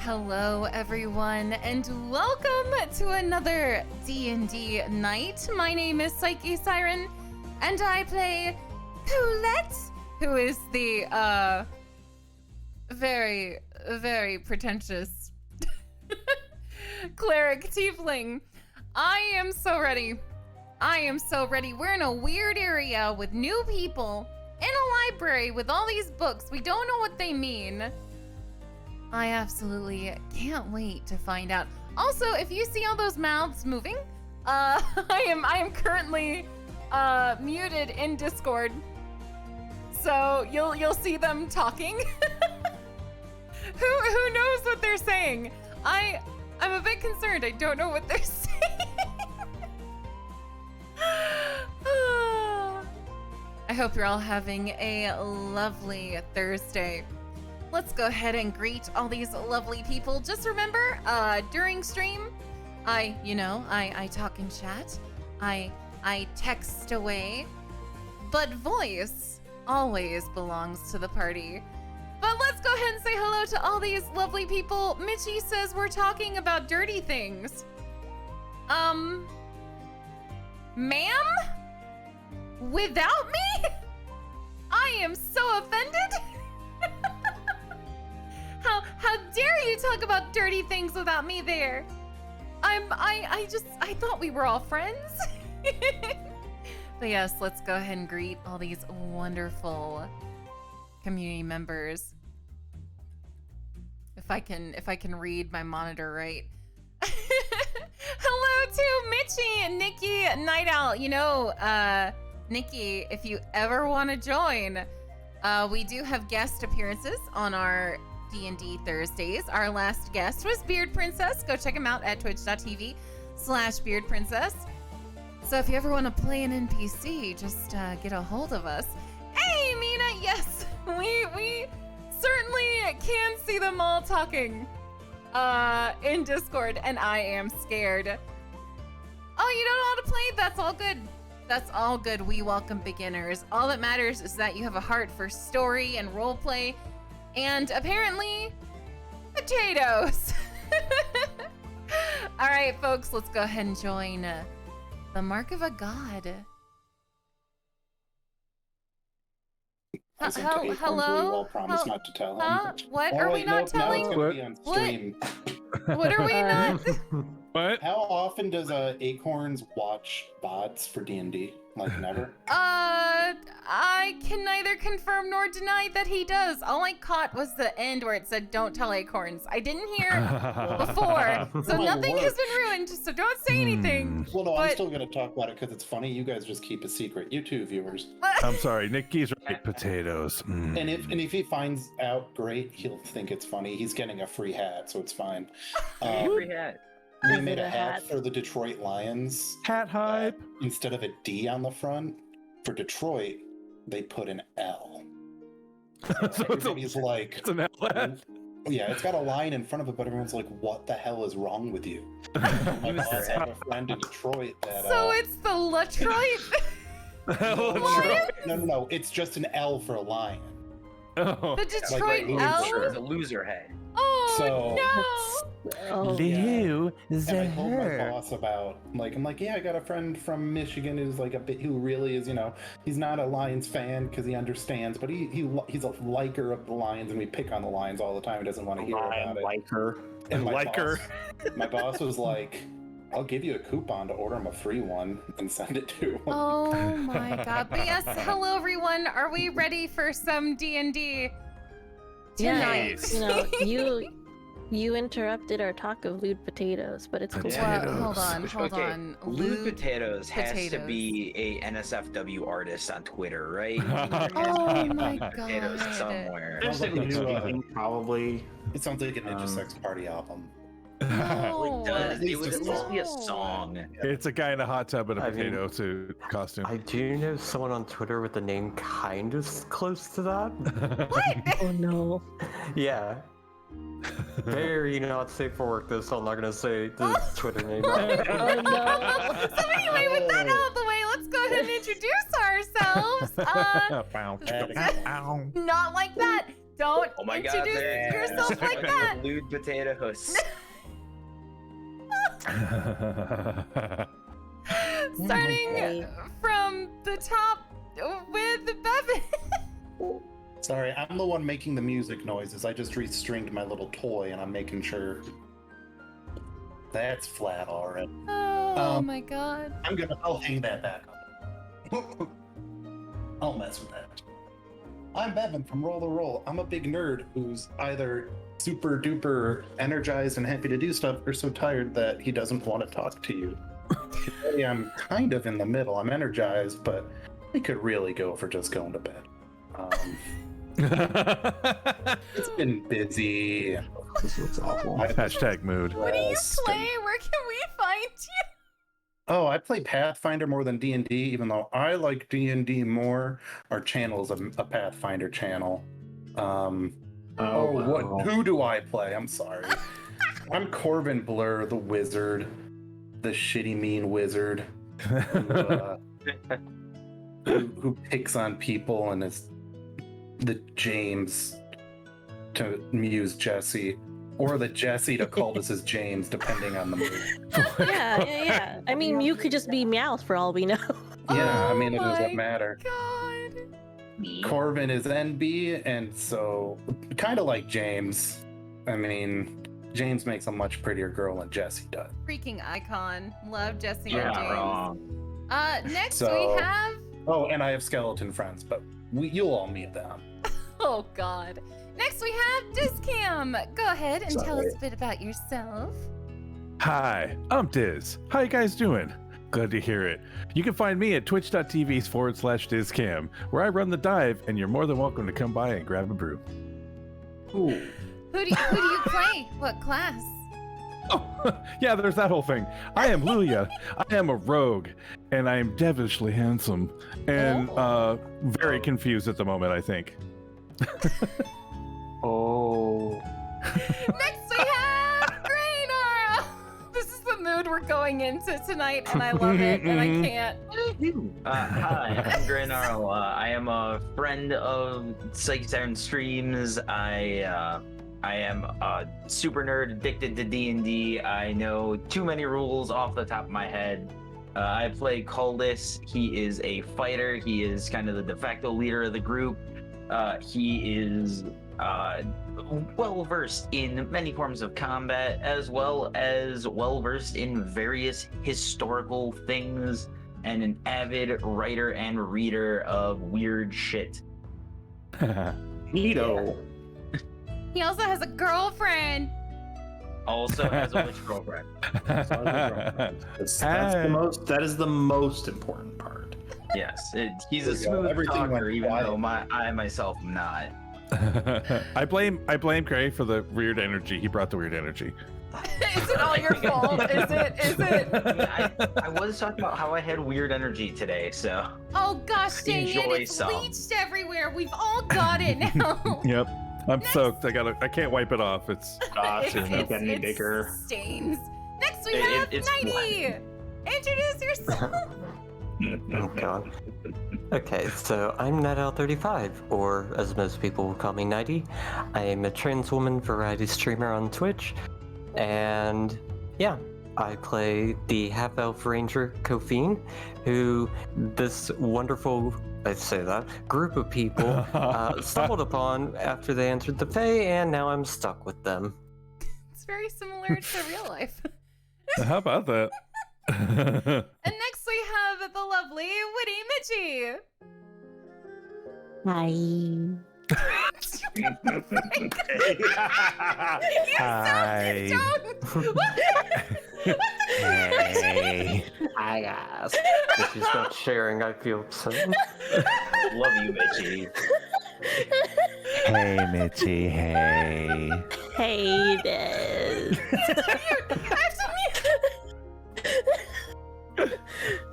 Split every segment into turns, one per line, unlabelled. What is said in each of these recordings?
Hello everyone and welcome to another D&D night. My name is PsycheSiren and I play Colette, who is the very, very pretentious cleric tiefling. I am so ready. We're in a weird area with new people in a library with all these books. We don't know what they mean. I absolutely can't wait to find out. Also, if you see all those mouths moving, I am currently muted in Discord, so you'll see them talking. Who knows what they're saying? I'm a bit concerned. I don't know what they're saying. I hope you're all having a lovely Thursday. Let's go ahead and greet all these lovely people. Just remember, during stream, I talk and chat. I text away. But voice always belongs to the party. But let's go ahead and say hello to all these lovely people. Mitchie says we're talking about dirty things. Ma'am? Without me? I am so offended. How dare you talk about dirty things without me there? I thought we were all friends. But yes, let's go ahead and greet all these wonderful community members. If I can read my monitor right. Hello to Mitchie, Nikki, Night Owl. You know, Nikki, if you ever want to join, we do have guest appearances on our D&D Thursdays. Our last guest was Beard Princess. Go check him out at twitch.tv/Beard Princess. So if you ever want to play an NPC, just get a hold of us. Hey, Mina, yes, we certainly can see them all talking in Discord, and I am scared. Oh, you don't know how to play? That's all good. That's all good. We welcome beginners. All that matters is that you have a heart for story and roleplay, and apparently, potatoes. All right, folks, let's go ahead and join the Mark of a God. Hello?
Promise not to tell him.
What are we not telling?
Now it's gonna be on stream.
What are we not?
What?
How often does Acorns watch VODs for D&D? Like never?
I can neither confirm nor deny that he does. All I caught was the end where it said, "Don't tell Acorns." I didn't hear before, so nothing has been ruined, so don't say anything.
Well, no, I'm still going to talk about it because it's funny. You guys just keep a secret. You too, viewers.
I'm sorry, Nikki's right. Potatoes.
And if he finds out, great. He'll think it's funny. He's getting a free hat, so it's fine.
Free hat.
We made a hat for the Detroit Lions.
Hat hype.
Instead of a D on the front, for Detroit, they put an L.
So
Everybody's like,
it's an L.
Yeah, it's got a line in front of it, but everyone's like, what the hell is wrong with you? My boss had a friend in Detroit that...
So it's the Latroit?
No, it's just an L for a lion.
Oh.
The Detroit L?
It's a loser head.
Oh,
So-
no!
Lou,
And I told my boss about, I'm like, yeah, I got a friend from Michigan who's like who really is, he's not a Lions fan because he understands, but he's a liker of the Lions, and we pick on the Lions all the time. He doesn't want to hear about it.
Liker.
And my
Liker.
boss was like, I'll give you a coupon to order him a free one and send it to him.
Oh my god. But yes, hello everyone. Are we ready for some D&D tonight?
Yeah, you interrupted our talk of lewd potatoes, but it's cool.
Well, hold on.
Lewd Potatoes has to be a NSFW artist on Twitter, right?
Oh my
Potatoes
god.
somewhere.
Sounds like a new,
probably.
it sounds like a Ninja Sex Party album.
No.
It does. It would at least be a
No.
song.
It's a guy in a hot tub and a potato suit costume.
I do know someone on Twitter with a name kind of close to that.
What?
Oh no.
Yeah. Very not safe for work, though, so I'm not gonna say the Twitter name.
Oh no. So anyway, with that out of the way, let's go ahead and introduce ourselves. Not like that. Don't
Oh my god,
introduce
there
yourself like that.
Lewd potatoes.
Starting from the top with Bevan.
Sorry, I'm the one making the music noises. I just restringed my little toy and I'm making sure that's flat already.
Oh my god.
I'll hang that back up. I'll mess with that. I'm Bevan from Roll the Roll. I'm a big nerd who's either super duper energized and happy to do stuff or so tired that he doesn't want to talk to you. Today I'm kind of in the middle. I'm energized, but I could really go for just going to bed. It's been busy.
This looks awful.
Hashtag mood.
What do you play? Where can we find you?
Oh, I play Pathfinder more than D&D, even though I like D&D more. Our channel is a Pathfinder channel. Who do I play? I'm sorry. I'm Corbin Blur, the wizard. The shitty mean wizard. Who picks on people and is the James to muse Jesse. Or the Jesse to cultus as James, depending on the mood.
Yeah. I mean, you could just be Meowth for all we know.
Yeah, I mean, it
Oh
doesn't
my
matter.
God.
Corbin is NB, and so kind of like James. I mean, James makes a much prettier girl than Jesse does.
Freaking icon. Love Jesse
You're
and
not
James.
wrong.
Next
So-
we have.
Oh, and I have skeleton friends, but you'll all meet them.
Oh God. Next we have Discam. Go ahead and tell us
Sorry.
a bit about yourself.
Hi, I'm Diz. How you guys doing? Glad to hear it. You can find me at twitch.tv/DizCam, where I run the dive, and you're more than welcome to come by and grab a brew.
Ooh.
Who do you play? What class?
Oh, yeah, there's that whole thing. I am Lulia. I am a rogue, and I am devilishly handsome, and very confused at the moment, I think.
Oh.
Next we have Graynara. This is the mood we're going into tonight, and I love it, and I can't.
Hi, I'm Granaro. I am a friend of PsycheSiren Streams. I am a super nerd addicted to D&D. I know too many rules off the top of my head. I play Culdus. He is a fighter. He is kind of the de facto leader of the group. He is well versed in many forms of combat, as well as well versed in various historical things, and an avid writer and reader of weird shit.
Neato.
He also has a girlfriend.
Also has a witch girlfriend.
That is the most important part.
Yes, he's
There
a
you go.
smooth
Everything
talker,
went
even
quiet.
though I myself am not.
I blame Gray for the weird energy. He brought the weird energy.
Is it all your fault? Is it?
I was talking about how I had weird energy today, so
Oh gosh, dang it!
Enjoy
It's
some.
leached everywhere. We've all got it now.
Yep, I'm soaked. I can't wipe it off. It's
Make any bigger.
Stains. Next we
It-
have
it's
Nighty. Introduce yourself.
Oh god. Okay, so I'm NetOwl35, or as most people will call me, Nighty. I am a trans woman variety streamer on Twitch, and yeah, I play the half-elf ranger Kofine, who this wonderful, I say that, group of people stumbled upon after they entered the Fae, and now I'm stuck with them.
It's very similar to real life.
How about that?
And next we have the lovely Witty Mitchie.
Hi.
Hi.
Hey. Hi guys. If she's not sharing, I feel upset.
love you, Mitchie.
Hey, Mitchie. Hey.
Hey, Des.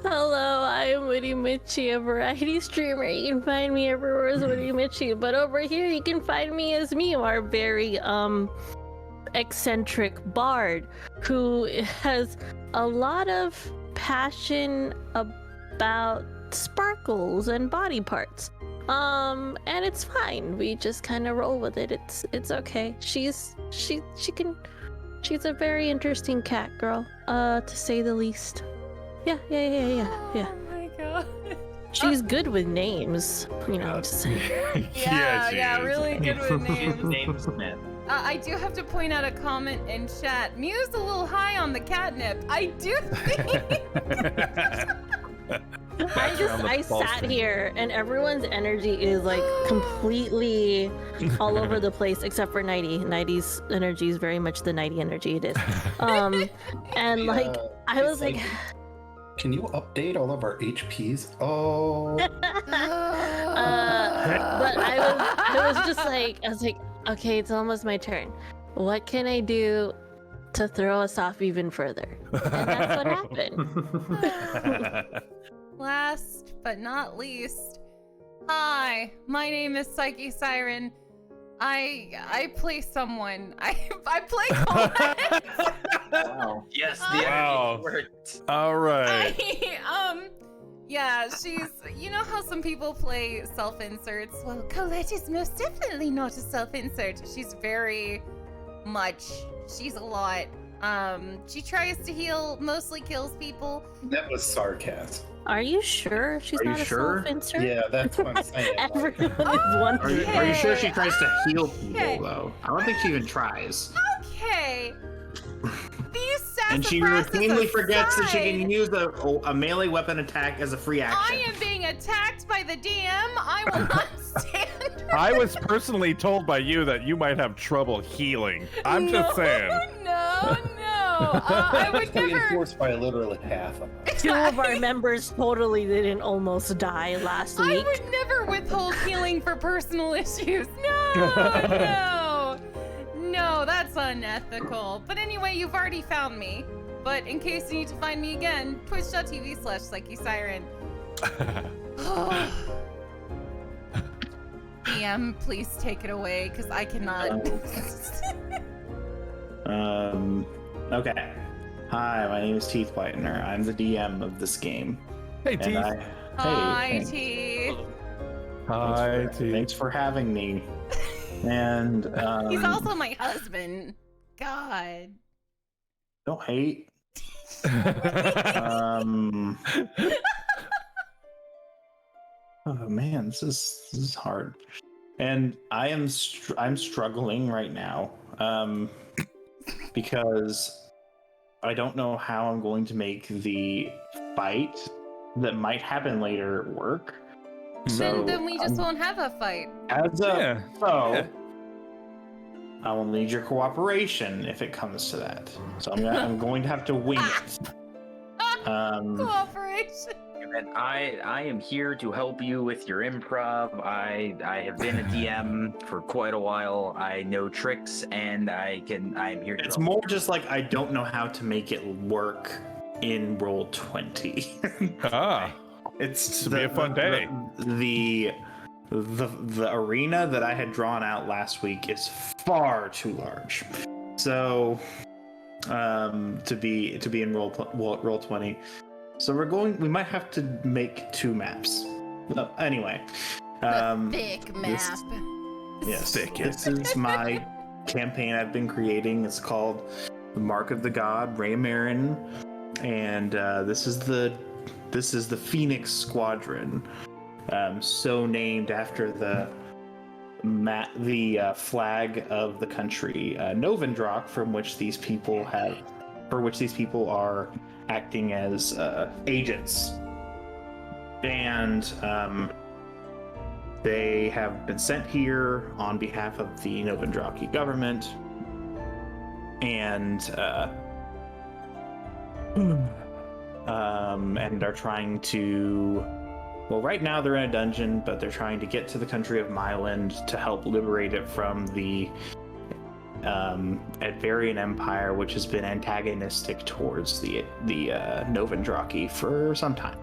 Hello, I'm Witty Mitchie, a variety streamer. You can find me everywhere as Witty Mitchie, but over here you can find me as me, our very eccentric bard who has a lot of passion about sparkles and body parts. And it's fine. We just kind of roll with it. It's okay. She's a very interesting cat girl, to say the least. Yeah.
Oh my god.
She's good with names. You know, just saying.
Yeah, really good with names.
Names, man.
I do have to point out a comment in chat. Mew's a little high on the catnip. I do think.
I sat here and everyone's energy is like completely all over the place except for Nighty. Nighty's energy is very much the Nighty energy it is. And like I was like,
can you update all of our HPs? Oh.
but I was just like, okay, it's almost my turn. What can I do to throw us off even further? And that's what happened.
Last but not least, hi, my name is PsycheSiren. I play someone. I play Colette.
Wow. Yes, the energy worked.
All right.
Yeah, she's, you know how some people play self-inserts? Well, Colette is most definitely not a self-insert. She's very much, she's a lot. She tries to heal, mostly kills people.
That was sarcasm.
Are you sure she's
Are you
not a
sure?
self-insert?
Yeah, that's what I'm saying.
Everyone is
Are
wondering.
you sure she tries to heal
Okay.
people though? I don't think she even tries.
Okay. These
And she
sassafras
routinely forgets that she
aside,
can use a melee weapon attack as a free
I
action.
am being attacked by the DM. I will not stand.
I was personally told by you that you might have trouble healing. I'm just saying.
No. I would never.
Reinforced by literally half of us.
Two of our members totally didn't almost die last
I
week.
would never withhold healing for personal issues. No. No, that's unethical. But anyway, you've already found me. But in case you need to find me again, twitch.tv/PsycheSiren. DM, please take it away, because I cannot.
Okay. Hi, my name is Teeth Whitener. I'm the DM of this game.
Hey,
And
Teeth.
Hi,
thanks.
T.
Hi, Teeth.
Thanks for having me. And
He's also my husband. God.
don't hate. Oh man, this is hard. And I'm struggling right now. Because I don't know how I'm going to make the fight that might happen later work. So
Then we just won't have a fight.
as a
Yeah.
so
Yeah.
I will need your cooperation if it comes to that. So I'm going to have to wing it.
Cooperation.
And I am here to help you with your improv. I have been a DM for quite a while. I know tricks, and I'm here to
It's
help.
more just like I don't know how to make it work in Roll20.
Ah,
It's
This'll be a fun day.
The arena that I had drawn out last week is far too large. So to be in Roll20. So we might have to make 2 maps. Anyway.
The thick map.
Yes.
Thick,
This is my campaign I've been creating. It's called The Mark of the God, Raymarin. And this is the Phoenix Squadron. So named after the flag of the country, Novendrock, for which these people are acting as agents. And they have been sent here on behalf of the Novendraki government. And are trying to, well, right now they're in a dungeon, but they're trying to get to the country of Myland to help liberate it from the Advarian Empire, which has been antagonistic towards the Novendraki for some time.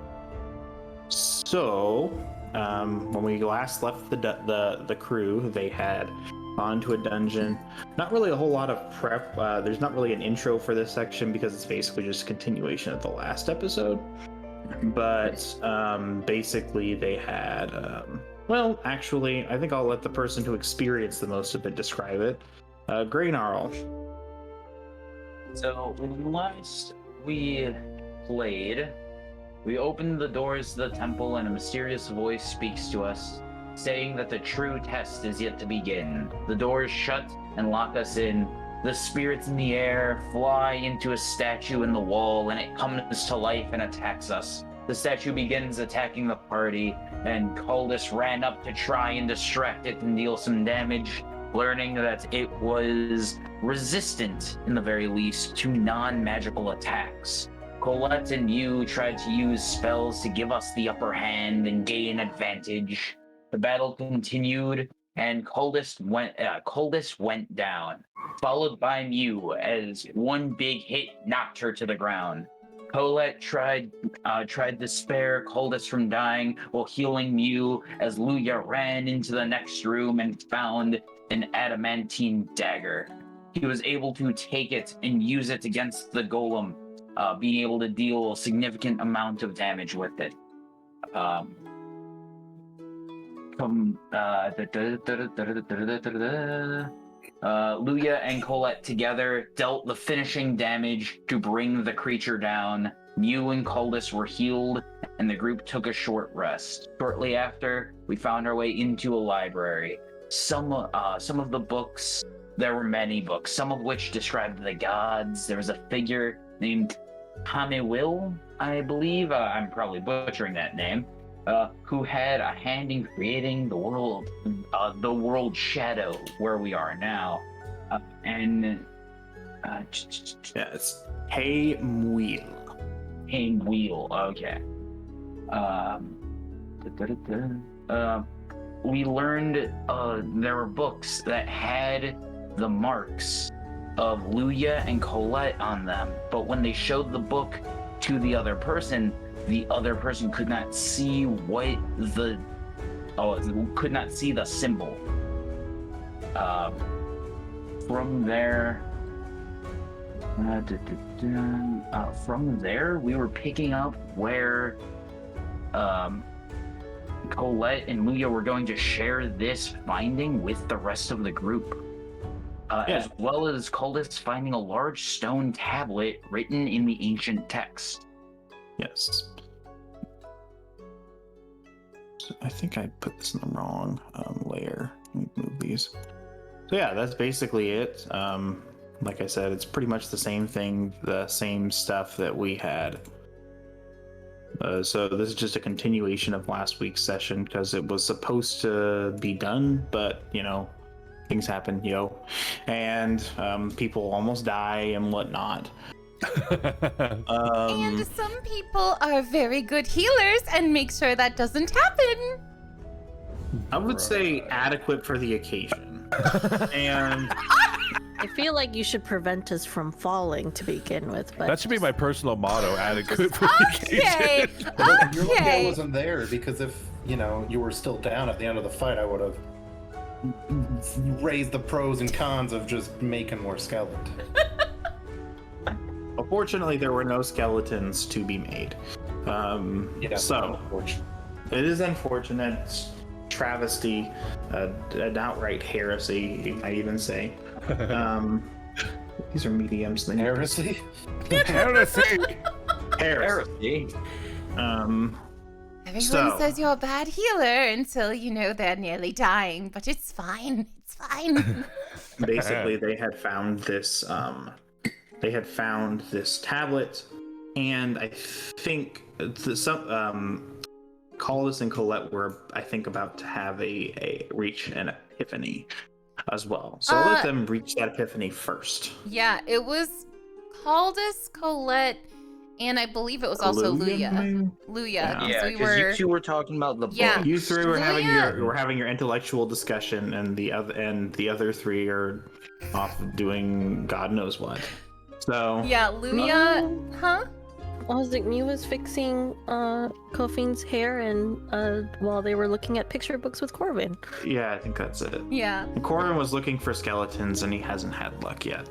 So, when we last left the crew, they had gone to a dungeon. Not really a whole lot of prep. There's not really an intro for this section because it's basically just a continuation of the last episode. But basically, they had Well, actually, I think I'll let the person who experienced the most of it describe it. Graynarl.
So last we played, we opened the doors to the temple and a mysterious voice speaks to us, saying that the true test is yet to begin. The doors shut and lock us in. The spirits in the air fly into a statue in the wall, and it comes to life and attacks us. The statue begins attacking the party, and Culdus ran up to try and distract it and deal some damage, learning that it was resistant, in the very least, to non-magical attacks. Colette and you tried to use spells to give us the upper hand and gain advantage. The battle continued, and Culdus went down, followed by Mew as one big hit knocked her to the ground. Colette tried to spare Culdus from dying while healing Mew as Luya ran into the next room and found an adamantine dagger. He was able to take it and use it against the golem, being able to deal a significant amount of damage with it. Luya and Colette together dealt the finishing damage to bring the creature down. Mew and Culdus were healed, and the group took a short rest. Shortly after, we found our way into a library. Some of the books, there were many books, some of which described the gods. There was a figure named Hamewil, I believe, I'm probably butchering that name, who had a hand in creating the world Shadow, where we are now.
Yes. Hey Mwil.
Wheel, okay. We learned there were books that had the marks of Luya and Colette on them, but when they showed the book to the other person could not see could not see the symbol. From there, we were picking up where Colette and Luya were going to share this finding with the rest of the group, as well as Culdus finding a large stone tablet written in the ancient text.
Yes. So I think I put this in the wrong layer. Let me move these. So yeah, that's basically it. Like I said, it's pretty much the same thing, the same stuff that we had. So this is just a continuation of last week's session because it was supposed to be done, but things happen, and people almost die and whatnot.
And some people are very good healers and make sure that doesn't happen.
I would say adequate for the occasion. And
I feel like you should prevent us from falling to begin with, but
that should be my personal motto. Adequate for
Okay,
You're lucky I
okay.
wasn't there, because if you were still down at the end of the fight, I would have raised the pros and cons of just making more skeletons.
unfortunately, there were no skeletons to be made. So it is unfortunate. Travesty, an outright heresy, you might even say. These are mediums.
Heresy?
Heresy.
Heresy.
Everyone says you're a bad healer until they're nearly dying, but it's fine. It's fine.
Basically, they had found this. They had found this tablet, and I think Culdus and Colette were, I think, about to have reach an epiphany as well. So I'll let them reach that epiphany first.
Yeah, it was Culdus, Colette, and I believe it was also Luya. Luya.
Yeah, because you two were talking about the book.
You three were
Luya.
having your intellectual discussion, and the other three are off doing God knows what. So
Yeah, Luya. Huh?
I was like, Mew was fixing Kofine's hair, and while they were looking at picture books with Corvin.
yeah, I think that's it.
Yeah.
Corbin was looking for skeletons, and he hasn't had luck yet.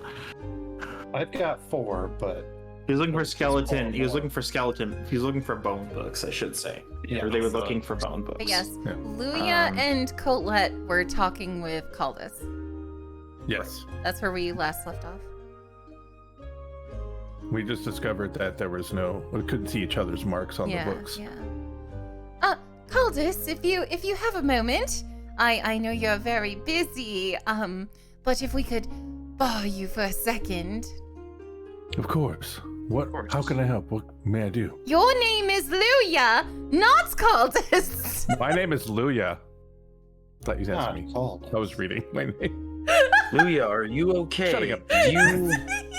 I've got 4, but
He was looking for skeleton. He was looking for skeleton. He was looking for bone books, I should say.
Yeah,
Or they were looking for bone books.
But yes,
Yeah.
Luya and Colette were talking with Caldus.
Yes.
That's where we last left off.
We just discovered that there was we couldn't see each other's marks on the books.
Yeah. Caldus, if you have a moment, I know you're very busy, but if we could borrow you for a second.
Of course. What? How can I help? What may I do?
Your name is Luya, not Caldus.
My name is Luya. Thought you asked me.
Called.
I was reading my name.
Luya, are you okay?
Shutting up.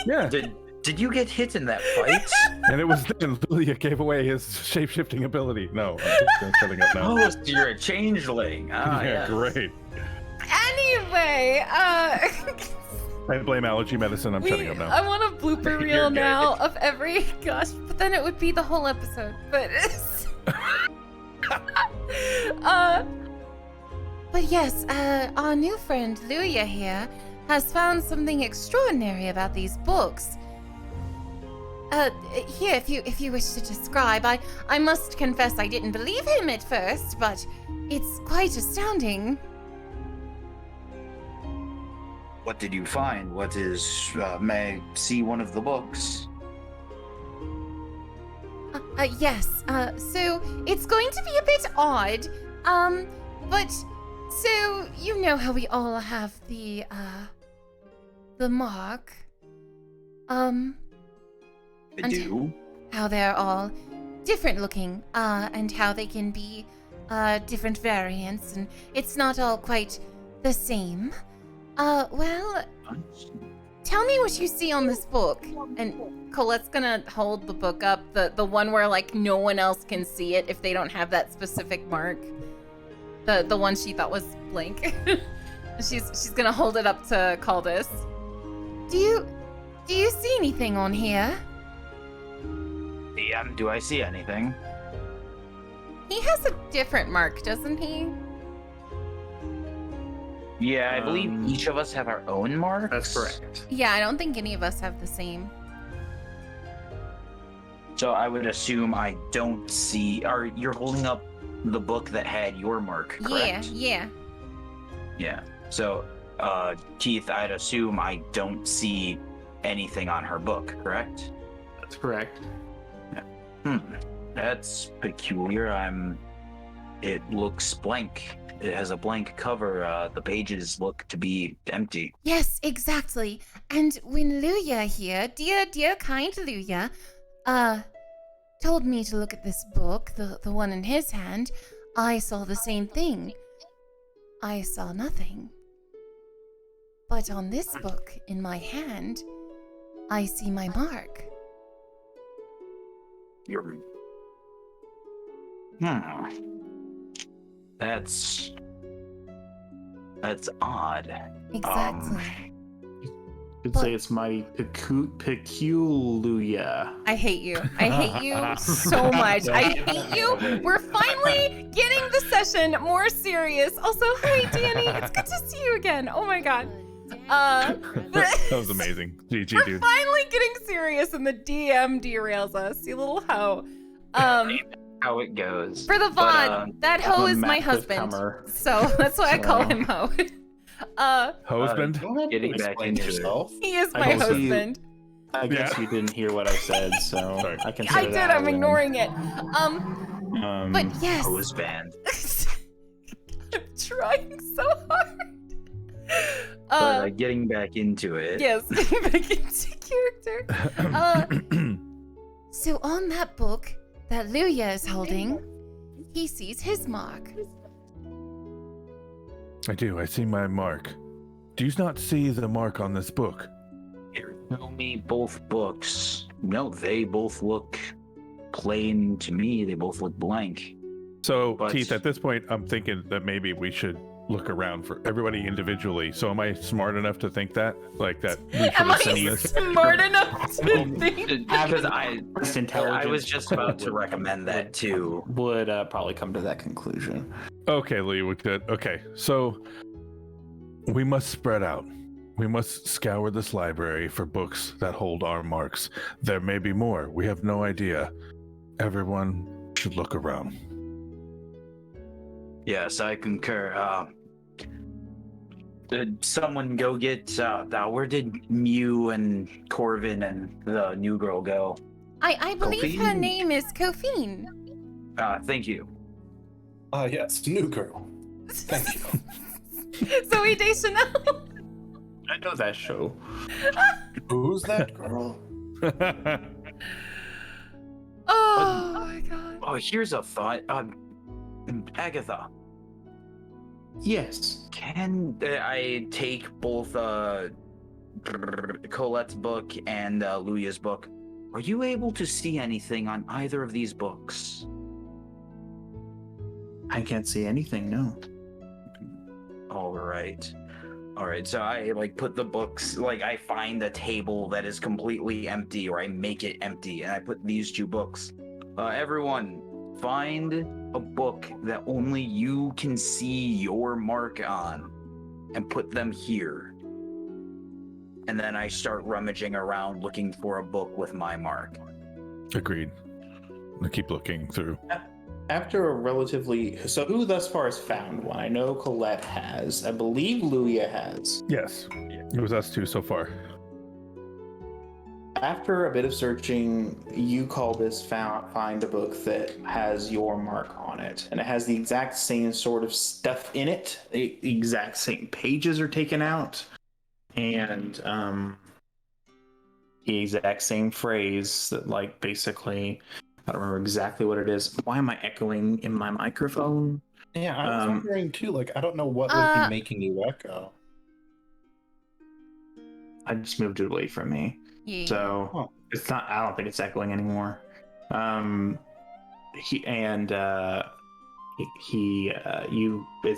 Yeah.
Did you get hit in that fight?
And it was then Luya gave away his shape-shifting ability. No, I'm shutting up now.
Oh, so you're a changeling. Ah,
yeah,
yes.
great.
Anyway,
I blame allergy medicine. I'm shutting up now.
I want a blooper
You're
reel
good.
now of every gosh, but then it would be the whole episode. But but yes, our new friend Luya here has found something extraordinary about these books. Here, if you wish to describe, I must confess I didn't believe him at first, but it's quite astounding.
What did you find? What is, may I see one of the books?
Yes, so it's going to be a bit odd, but, so, you know how we all have the mark,
I do.
how they're all different looking, and how they can be, different variants, and it's not all quite the same. Well, tell me what you see on this book. And Colette's gonna hold the book up, the one where, like, no one else can see it if they don't have that specific mark. The one she thought was blank. she's gonna hold it up to Caldus. Do you see anything on here?
Do I see anything?
He has a different mark, doesn't he?
Yeah, I believe each of us have our own marks.
That's correct.
Yeah, I don't think any of us have the same.
So I would assume I don't see. Or you're holding up the book that had your mark, correct?
Yeah.
Yeah. So, Keith, I'd assume I don't see anything on her book, correct?
That's correct.
That's peculiar. It looks blank. It has a blank cover. The pages look to be empty.
Yes, exactly. And when Luya here, dear kind Luya, told me to look at this book, the one in his hand, I saw the same thing. I saw nothing. But on this book in my hand, I see my mark.
That's odd.
Exactly.
You'd say it's mighty peculiar.
I hate you. I hate you so much. I hate you. We're finally getting the session more serious. Also, hi, Danny. It's good to see you again. Oh my god.
That was amazing. GG,
We're
dude.
finally getting serious, and the DM derails us. You little hoe.
How it goes.
For the VOD, that hoe is my husband. So that's why I call him hoe.
Husband?
Getting back into
yourself.
He is
I
my
hope you-
husband.
I guess you didn't hear what I said, so
Sorry.
I can.
I did. I'm ignoring it. But yes.
Hose band.
I'm trying so hard.
But getting back into it.
Yes, back into character. So on that book that Luya is holding, he sees his mark.
I do. I see my mark. Do you not see the mark on this book?
Here, show me both books. No, they both look plain to me. They both look blank.
So,
But-
Keith, at this point, I'm thinking that maybe we should look around for everybody individually. So, am I smart enough to think that? Like that we should
Am I
have seen this?
smart enough to think?
Because I
intelligence
was just about to recommend that too.
would probably come to that conclusion.
Okay, Lee, we could. Okay, so we must spread out. We must scour this library for books that hold our marks. There may be more. We have no idea. Everyone should look around.
Yes, I concur. Did someone go get, where did Mew and Corvin and the new girl go?
I believe her
Kofine?
name is Kofine.
Thank you.
Yes, new girl. Thank you.
Zoe Deschanel.
I know that show.
Who's that girl?
Oh my god.
Oh, here's a thought. Agatha,
Yes.
can I take both Colette's book and Luya's book? Are you able to see anything on either of these books?
I can't see anything, no.
All right. So I put the books, I find a table that is completely empty, or I make it empty, and I put these two books. Everyone, find a book that only you can see your mark on, and put them here. And then I start rummaging around looking for a book with my mark.
Agreed. I keep looking through.
After a relatively... So who thus far has found one? I know Colette has. I believe Luya has.
Yes. It was us two so far.
After a bit of searching, you call this find a book that has your mark on it. And it has the exact same sort of stuff in it. The exact same pages are taken out. And the exact same phrase that, basically... I don't remember exactly what it is. Why am I echoing in my microphone?
Yeah, I was wondering too. I don't know what would be making you echo.
I just moved it away from me.
Yeah.
So it's not. I don't think it's echoing anymore. It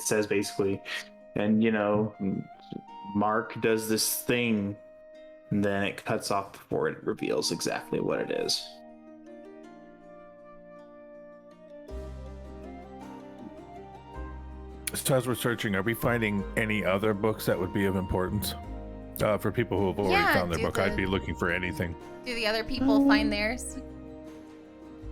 says basically, and Mark does this thing, and then it cuts off before it reveals exactly what it is.
So as we're searching, are we finding any other books that would be of importance? For people who have already found their book, I'd be looking for anything.
Do the other people find theirs?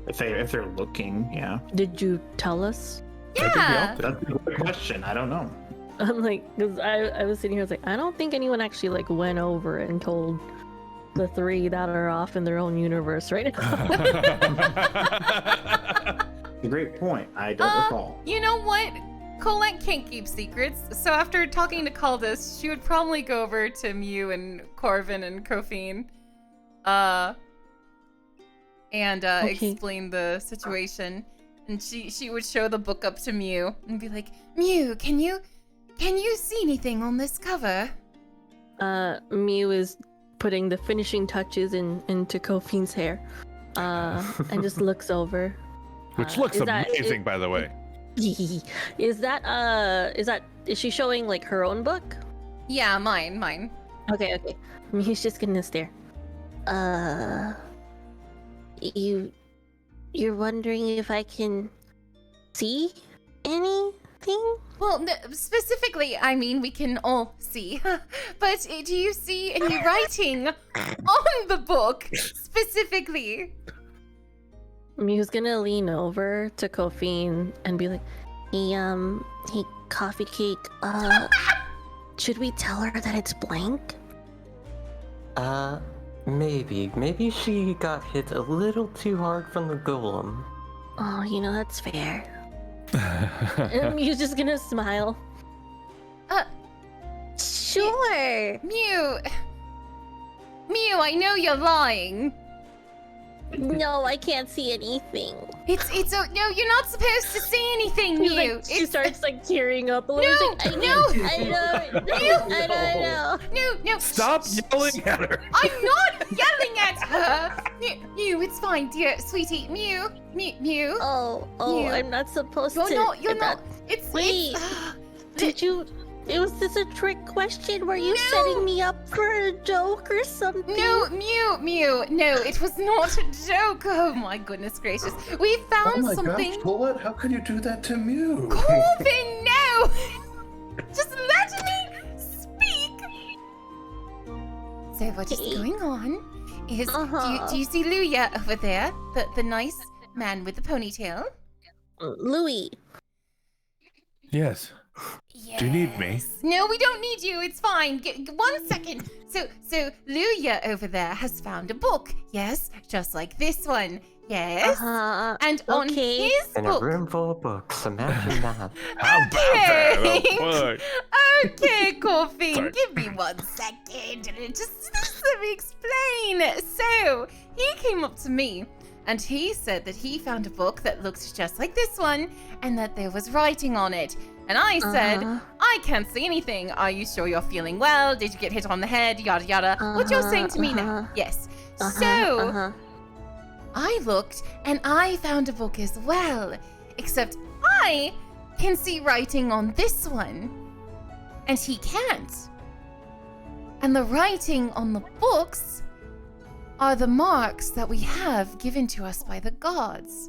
If they're looking, yeah.
Did you tell us?
Yeah.
That's a good question. I don't know.
I'm because I was sitting here, I was like, I don't think anyone actually went over and told the three that are off in their own universe right now.
A great point. I don't recall.
You know what? Colette can't keep secrets, so after talking to Caldus, she would probably go over to Mew and Corvin and Kofine, and explain the situation. And she would show the book up to Mew and be like, Mew, can you see anything on this cover?
Mew is putting the finishing touches into Kofine's hair, and just looks over.
Which looks amazing, by the way.
Is she showing her own book?
Yeah, mine.
Okay. Mew's just gonna stare. You're wondering if I can see anything?
Well, specifically, I mean, we can all see. But do you see any writing on the book, specifically?
Mew's gonna lean over to Kofine and be like, hey, Coffee Cake, should we tell her that it's blank?
Maybe she got hit a little too hard from the golem.
Oh, that's fair. And Mew's just gonna smile. Sure.
Mew, I know you're lying.
No, I can't see anything.
No, you're not supposed to see anything, Mew.
She starts tearing up a little. I know.
No.
Stop yelling at her.
I'm not yelling at her. Mew, it's fine, dear sweetie. Mew.
Oh,
Mew.
I'm not supposed to.
You're not.
Wait. Did you? Was this a trick question? Were you setting me up for a joke or something?
No, Mew. No, it was not a joke. Oh my goodness gracious. We found something.
Gosh, Colette, how could you do that to Mew?
Corvin, no! Just let me speak. what is going on is,
Uh-huh.
do you see Luya over there? The nice man with the ponytail?
Louis.
Yes.
Yes.
Do you need me?
No, we don't need you. It's fine. 1 second. So Luya over there has found a book. Yes, just like this one. Yes. And on
Okay.
his
In a
book.
room full of books, imagine that.
How about that?
Okay.
Oh, fuck.
Okay, Coffin,
Sorry.
give me 1 second. Just let me explain. So, he came up to me and he said that he found a book that looked just like this one and that there was writing on it. And I said, I can't see anything. Are you sure you're feeling well? Did you get hit on the head? Yada yada. What you're saying to me now? Yes. So, I looked and I found a book as well. Except I can see writing on this one. And he can't. And the writing on the books are the marks that we have given to us by the gods.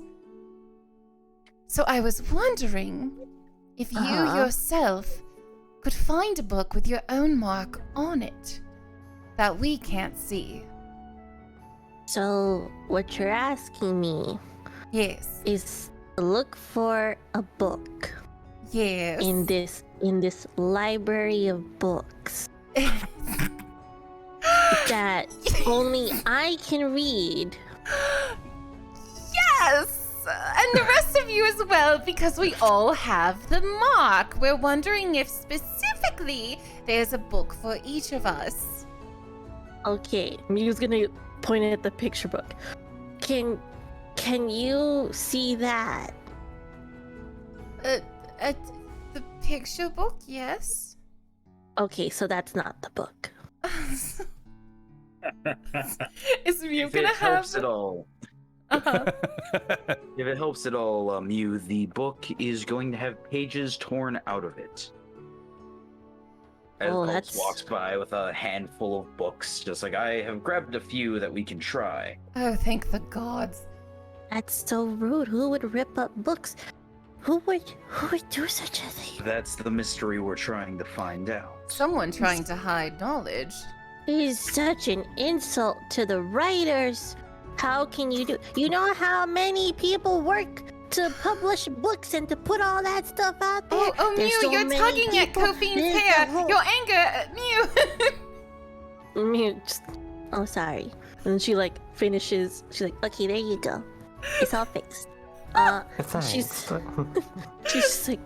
So I was wondering if you yourself could find a book with your own mark on it that we can't see.
So what you're asking me
Yes.
is look for a book
Yes.
in this library of books that only I can read.
Yes! And the rest of you as well, because we all have the mark. We're wondering if specifically there's a book for each of us.
Okay, Mew's gonna point at the picture book. Can you see that?
The picture book, yes?
Okay, so that's not the book.
Is Mew
If
gonna
it
have...
helps at all,
Uh-huh.
if it helps at all, Mew, the book is going to have pages torn out of it. As
Oh,
Pulse
that's-
walks by with a handful of books, just like I have grabbed a few that we can try.
Oh, thank the gods.
That's so rude. Who would rip up books? Who would do such a thing?
That's the mystery we're trying to find out.
Someone trying to hide knowledge.
It is such an insult to the writers. How can you do? You know how many people work to publish books and to put all that stuff out there?
Oh,
There's
Mew,
so
you're
many
tugging at
people.
Kofine's
There's
hair.
a whole-
Your anger, Mew.
Mew, oh, sorry. And she like finishes. She's like, okay, there you go. It's all fixed.
Thanks.
She's just like,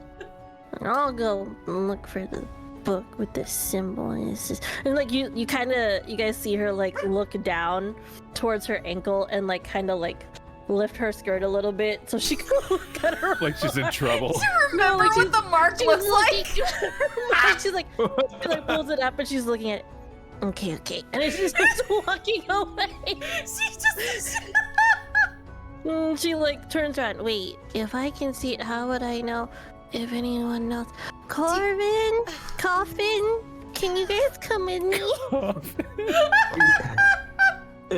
I'll go look for the book with this symbol, and it's just, and like you guys see her like look down towards her ankle and like kind of like lift her skirt a little bit so she can look at her.
Like she's in trouble.
Remember
like
what the mark
She's
looks
looking-
like?
she's like, she like pulls it up and she's looking at it. Okay, and then she starts walking away.
She just...
She like turns around. Wait, if I can see it, how would I know if anyone knows? Corbin, Coffin, can you guys come with me?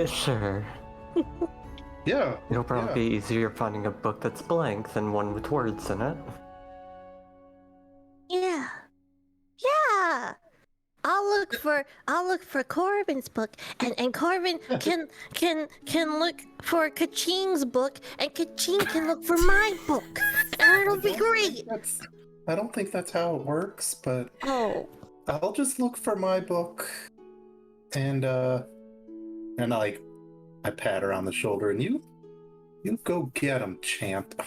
Sure.
Yeah.
It'll probably be easier finding a book that's blank than one with words in it.
Yeah. I'll look for Corbin's book, and Corbin can look for Kaching's book, and Kaching can look for my book, and it'll be great.
I don't think that's how it works, but
Oh,
I'll just look for my book, and I pat her on the shoulder, and you go get him, champ.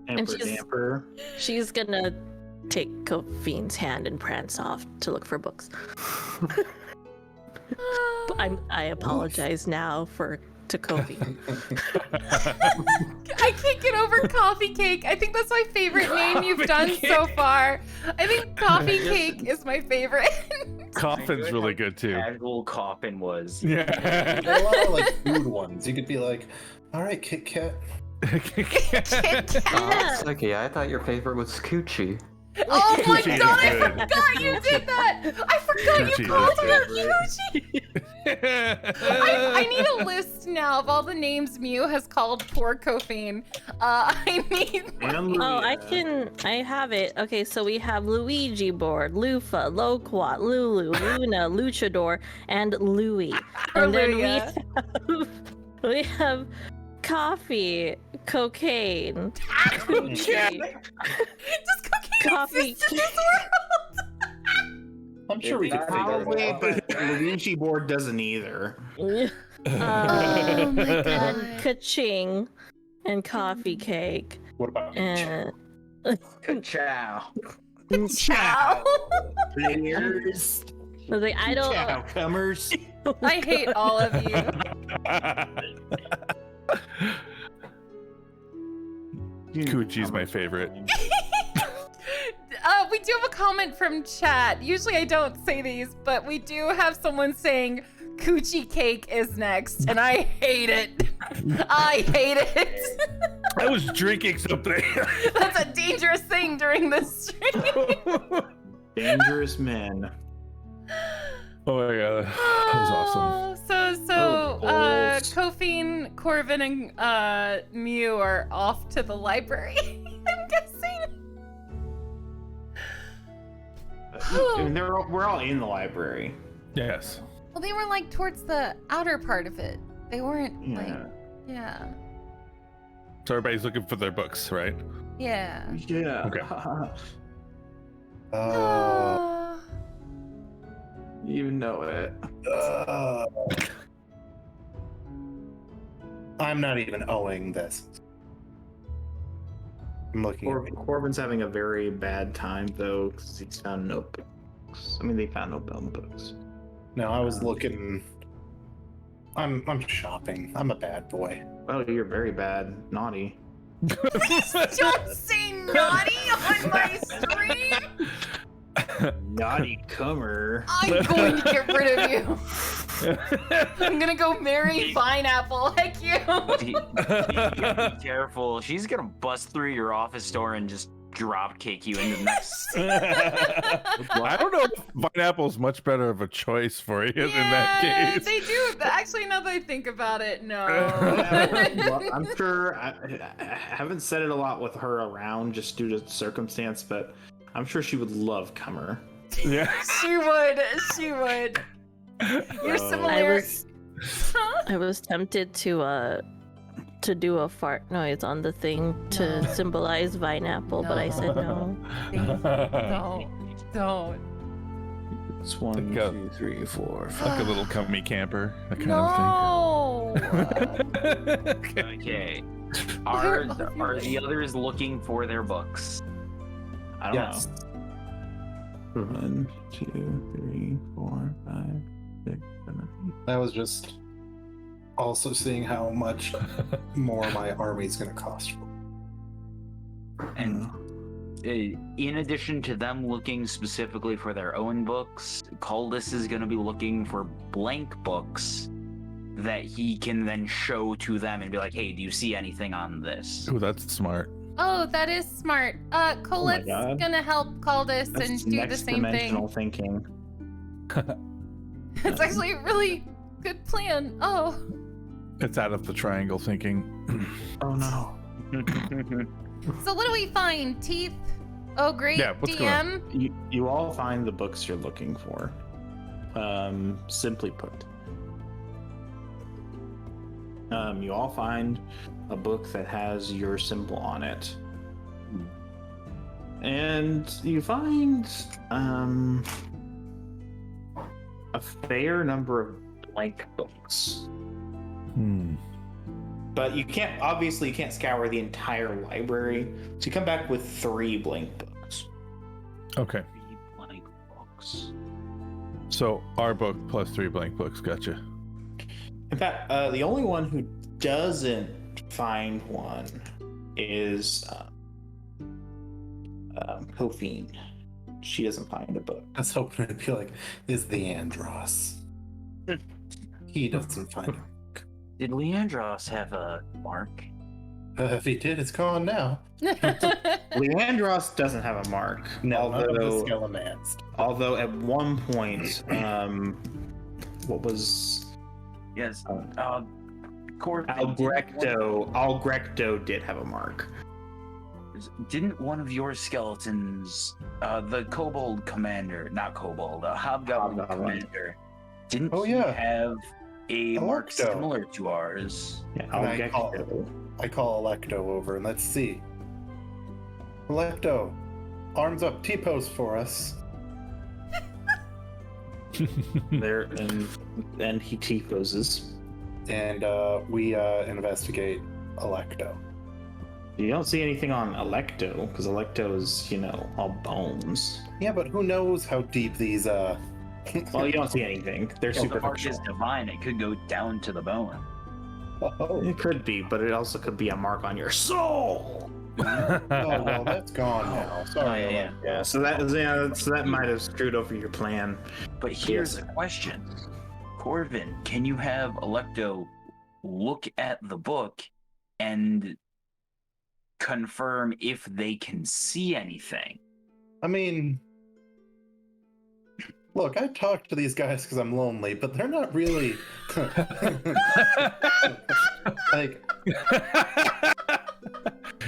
Hamper
she's-
damper.
she's gonna take Kofine's hand and prance off to look for books. I apologize now to Kofi.
I can't get over Coffee Cake. I think that's my favorite name you've done so far. I think Coffee Cake is my favorite.
Coffin's really good too.
Casual Coffin was.
Yeah.
There are a lot of like food ones. You could be like, all right, Kit Kat.
Yeah.
Psyche, I thought your favorite was Coochie.
Oh my
Coochie is
god, I
good.
forgot you did that! I forgot
Coochie
you
is
called her
good.
Coochie! I need a list now of all the names Mew has called poor Kophine. I need...
And
Oh,
Luia.
I have it. Okay, so we have Luigi board, Lufa, Loquat, Lulu, Luna, Luchador, and Louie. And then we have coffee, cocaine, coochie,
Does cocaine
coffee.
exist in this world?
I'm sure we could figure
Probably,
it out.
but Luigi board doesn't either.
Oh my god.
And ka-ching, and coffee cake,
What about
and
Ciao.
Ciao.
Players.
I was like, I don't.
Ciao, comers.
I hate all of you.
Coochie's my favorite.
We do have a comment from chat. Usually I don't say these, but we do have someone saying coochie cake is next, and I hate it. I hate it.
I was drinking something.
That's a dangerous thing during this stream.
Dangerous men.
Oh my god, that was awesome.
So,
Oh, balls.
Kophine, Corvin, and Mew are off to the library. I'm guessing.
I mean, we're all in the library.
Yes.
Well, they were like towards the outer part of it. They weren't like,
Yeah.
yeah,
So everybody's looking for their books, right?
yeah.
Yeah.
Okay.
Ah.
You know it.
I'm not even owing this. I'm looking at
Corbin's having a very bad time though, because he's found no books. I mean, they found no books.
No, I was looking. I'm shopping. I'm a bad boy.
Oh, you're very bad, naughty.
Don't say naughty on my stream.
Naughty comer.
I'm going to get rid of you. I'm gonna go marry Pineapple. Heck you.
Be careful. She's gonna bust through your office door and just drop kick you into the next.
I don't know if Pineapple's much better of a choice for you in that case.
They do. Actually, now that I think about it, no.
Well, I'm sure I haven't said it a lot with her around just due to circumstance, but I'm sure she would love comer.
Yeah.
She would. She would. You're similar.
I was tempted to do a fart noise on the thing to
No.
symbolize Vineapple, but I said no.
Don't.
It's 1,
Like a-
2, 3, 4, 5.
Like a little cummy camper, that kind
No.
of thing.
Okay.
Where
Are the others looking for their books?
I don't
Yes.
know. 1, 2, 3, 4, 5, 6, 7, 8.
That was just also seeing how much more my army's gonna cost.
And in addition to them looking specifically for their own books, Caldus is going to be looking for blank books that he can then show to them and be like, hey, do you see anything on this?
Ooh, that's smart.
Oh, that is smart. Colette's
God.
gonna help Caldus
That's
and do the
next
same
dimensional
thing.
thinking.
It's actually a really good plan. Oh.
It's out of the triangle thinking.
Oh no.
So what do we find? Teeth? Oh, great.
Yeah, what's going on?
DM?
You all find the books you're looking for. Simply put. You all find a book that has your symbol on it. And you find a fair number of blank books. But you can't scour the entire library. So you come back with 3 blank books.
Okay.
3 blank books.
So our book plus 3 blank books. Gotcha.
In fact, the only one who doesn't find one is Kophine. She doesn't find a book.
I was hoping it'd be like, is the Andros. He doesn't find it.
Did Leandros have a mark?
If he did, it's gone now.
Leandros doesn't have a mark.
No, none of the
although,
Skelemans.
although at one point, what was
Yes.
Algrecto did have a mark.
Didn't one of your skeletons, the kobold commander, not kobold, hobgoblin commander, didn't he have a mark
Electo.
similar to ours?
Yeah,
And
Algrecto.
I call Electo over and let's see. Electo, arms up, T-pose for us.
There and he T-poses.
And we investigate Electo.
You don't see anything on Electo, because Electo is, all bones.
Yeah, but who knows how deep these
Well, you don't see anything. They're
Well, the mark
superficial.
is divine. It could go down to the bone.
Oh,
It could be, but it also could be a mark on your soul.
well, that's gone now. Sorry.
Oh, yeah.
Electo.
Yeah, so that might have screwed over your plan.
But here's a question. Corvin, can you have Electo look at the book and confirm if they can see anything?
I mean, look, I talk to these guys because I'm lonely, but they're not really like.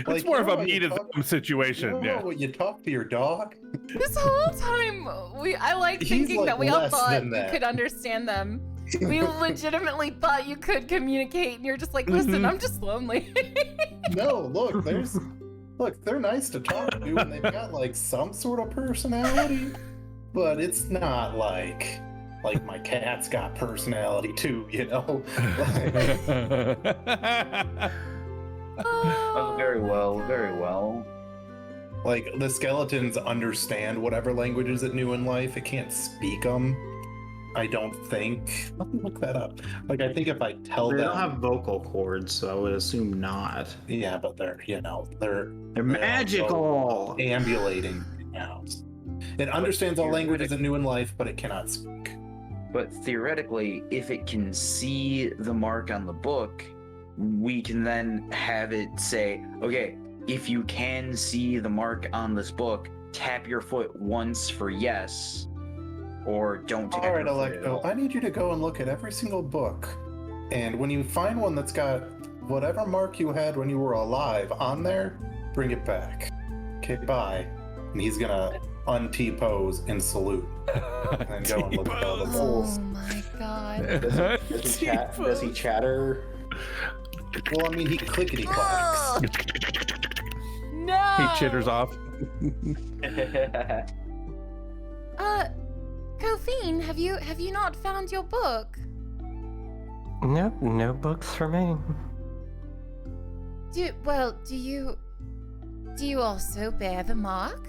It's
Like,
more
you
of
know
a
how you
meat of
talk-
them situation.
You know
Yeah.
what you talk to your dog?
This whole time, I like
He's
thinking
like
that we all
less
thought
than
you
that.
could understand them. We legitimately thought you could communicate, and you're just like, listen, I'm just lonely.
No, look, they're nice to talk to, and they've got like some sort of personality, but it's not like my cat's got personality too,
Oh, very well, very well.
Like the skeletons understand whatever languages it knew in life. It can't speak them. I don't think. Let me look that up. Like I think if I tell
They
them,
don't have vocal cords, so I would assume not.
yeah, but they're
They're magical.
ambulating now. It understands all languages it knew in life, but it cannot speak.
But theoretically, if it can see the mark on the book, we can then have it say, okay, if you can see the mark on this book, tap your foot once for yes, or don't tap
All right,
your foot at
Electo,
all.
I need you to go and look at every single book. And when you find one that's got whatever mark you had when you were alive on there, bring it back. Okay, bye. And he's gonna un-T-pose and salute. And go and look at all the
Oh my god.
Does he chatter?
Well, I mean, he clickety clacks.
No.
He chitters off.
Kophine, have you not found your book?
Nope, no books for me.
Do you also bear the mark?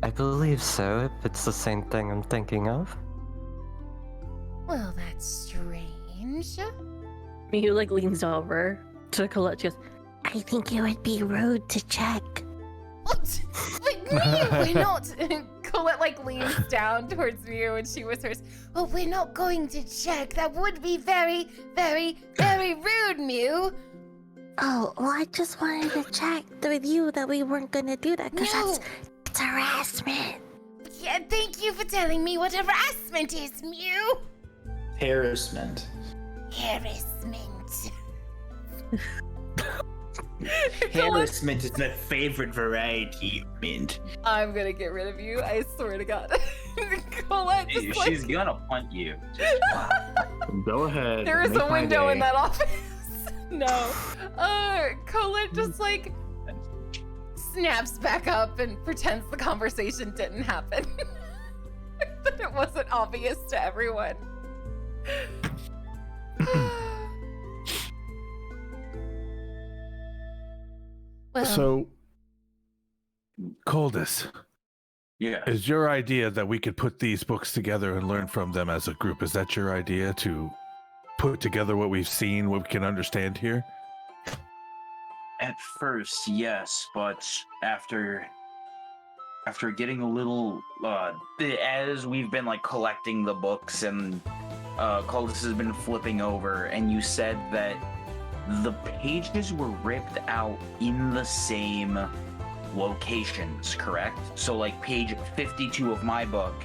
I believe so, if it's the same thing I'm thinking of.
Well, that's strange.
He leans over to Colette. She goes,
I think it would be rude to check.
What? But Mew, we're not. Colette leans down towards Mew and she whispers, "Oh, we're not going to check. That would be very, very, very rude, Mew."
Oh, well, I just wanted to check with you that we weren't gonna do that, because
No.
it's harassment.
Yeah, thank you for telling me what harassment is, Mew.
Harassment.
Harassment.
Harassment is my favorite variety of mint.
I'm gonna get rid of you. I swear to God. Colette just
She's gonna punt you.
Go ahead.
there is
make
a
my
window
day.
in that office. No. Colette just snaps back up and pretends the conversation didn't happen. That it wasn't obvious to everyone. Well,
So, Coldus,
Yeah.
is your idea that we could put these books together and learn from them as a group? Is that your idea, to put together what we've seen, what we can understand here?
At first, yes, but after getting a little as we've been collecting the books and Cultus has been flipping over, and you said that the pages were ripped out in the same locations, correct? So, like, page 52 of my book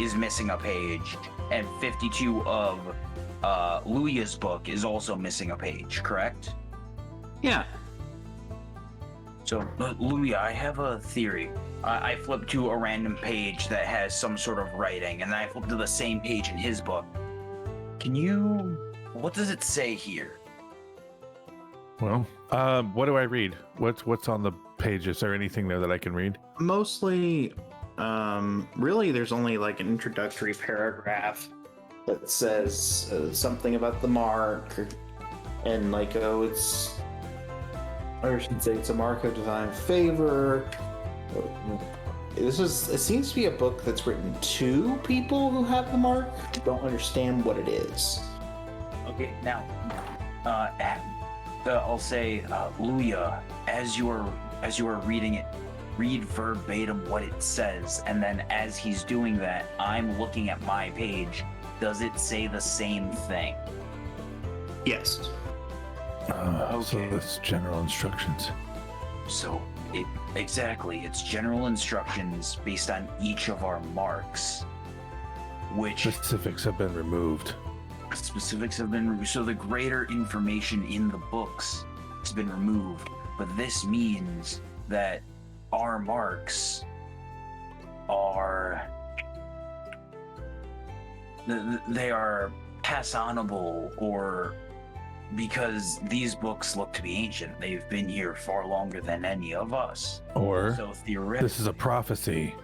is missing a page, and 52 of Luya's book is also missing a page, correct?
Yeah.
So, Luya, I have a theory. I flip to a random page that has some sort of writing, and then I flip to the same page in his book. What does it say here?
Well, what do I read? What's on the page? Is there anything there that I can read?
Mostly, really, there's only like an introductory paragraph that says something about the mark, and like, oh, it's, or I should say, it's a mark of divine favor. It seems to be a book that's written to people who have the mark, don't understand what it is.
Okay, now, I'll say, Luya, as you are reading it, read verbatim what it says, and then as he's doing that, I'm looking at my page. Does it say the same thing?
Yes.
So that's general instructions.
So, it's general instructions based on each of our marks, which
Specifics have been removed.
So the greater information in the books has been removed, but this means that our marks are they are pass-onable, or because these books look to be ancient, they've been here far longer than any of us.
Or
So theoretically,
this is a prophecy.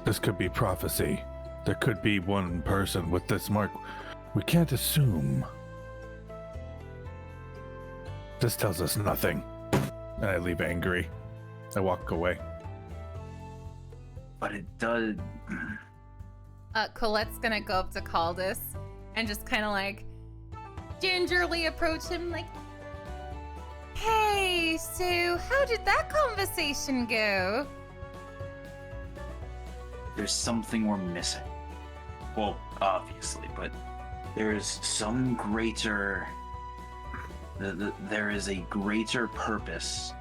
This could be prophecy. There could be one person with this mark. We can't assume. This tells us nothing. And I leave angry. I walk away.
but it does.
Colette's gonna go up to Caldus and just kind of like gingerly approach him, like, "Hey, so how did that conversation go?"
There's something we're missing. Well, obviously, but there's some greater. There is a greater purpose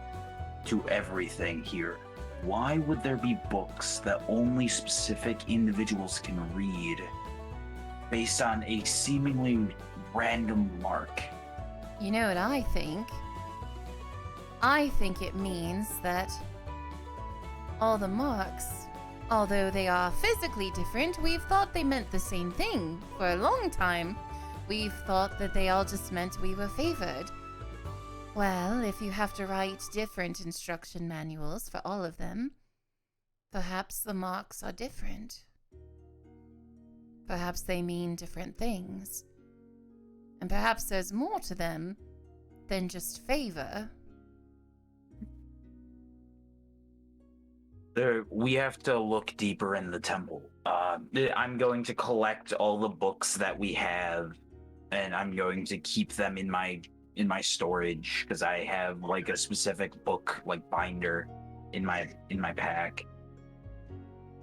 to everything here. Why would there be books that only specific individuals can read based on a seemingly random mark?
You know what I think? I think it means that all the marks, although they are physically different, we've thought they meant the same thing for a long time. We've thought that they all just meant we were favored. Well, if you have to write different instruction manuals for all of them, perhaps the marks are different. Perhaps they mean different things. And perhaps there's more to them than just favor.
We have to look deeper in the temple. I'm going to collect all the books that we have, and I'm going to keep them in my storage, because I have like a specific book like binder in my pack.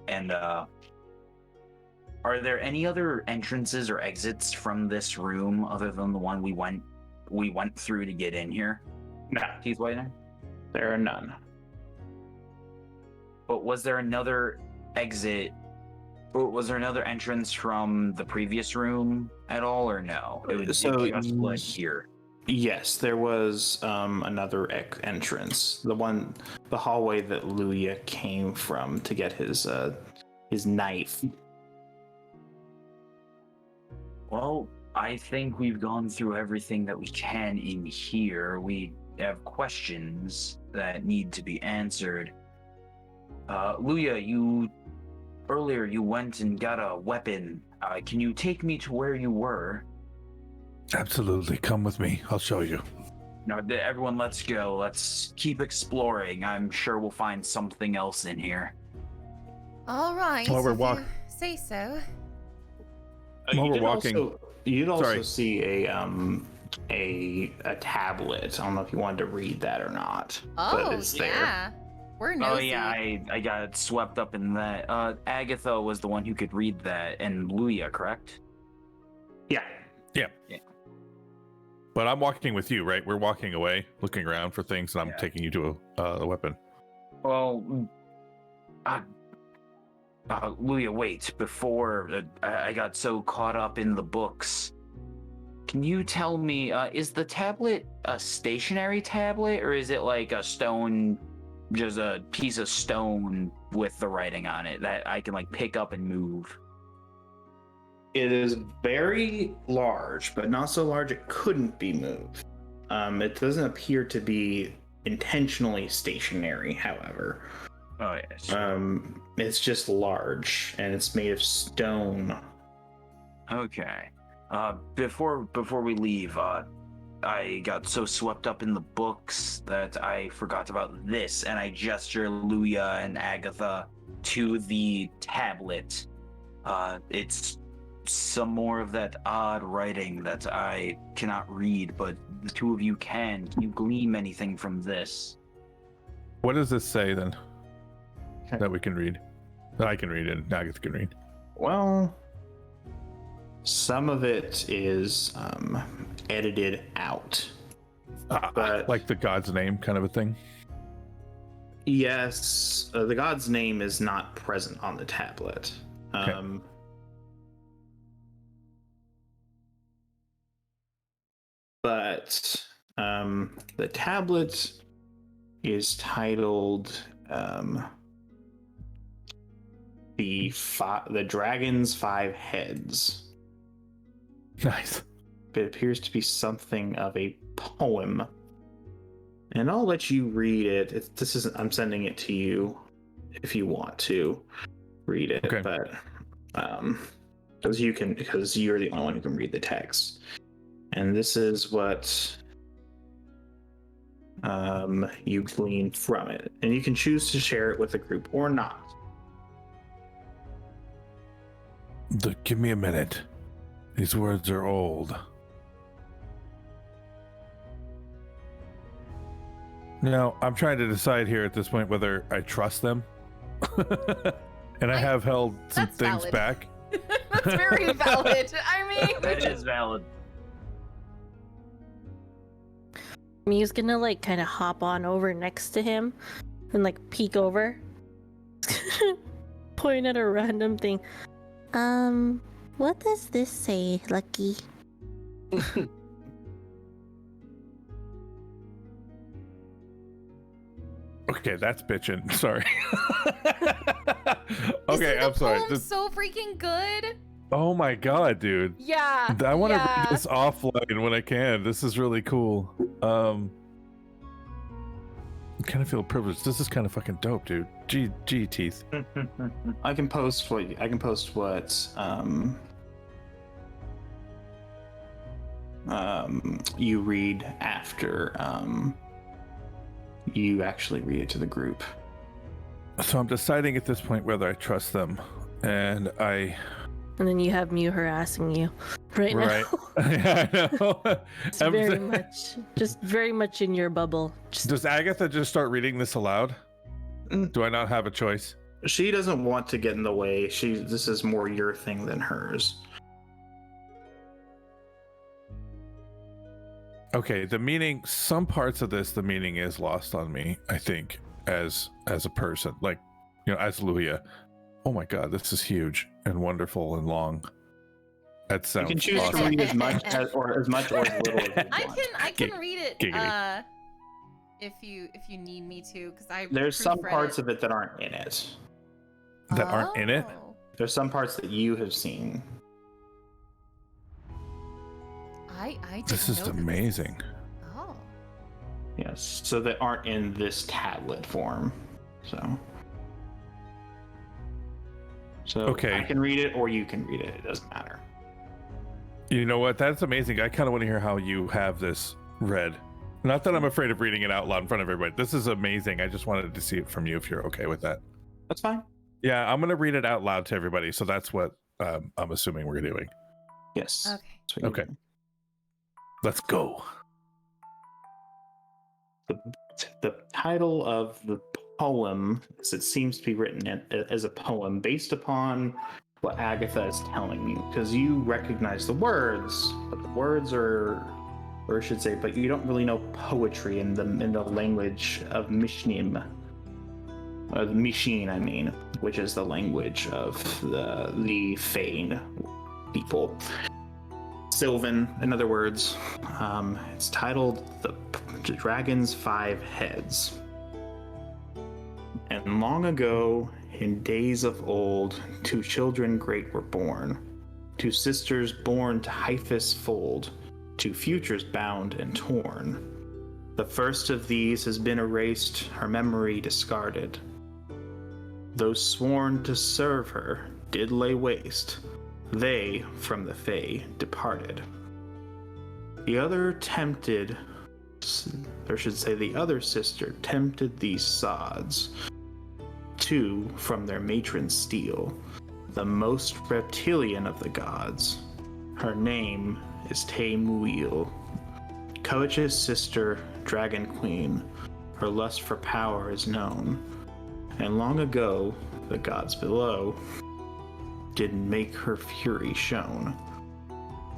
And are there any other entrances or exits from this room other than the one we went through to get in here?
No,
Keith Whitener?
there are none.
But was there another exit? Or was there another entrance from the previous room at all, or no? It was just like here.
Yes, there was another entrance. The hallway that Luya came from to get his knife.
Well, I think we've gone through everything that we can in here. We have questions that need to be answered. Luya, earlier you went and got a weapon. Can you take me to where you were?
Absolutely. Come with me. I'll show you.
No, everyone, let's go. Let's keep exploring. I'm sure we'll find something else in here.
All right,
While we're
if you say so.
While we're walking.
You'd also
Sorry.
see a tablet. I don't know if you wanted to read that or not. but
Oh,
it's there.
yeah. We're
Oh
nosy.
yeah, I got swept up in that. Agatha was the one who could read that, and Luya, correct?
Yeah.
But I'm walking with you, right? We're walking away, looking around for things, and I'm taking you to a weapon.
Well, Luya, wait. Before I got so caught up in the books, can you tell me, is the tablet a stationary tablet, or is it like a stone, just a piece of stone with the writing on it that I can like pick up and move?
It is very large, but not so large it couldn't be moved. It doesn't appear to be intentionally stationary, however.
Oh, yes.
It's just large, and it's made of stone.
Okay. Before we leave, I got so swept up in the books that I forgot about this, and I gesture Luya and Agatha to the tablet. It's some more of that odd writing that I cannot read, but the two of you can. Can you glean anything from this?
What does this say then? That we can read? That I can read and Agatha can read.
Well, some of it is edited out. But
like the god's name kind of a thing?
Yes, the god's name is not present on the tablet.
Okay.
But the tablet is titled the Dragon's Five Heads.
Nice.
It appears to be something of a poem, and I'll let you read it. This isn't. I'm sending it to you if you want to read it,
okay.
But because you're the only one who can read the text. And this is what you glean from it. And you can choose to share it with the group or not.
Give me a minute. These words are old. Now, I'm trying to decide here at this point whether I trust them. And I have held some things
valid.
back.
That's very valid. I mean,
That is valid.
Miu's gonna like kind of hop on over next to him and like peek over, point at a random thing.
What does this say, Lucky?
Okay, that's bitching. Sorry.
isn't
Okay,
the
I'm sorry.
poem so freaking good?
Oh my god, dude.
Yeah.
I want to
yeah.
read this offline when I can. This is really cool. I kind of feel privileged. This is kind of fucking dope, dude. Gee, teeth.
I can post what you read after you actually read it to the group.
So I'm deciding at this point whether I trust them, and
then you have Miu harassing you right now.
Yeah, I know.
It's very much in your bubble.
Does Agatha just start reading this aloud? Do I not have a choice?
She doesn't want to get in the way. This is more your thing than hers.
Okay, the meaning, some parts of this, the meaning is lost on me, I think, as a person, like, as Luya. Oh my god, this is huge and wonderful and long. That sounds
You can choose
awesome.
to read as much or as little as you want.
I can read it
Giggity.
if you need me to, because
There's some parts of it that aren't in it.
That aren't in it?
There's some parts that you have seen.
This is amazing.
Oh.
Yes, so that aren't in this tablet form. So
okay.
I can read it or you can read it. It doesn't matter.
You know what? That's amazing. I kind of want to hear how you have this read. Not that I'm afraid of reading it out loud in front of everybody. This is amazing. I just wanted to see it from you if you're okay with that.
That's fine.
Yeah, I'm going to read it out loud to everybody. So that's what I'm assuming we're doing.
Yes.
Okay.
Okay. Let's go.
The title of the poem, as it seems to be written as a poem based upon what Agatha is telling you, because you recognize the words, but the words are, or I should say, but you don't really know poetry in the language of Mishnim, Mishin, I mean, which is the language of the Fane people. Sylvan, in other words. It's titled "The Dragon's Five Heads." And long ago, in days of old, 2 children great were born, 2 sisters born to Hyphus fold, 2 futures bound and torn. The first of these has been erased, her memory discarded. Those sworn to serve her did lay waste, they from the Fae departed. The other tempted, or should say the other sister tempted these sods, 2 from their matron steal, the most reptilian of the gods. Her name is Taemuil, covetous sister, dragon queen. Her lust for power is known, and long ago the gods below did make her fury shown.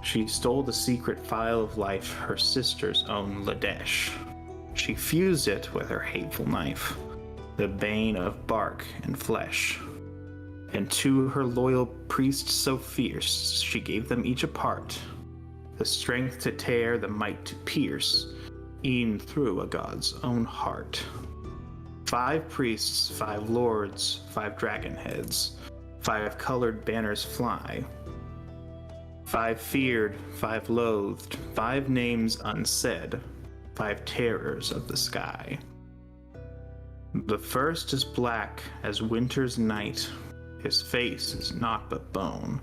She stole the secret file of life, her sister's own Ladesh. She fused it with her hateful knife, the bane of bark and flesh. And to her loyal priests so fierce, she gave them each a part, the strength to tear, the might to pierce, e'en through a god's own heart. 5 priests, 5 lords, 5 dragon heads, 5 colored banners fly. 5 feared, 5 loathed, 5 names unsaid, 5 terrors of the sky. The first is black as winter's night, his face is naught but bone.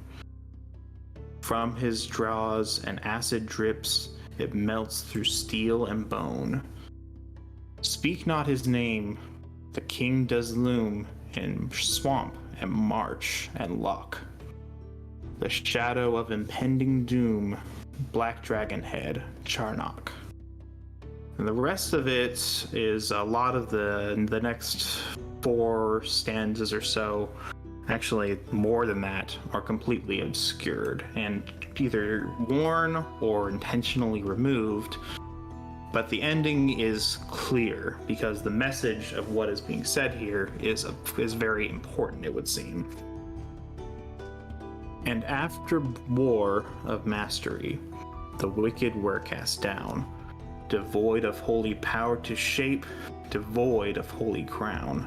From his jaws an acid drips, it melts through steel and bone. Speak not his name, the king does loom in swamp and march and lock. The shadow of impending doom, black dragon head, Charnock. And the rest of it is a lot of the next 4 stanzas or so, actually more than that, are completely obscured and either worn or intentionally removed. But the ending is clear because the message of what is being said here is very important, it would seem. And after war of mastery, the wicked were cast down, devoid of holy power to shape, devoid of holy crown.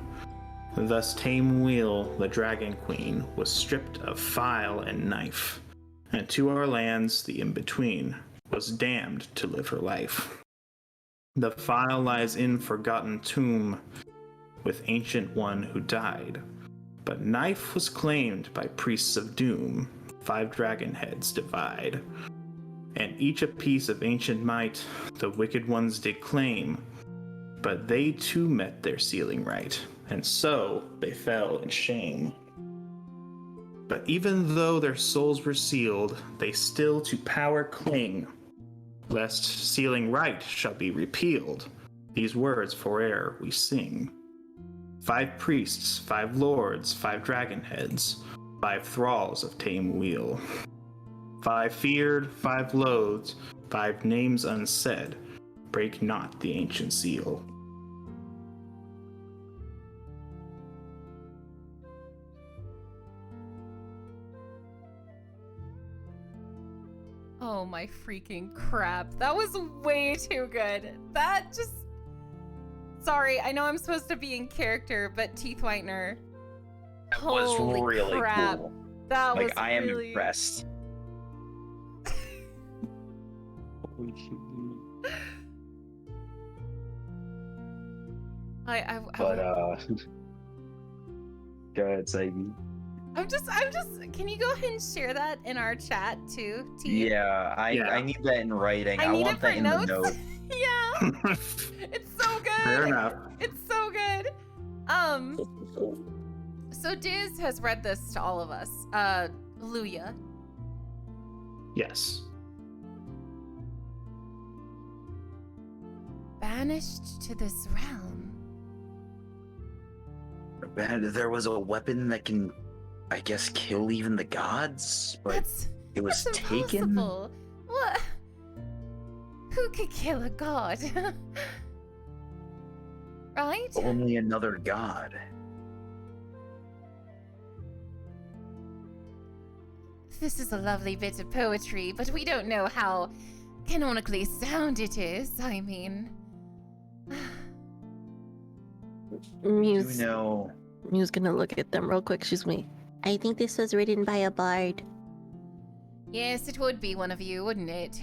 Thus Taemuil, the dragon queen, was stripped of file and knife, and to our lands, the in-between, was damned to live her life. The file lies in forgotten tomb, with ancient one who died, but knife was claimed by priests of doom, 5 dragon heads divide. And each a piece of ancient might the wicked ones did claim, but they too met their sealing right, and so they fell in shame. But even though their souls were sealed, they still to power cling, lest sealing right shall be repealed. These words fore'er we sing. 5 priests, 5 lords, 5 dragon heads, 5 thralls of Taemuil. 5 feared, 5 loathed, 5 names unsaid, break not the ancient seal.
Oh my freaking crap. That was way too good. That just... Sorry, I know I'm supposed to be in character, but Teeth Whitener.
That was
Holy
really
crap.
cool.
That
Like,
was
I am
really...
impressed. But go ahead, Sagan.
I'm just, can you go ahead and share that in our chat too, Teeth?
Yeah, I need that in writing. I
need
want
it for
that in
notes.
the note.
Yeah. It's so good.
Fair enough.
It's so good. So Diz has read this to all of us. Luya.
Yes.
Banished to this realm.
There was a weapon that can I guess, kill even the gods, but
That's
it was
that's
taken.
impossible. What? Who could kill a god? Right?
Only another god.
This is a lovely bit of poetry, but we don't know how canonically sound it is. I mean,
Muse,
You know,
Muse gonna look at them real quick. She's me.
I think this was written by a bard.
yes, it would be one of you, wouldn't it?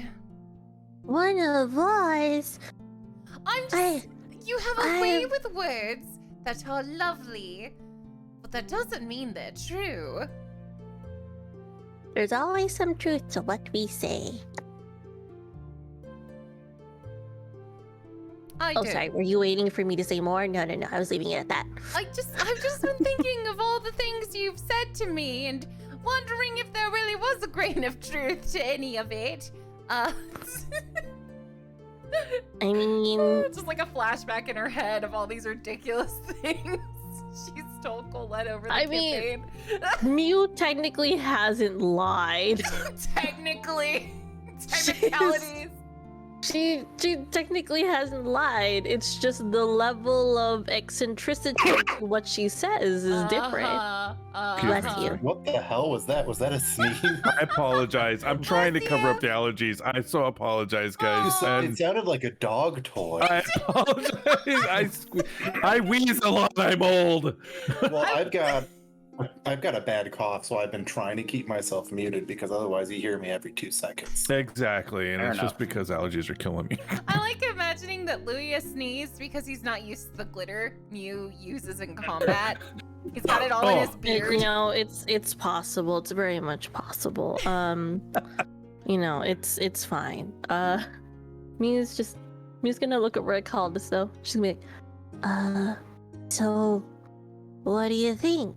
One of us.
I'm just.
I-
You have a way
I-
with words that are lovely, but that doesn't mean they're true.
There's always some truth to what we say.
I
Oh,
do.
sorry. Were you waiting for me to say more? No. I was leaving it at that.
I've just been thinking of all the things you've said to me and wondering if there really was a grain of truth to any of it.
I mean,
Just like a flashback in her head of all these ridiculous things she's told Colette over the
I mean-
campaign.
Mew technically hasn't lied.
Technically, technicalities.
She technically hasn't lied. It's just the level of eccentricity to what she says is different.
Bless you.
What the hell was that? Was that a sneeze?
I apologize. I'm trying to cover up the allergies. I so apologize, guys. And
It sounded like a dog toy.
I apologize. I wheeze a lot. I'm old.
Well, I've got a bad cough, so I've been trying to keep myself muted because otherwise you hear me every 2 seconds.
Exactly, and
Fair
it's just
enough.
because allergies are killing me.
I like imagining that Luia sneezed because he's not used to the glitter Mew uses in combat. He's got it all in his beard.
You know, it's possible. It's very much possible. You know, it's fine. Mew's gonna look at Red Caldas though. She's gonna be like,
So, what do you think?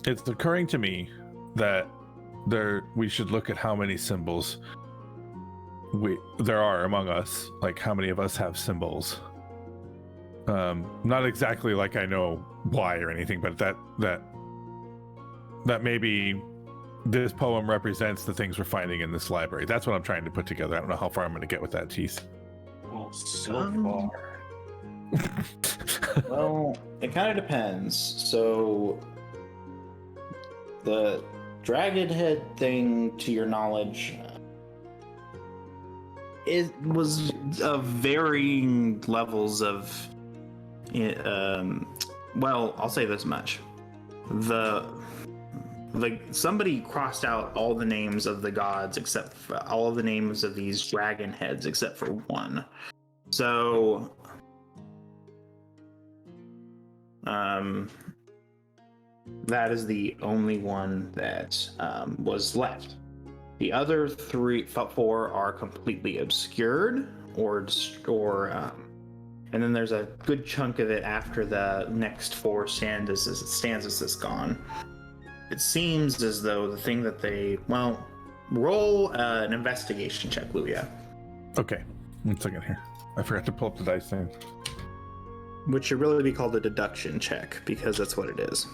It's occurring to me that we should look at how many symbols there are among us. Like how many of us have symbols. Not exactly like I know why or anything, but that maybe this poem represents the things we're finding in this library. That's what I'm trying to put together. I don't know how far I'm going to get with that, Teeth.
Well, so far. Well, it kind of depends. So, the dragon head thing, to your knowledge, it was of varying levels of. Well, I'll say this much: somebody crossed out all the names of the gods except for all of the names of these dragon heads except for one. So, that is the only one that was left. The other 4 are completely obscured, and then there's a good chunk of it after the next 4 stanzas is gone. It seems as though the thing that roll an investigation check, Luia.
Okay, 1 second here. I forgot to pull up the dice thing.
Which should really be called a deduction check, because that's what it is.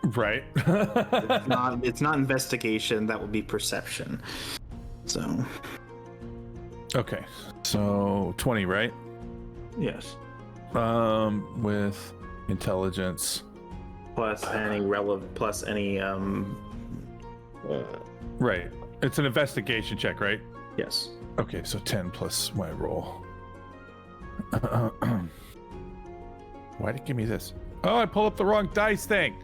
Right.
It's not investigation, that would be perception. So,
Okay, so 20, right?
yes.
With intelligence.
Plus any
Right. It's an investigation check, right?
yes.
Okay, so 10 plus my roll. Why'd it give me this? Oh, I pulled up the wrong dice thing.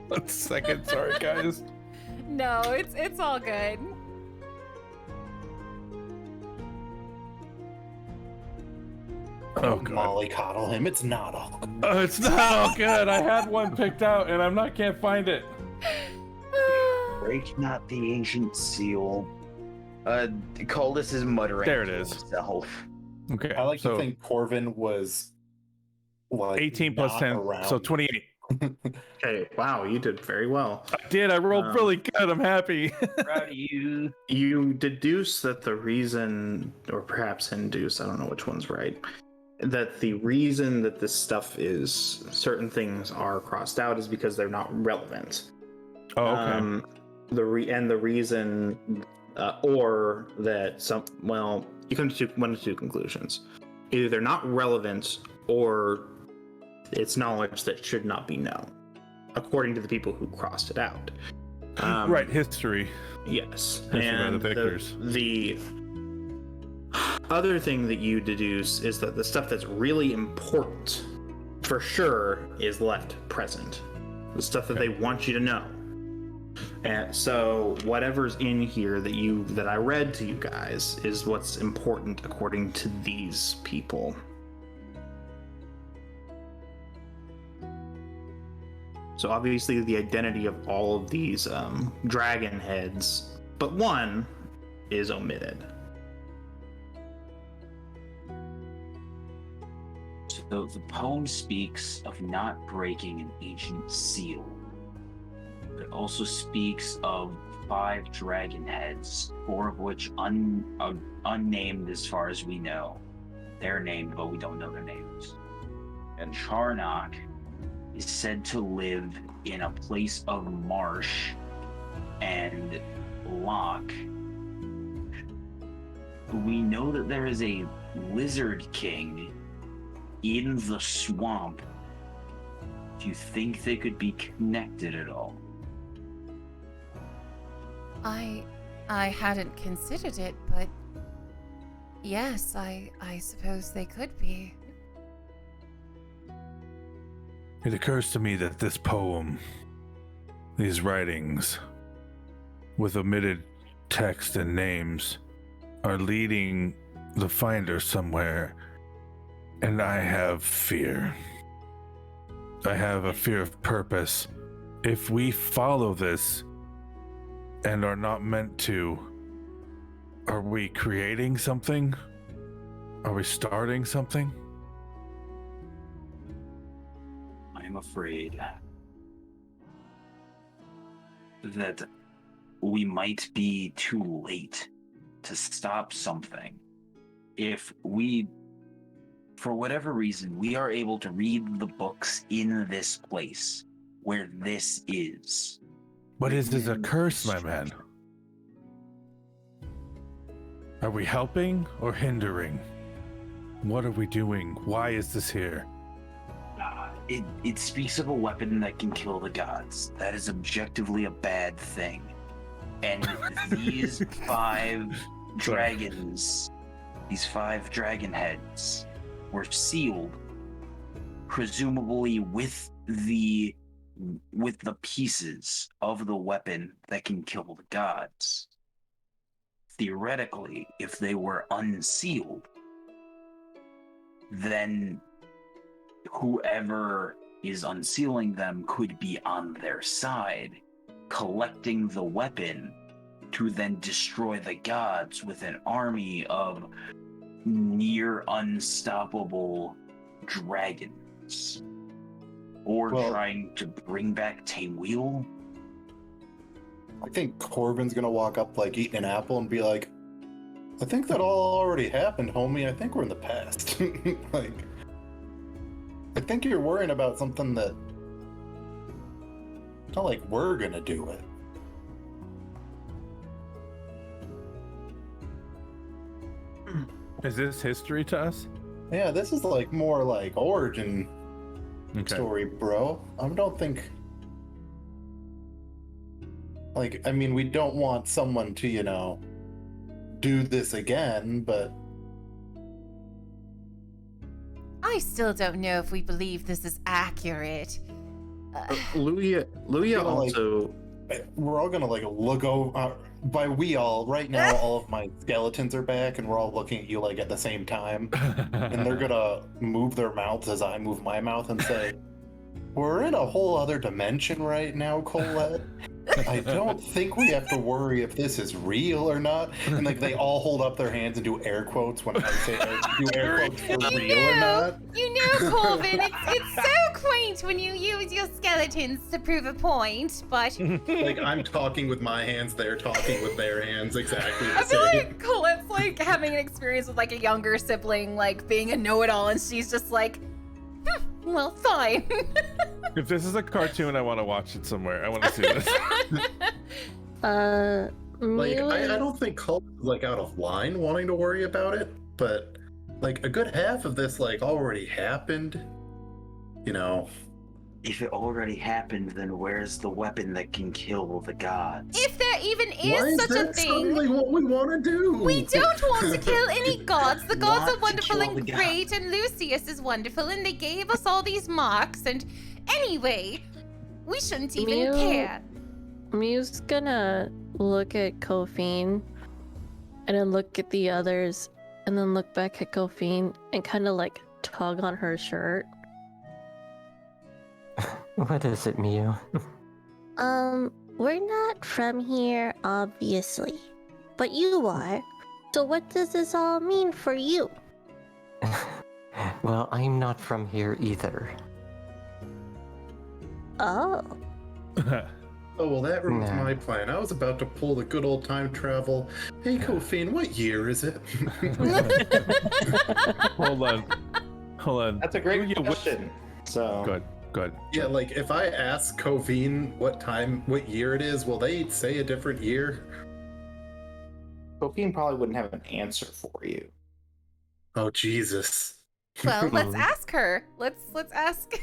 1 second, sorry guys.
No, it's all good.
Oh god.
Molly coddle him. It's not all.
Oh, it's not all good. I had one picked out and can't find it.
break not the ancient seal. Caldas is muttering.
There it
to
is.
himself.
Okay.
I like
so
to think Corvin was like
18 plus
not
10,
around.
so 28.
Okay, wow, you did very well.
I did. I rolled really good. I'm happy.
Proud of you.
You deduce that the reason, or perhaps induce, I don't know which one's right, that the reason that this stuff is certain things are crossed out is because they're not relevant.
Oh, okay.
The reason, or that you come to one of two conclusions: either they're not relevant, or it's knowledge that should not be known, according to the people who crossed it out.
Right, history.
Yes,
History by
and
the victors.
the other thing that you deduce is that the stuff that's really important, for sure, is left present. The stuff that they want you to know. And so whatever's in here that I read to you guys is what's important according to these people. So obviously the identity of all of these dragon heads, but one is omitted.
So the poem speaks of not breaking an ancient seal. It also speaks of 5 dragon heads, 4 of which unnamed as far as we know. They're named, but we don't know their names. And Charnock is said to live in a place of marsh and lock. We know that there is a lizard king in the swamp. Do you think they could be connected at all?
I hadn't considered it, but yes, I suppose they could be.
It occurs to me that this poem, these writings, with omitted text and names, are leading the finder somewhere, and I have fear. I have a fear of purpose. If we follow this and are not meant to, are we creating something? Are we starting something?
I'm afraid that we might be too late to stop something. If we, for whatever reason, we are able to read the books in this place where this is.
What is this, a curse, my man? Are we helping or hindering? What are we doing? Why is this here?
It speaks of a weapon that can kill the gods. That is objectively a bad thing. And these 5 dragons, these 5 dragon heads, were sealed, presumably with the pieces of the weapon that can kill the gods. Theoretically, if they were unsealed, then whoever is unsealing them could be on their side, collecting the weapon to then destroy the gods with an army of near unstoppable dragons. Or trying to bring back Taywheel.
I think Corbin's gonna walk up like eating an apple and be like, I think that all already happened, homie. I think we're in the past. Like, I think you're worrying about something that, not like we're gonna do it.
Is this history to us?
Yeah, this is like more like origin story, bro. I don't think, like, I mean, we don't want someone to, you know, do this again, but
I still don't know if we believe this is accurate.
Luia also...
we're all gonna like look over, by we all, right now all of my skeletons are back and we're all looking at you like at the same time, and they're gonna move their mouths as I move my mouth and say, we're in a whole other dimension right now, Colette. I don't think we have to worry if this is real or not. And like they all hold up their hands and do air quotes when I say do air quotes for real or not.
You know, Colvin, it's so quaint when you use your skeletons to prove a point, but
Like I'm talking with my hands, they're talking with their hands, exactly the
I feel
same.
like Colette's Mew's like having an experience with like a younger sibling, like being a know-it-all, and she's just like, well, fine.
If this is a cartoon, I want to watch it somewhere. I want to see this.
Like,
Mew
I
is-
don't think Cult is like out of line wanting to worry about it, but like a good half of this like already happened. You know.
If it already happened, then where's the weapon that can kill the gods?
If there even
Why
is such a
that
thing,
suddenly what we want to do?
we don't want to kill any gods. The gods
Want
are
to
wonderful
kill
and
the
great, and Lucius is wonderful, and they gave us all these marks. And anyway, we shouldn't even
Mew-
care.
Mew's gonna look at Kophine and then look at the others and then look back at Kophine and kind of like tug on her shirt.
What is it, Mew?
We're not from here, obviously. But you are. So what does this all mean for you?
Well, I'm not from here either.
Oh.
Oh, well, that ruins
Nah.
my plan. I was about to pull the good old time travel. Hey, Kophine, what year is it?
Hold on. Hold on.
That's a great
Yeah, what-
question. So
Good.
Yeah, like if I ask Kophine what year it is, will they say a different year?
Kophine probably wouldn't have an answer for you.
Oh, Jesus.
Well, let's ask her. Let's ask.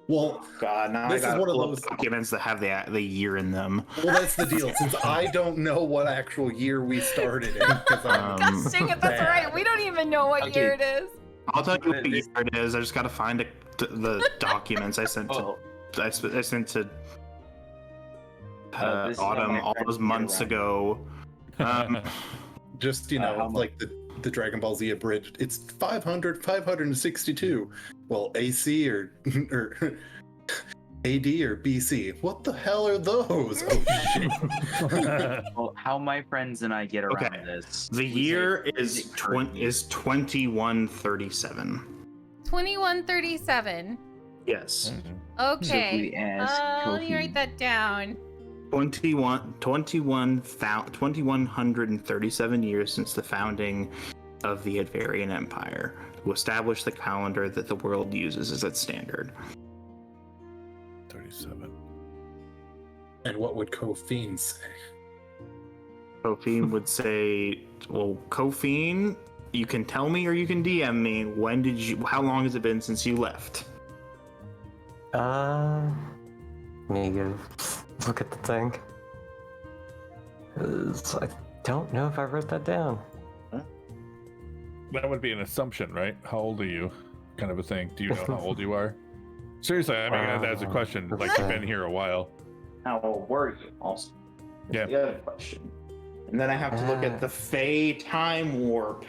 Well,
God, now
This is
I gotta
one of
pull up
those-
documents that have the year in them.
well, that's the deal. Since I don't know what actual year we started in, because I'm
Um,
Gosh dang it, that's
bad.
right. We don't even know what
Okay.
year it is.
I'll tell you what year it is. I just gotta find the documents I sent to
Oh,
I sent to
this is how
Autumn
my
all
friends
those
get
months
around.
ago.
just,
how much-
like the Dragon Ball Z abridged. It's 562. Well, AC or AD or BC. What the hell are those? Oh, shit.
Well, how my friends and I get around
Okay.
this.
The
we
year
say
is
music curfew.
2137.
2137.
Yes.
So if
Okay.
we ask
Let me
Kofi-
write that down.
2137 years since the founding of the Advarian Empire, to establish the calendar that the world uses as its standard.
37.
And what would Kophine say?
Kophine would say, well, Kophine, you can tell me or you can DM me. How long has it been since you left?
Let me go look at the thing. 'Cause I don't know if I wrote that down.
That would be an assumption, right? How old are you? Kind of a thing. Do you know how old you are? Seriously, I mean, that's a question. Like, you've been here a while.
How old were you? Also,
Yeah.
the other question. And then I have to look at the Fey time warp.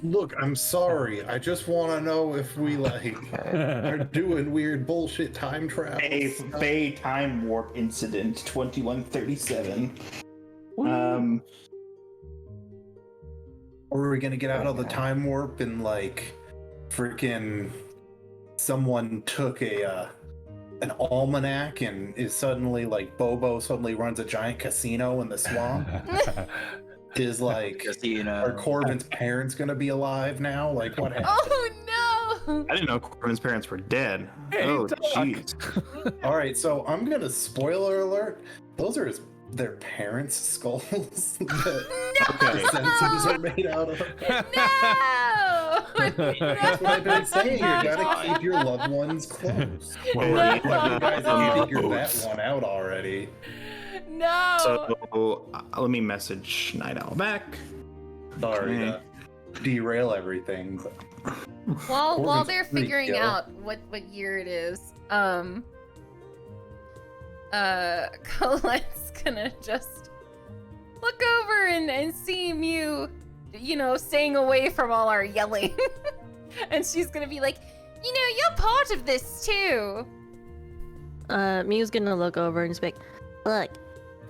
Look, I'm sorry. I just want to know if we like are doing weird bullshit time travel.
A
stuff.
Fey time warp incident, 2137.
Or are we gonna get out of the time warp and like freaking someone took an almanac and is suddenly like Bobo suddenly runs a giant casino in the swamp? Is like
Casino.
are Corbin's parents gonna be alive now? Like what happened?
Oh no!
I didn't know Corbin's parents were dead.
Hey,
oh,
Doc.
jeez.
All right, so I'm gonna spoiler alert. Those are their parents' skulls that
Okay.
the sensors are made out of.
No!
That's what I've been saying. You gotta keep your loved ones close.
Well,
No.
You guys have figured that one out already.
No!
So let me message Night Owl back.
Sorry
Okay.
to derail everything. But
while
Corbin's
they're
pretty
figuring
ill.
out what year it is, Colette's gonna just look over and see Mew, staying away from all our yelling. And she's gonna be like, you're part of this too.
Mew's gonna look over and just be like,
Look,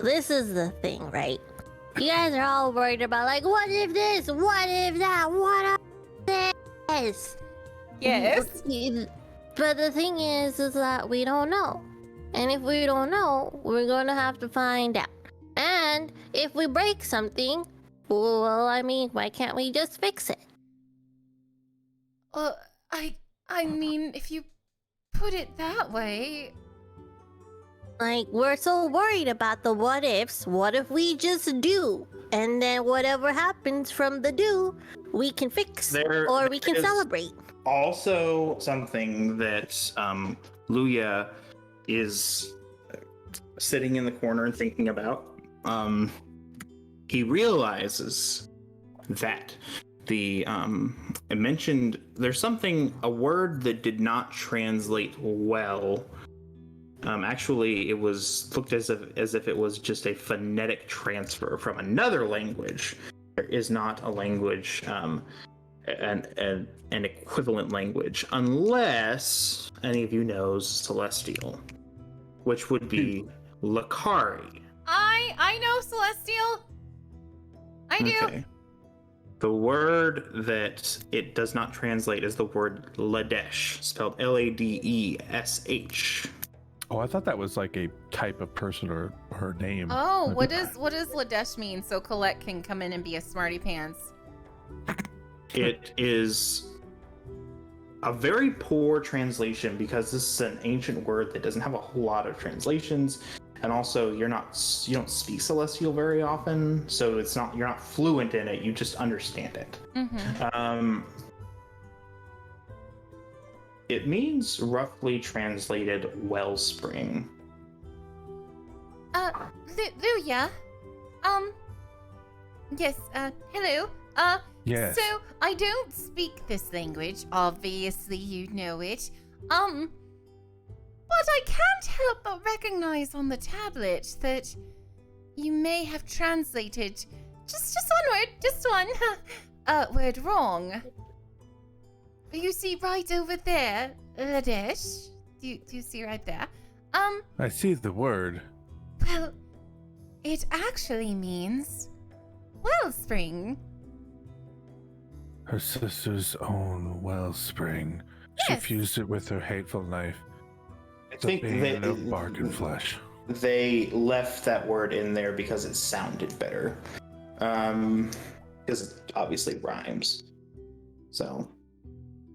this is the thing, right? You guys are all worried about, like, what if this? What if that? What if this?
Yes.
But the thing is that we don't know. And if we don't know, we're gonna have to find out. And if we break something, Well, I mean, why can't we just fix it?
I mean, if you put it that way.
Like, we're so worried about the what ifs. What if we just do? And then whatever happens from the do, we can fix or we can celebrate.
Also, something that Luya is sitting in the corner and thinking about. He realizes that it mentioned there's a word that did not translate well. Actually, it was looked as if it was just a phonetic transfer from another language. There is not a language, an equivalent language, unless any of you knows Celestial, which would be Lakari.
I know Celestial. I do.
Okay. The word that it does not translate is the word Ladesh, spelled Ladesh.
Oh, I thought that was like a type of person or her name.
Oh, what does Ladesh mean? So Colette can come in and be a smarty pants.
It is a very poor translation because this is an ancient word that doesn't have a whole lot of translations, and also you don't speak Celestial very often, so you're not fluent in it. You just understand it.
Mm-hmm.
It means roughly translated wellspring.
Luya. Yes, hello.
Yes.
So I don't speak this language, obviously you know it. But I can't help but recognize on the tablet that you may have translated just one word wrong. You see right over there, Ladesh? Do you see right there?
I see the word.
Well, it actually means wellspring.
Her sister's own wellspring. She
Yes.
fused it with her hateful knife.
I
The
think
bane of bark and flesh.
they left that word in there because it sounded better. Because it obviously rhymes. So.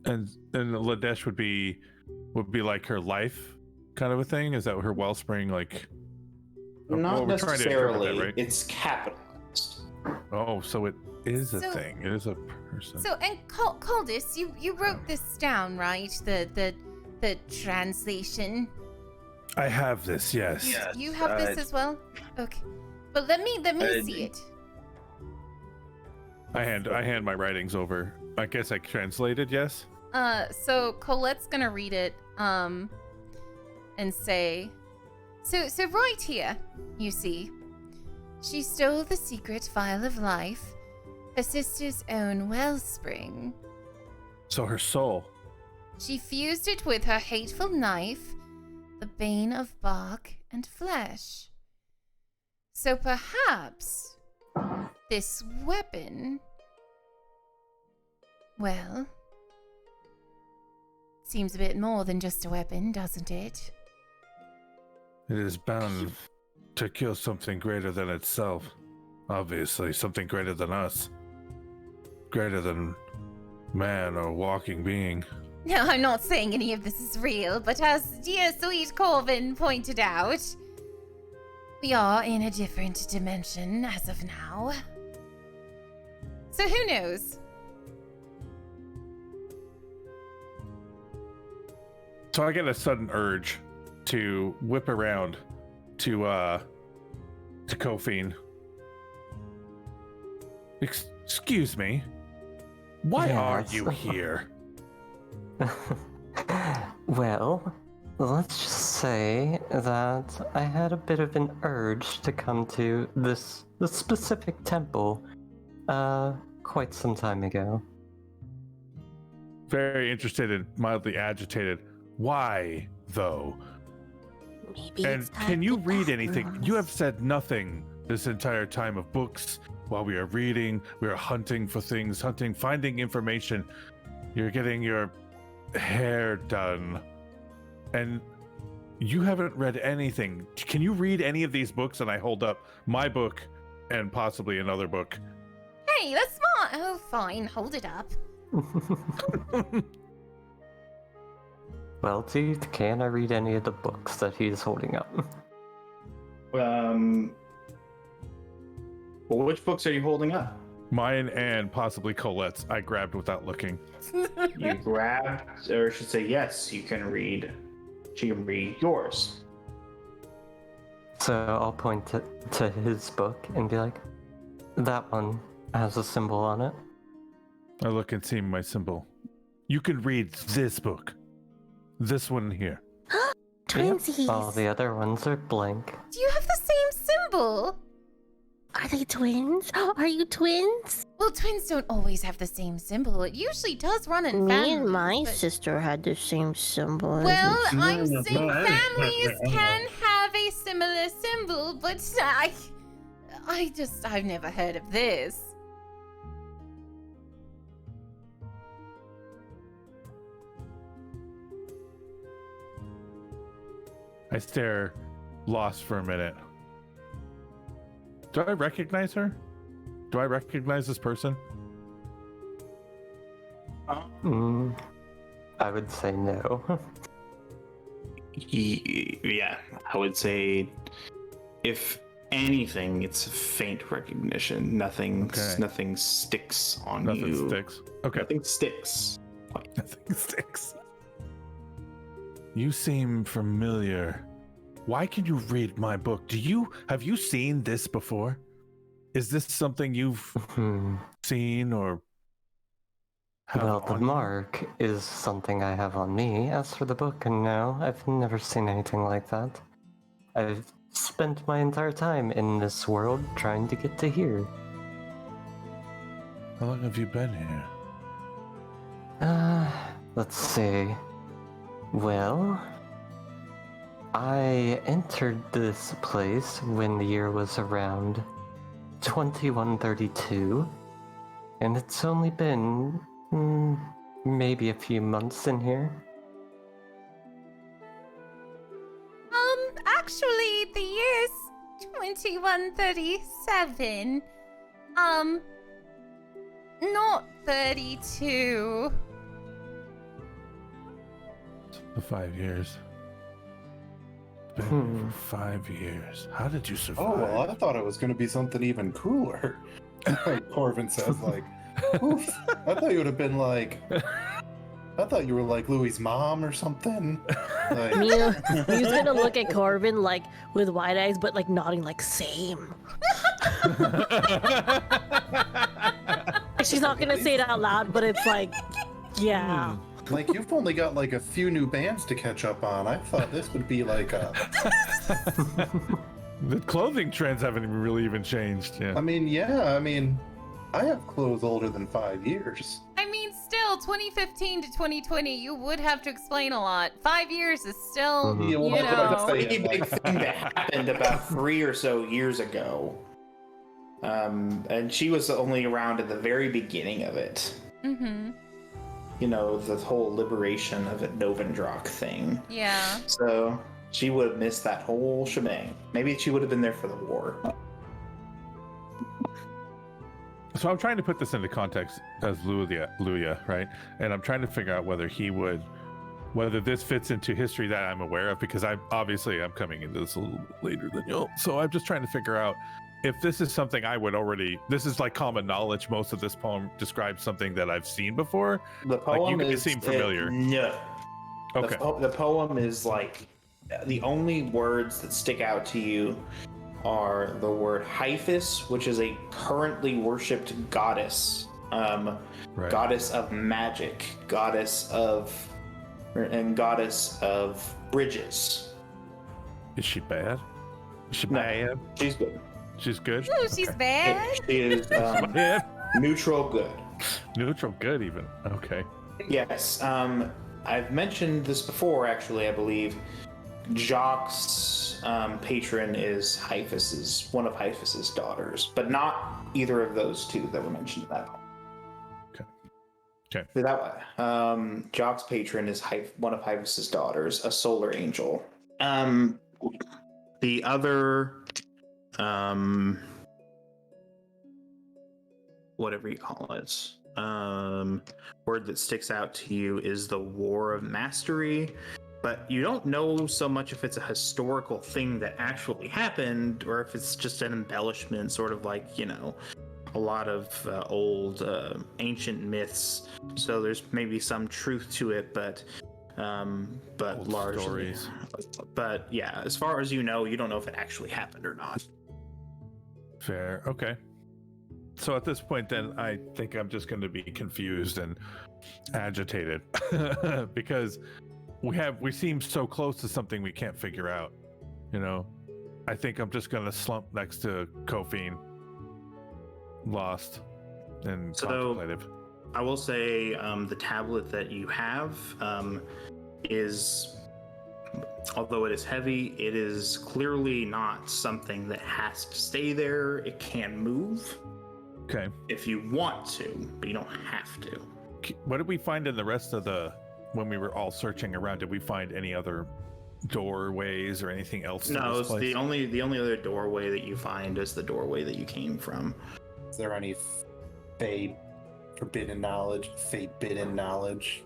And Ladesh would be like her life kind of a thing? Is that her wellspring like?
Not
we're trying to interpret
necessarily.
that, right?
It's capitalized.
Oh, so it is a
So-
thing. It is a person.
So, and Coldus, you wrote this down, right? The translation.
I have this, yes.
Yes,
You have this as well? Okay. But let me see it.
I hand my writings over. I guess I translated, yes?
So Colette's gonna read it, and say, so right here, you see, she stole the secret vial of life, her sister's own wellspring.
So her soul.
She fused it with her hateful knife, the bane of bark and flesh. So perhaps this weapon, well, seems a bit more than just a weapon, doesn't it?
It is bound to kill something greater than itself. Obviously, something greater than us. Greater than man or walking being.
Now, I'm not saying any of this is real, but as dear sweet Corvin pointed out, we are in a different dimension as of now. So who knows?
So I get a sudden urge to whip around to Kophine. Excuse me. Why are
Yes.
you here?
Well, let's just say that I had a bit of an urge to come to this specific temple quite some time ago.
Very interested and mildly agitated. Why, though?
Maybe
And
it's time
can you
to
read
back
anything?
rooms.
You have said nothing this entire time of books. While we are reading, we are hunting for things, finding information. You're getting your hair done. And you haven't read anything. Can you read any of these books? And I hold up my book and possibly another book.
right. That's smart. Oh, fine. Hold it up.
Well, Teeth, can I read any of the books that he's holding up?
Well, which books are you holding up?
Mine and possibly Colette's. I grabbed without looking.
You grabbed, or I should say, yes, you can read. She can read yours.
So I'll point to his book and be like, that one has a symbol on it.
I look and see my symbol. You can read this book. This one here.
Twinsies.
All the other ones are blank.
Do you have the same symbol?
Are they twins? Are you twins?
Well, twins don't always have the same symbol. It usually does run in
Me
families.
and my
but-
sister had the same symbol.
Well, I'm saying families can have a similar symbol, but I've never heard of this.
I stare, lost for a minute. Do I recognize her? Do I recognize this person?
I would say no.
Yeah, I would say, if anything, it's faint recognition. Nothing sticks on you.
Nothing sticks. Okay.
Nothing sticks.
Nothing sticks. You seem familiar. Why can you read my book? Have you seen this before? Is this something you've seen or have
Well, the
on you?
mark is something I have on me. As for the book, no, I've never seen anything like that. I've spent my entire time in this world trying to get to here.
How long have you been here?
Let's see. Well, I entered this place when the year was around 2132, and it's only been maybe a few months in here.
Actually, the year's 2137. Not 32.
For 5 years. Been here for 5 years. How did you survive?
Oh, well, I thought it was going to be something even cooler. Like Corvin says, like, oof, I thought you would have been like, I thought you were like Louis' mom or something. Like,
Mia's gonna look at Corbin like with wide eyes, but like nodding like same. She's not gonna say it out loud, but it's like, yeah.
like you've only got like a few new bands to catch up on. I thought this would be like a.
The clothing trends haven't really even changed. Yeah.
I mean, I have clothes older than 5 years.
I mean, still, 2015 to 2020, you would have to explain a lot. 5 years is still,
Mhm.
Yeah, well,
you
that's what I'm
know.
saying.
Pretty big thing that happened about 3 or so years ago. And she was only around at the very beginning of it.
Mm-hmm.
You know, the whole liberation of it Novendrock thing.
Yeah.
So she would have missed that whole shebang. Maybe she would have been there for the war.
So I'm trying to put this into context as Luya, right? And I'm trying to figure out whether this fits into history that I'm aware of, because I'm coming into this a little bit later than you. So I'm just trying to figure out if this is something this is like common knowledge. Most of this poem describes something that I've seen before.
The poem
you guys
is
seem familiar.
no.
Okay.
The poem is like the only words that stick out to you are the word Hyphis, which is a currently worshipped goddess,
Right.
goddess of magic, goddess of bridges.
Is she bad? Is she bad?
She's good.
She's good?
Ooh, she's bad.
She is
Bad?
neutral good.
Neutral good even. Okay.
Yes. I've mentioned this before, actually, I believe. Jock's patron is one of Hyphas's daughters, but not either of those two that were mentioned in that poem.
Okay.
So that Jock's patron is one of Hyphas's daughters, a solar angel. The other whatever you call it. Word that sticks out to you is the War of Mastery, but you don't know so much if it's a historical thing that actually happened or if it's just an embellishment, sort of like, you know, a lot of old ancient myths. So there's maybe some truth to it, but
Old
largely
stories.
But yeah, as far as you know, you don't know if it actually happened or not.
Fair. Okay. So at this point, then, I think I'm just going to be confused and agitated because we seem so close to something we can't figure out. You know, I think I'm just going to slump next to Kofi, lost and contemplative.
I will say the tablet that you have is, although it is heavy, it is clearly not something that has to stay there. It can move.
Okay.
If you want to, but you don't have to.
What did we find in the rest of when we were all searching around? Did we find any other doorways or anything else?
No, it's the only other doorway that you find is the doorway that you came from.
Is there any forbidden knowledge? Forbidden knowledge?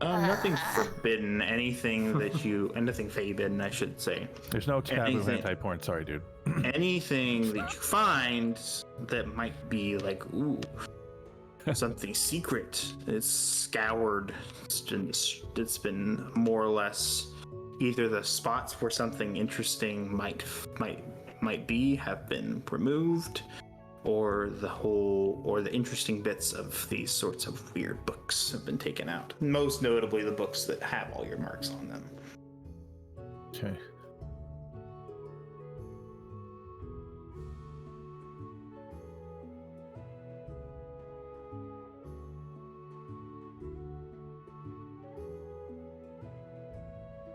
Nothing forbidden. Anything forbidden, I should say.
There's no taboo anti-porn. Sorry, dude.
Anything that you find that might be like, ooh, something secret. It's scoured. It's been more or less either the spots where something interesting might be have been removed, or the interesting bits of these sorts of weird books have been taken out. Most notably the books that have all your marks on them.
Okay.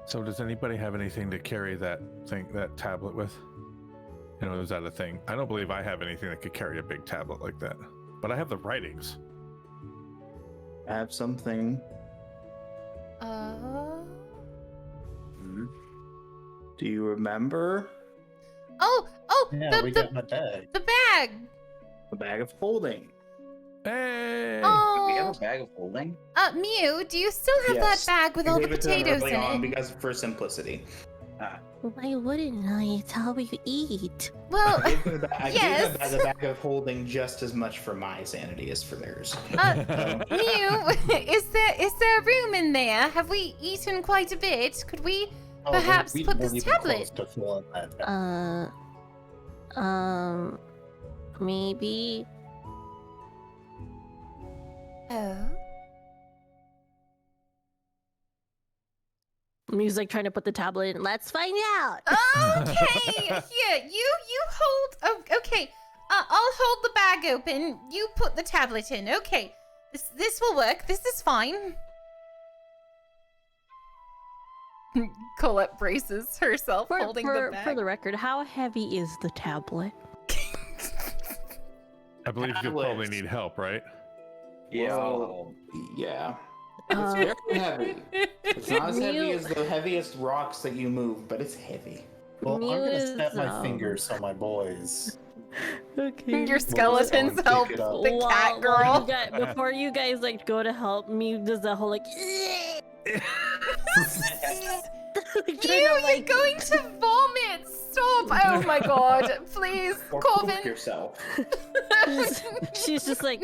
So does anybody have anything to carry that tablet with? You know, is that a thing? I don't believe I have anything that could carry a big tablet like that. But I have the writings.
I have something. Do you remember?
Oh,
Yeah, we got my bag.
the bag.
The bag of holding.
Hey!
Oh,
Do we have a bag of holding?
Mew, do you still have
Yes.
that bag with all the
Gave it to them
potatoes
early
in
on
it?
because for simplicity.
Why wouldn't I? It's how we eat.
Well,
I gave them
yes.
the bag of holding just as much for my sanity as for theirs.
Mew, is there room in there? Have we eaten quite a bit? Could we perhaps put this tablet?
To fill in that bag.
Maybe.
Oh.
Mew's like trying to put the tablet in.
Let's find out.
Okay, here, you hold. Oh, okay. I'll hold the bag open. You put the tablet in. Okay, this will work. This is fine. Colette braces herself, holding the bag.
For the record, how heavy is the tablet?
I believe you'll probably need help, right?
Yeah.
Well, yeah. It's very heavy. It's not as heavy
Mew-
as the heaviest rocks that you move, but it's heavy.
Well, I'm
Mew
gonna
is,
snap my fingers so my boys.
Okay.
Your skeletons
pick
help
it up.
the cat girl.
Before you guys like go to help, Mew does that whole like.
You're going to vomit. Stop. Oh my god. Please,
Or
Corbin.
poop yourself.
She's just like.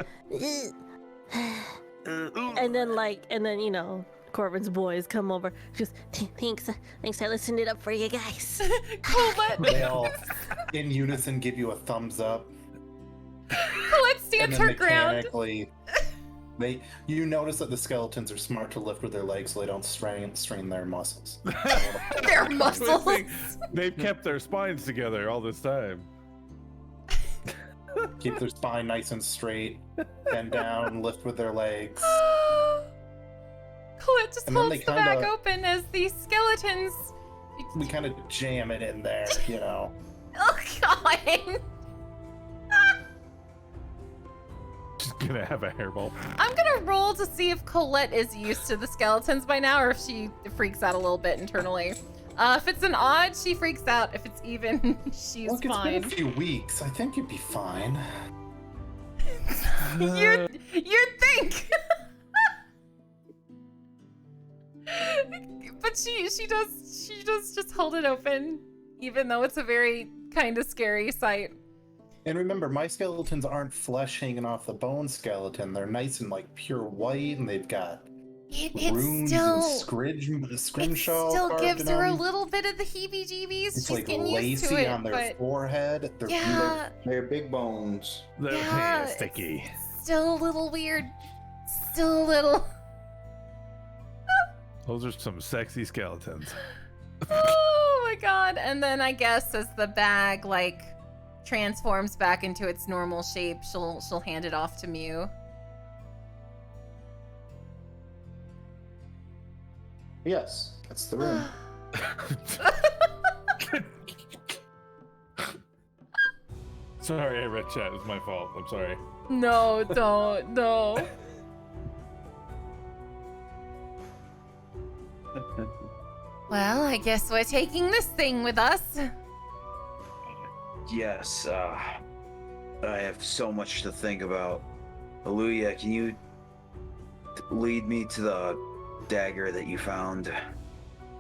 and then you know Corbin's boys come over. She goes,
Thanks. I listened it up for you guys.
Colette.
They all, in unison, give you a thumbs up.
Colette
And
stands
then
her ground.
mechanically, you notice that the skeletons are smart to lift with their legs so they don't strain their muscles.
Their muscles.
They've kept their spines together all this time.
Keep their spine nice and straight, bend down, lift with their legs.
Colette just
And then
holds
they
the bag
kinda-
open as these skeletons.
We kind of jam it in there, you know.
Oh god.
She's gonna have a hairball.
I'm gonna roll to see if Colette is used to the skeletons by now, or if she freaks out a little bit internally. If it's an odd, she freaks out. If it's even, she's
Look, it's
fine.
been a few weeks. I think you'd be fine.
You'd think. But she does just hold it open, even though it's a very kind of scary sight.
And remember, my skeletons aren't flesh hanging off the bone skeleton. They're nice and like pure white, and they've got runes and scrimshaw.
It still
carved
gives
in
her a
them.
little bit of the heebie-jeebies.
It's
She's
like
getting used to
lacy
it,
on their
but
forehead. They're
yeah,
They're big bones.
They're
yeah,
sticky.
it's still a little weird. Still a little.
Those are some sexy skeletons.
Oh my god! And then I guess as the bag like transforms back into its normal shape, she'll hand it off to Mew.
Yes, that's the room.
Sorry, I read chat. It's my fault. I'm sorry.
No, don't, no. Well, I guess we're taking this thing with us.
Yes, I have so much to think about. Aluya, can you lead me to the dagger that you found?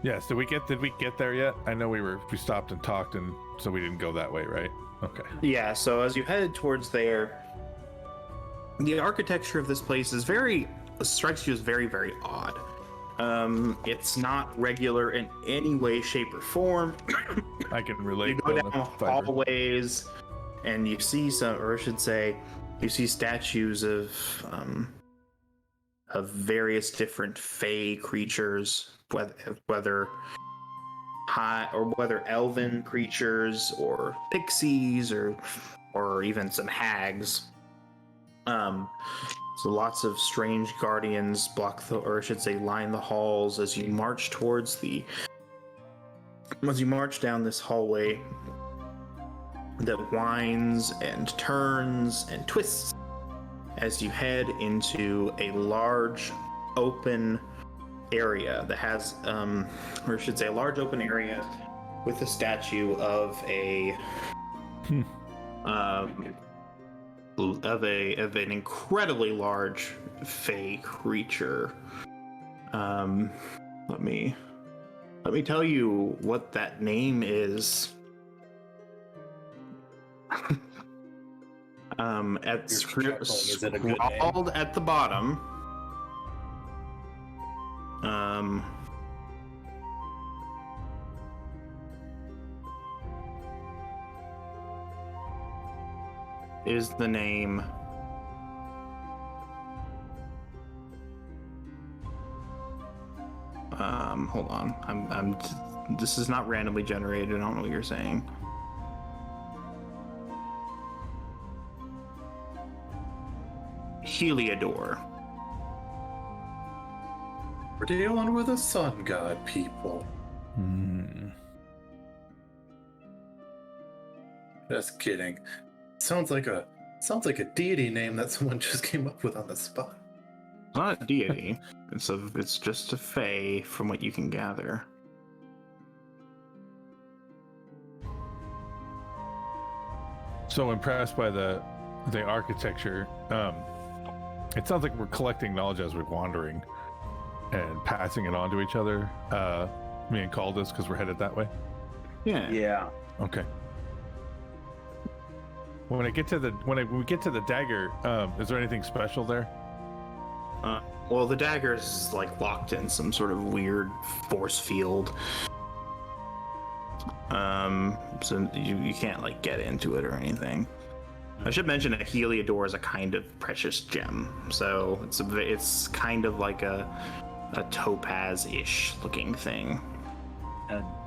Yes. Did we get there yet? I know we stopped and talked, and so we didn't go that way, right? Okay.
Yeah, so as you headed towards there, the architecture of this place strikes you as very, very odd. It's not regular in any way, shape, or form.
I can relate.
You go
to
down
the fiber.
hallways, and you see you see statues of various different fey creatures, whether elven creatures or pixies or even some hags. So lots of strange guardians line the halls as you march down this hallway that winds and turns and twists as you head into a large open area that has a large open area with a statue of an incredibly large fey creature. Let me tell you what that name is.
Is it a good name?
Scrawled at the bottom. Is the name hold on. This is not randomly generated. I don't know what you're saying. Heliodor.
We're dealing with a sun god, people. Just kidding. Sounds like a deity name that someone just came up with on the spot.
It's not a deity. It's just a fae, from what you can gather.
So impressed by the architecture. It sounds like we're collecting knowledge as we're wandering and passing it on to each other. Me and Caldus, because we're headed that way.
Yeah.
Okay. When we get to the dagger, is there anything special there?
Well, the dagger is like locked in some sort of weird force field. So you can't like get into it or anything. I should mention that Heliodor is a kind of precious gem, so it's kind of like a topaz-ish looking thing.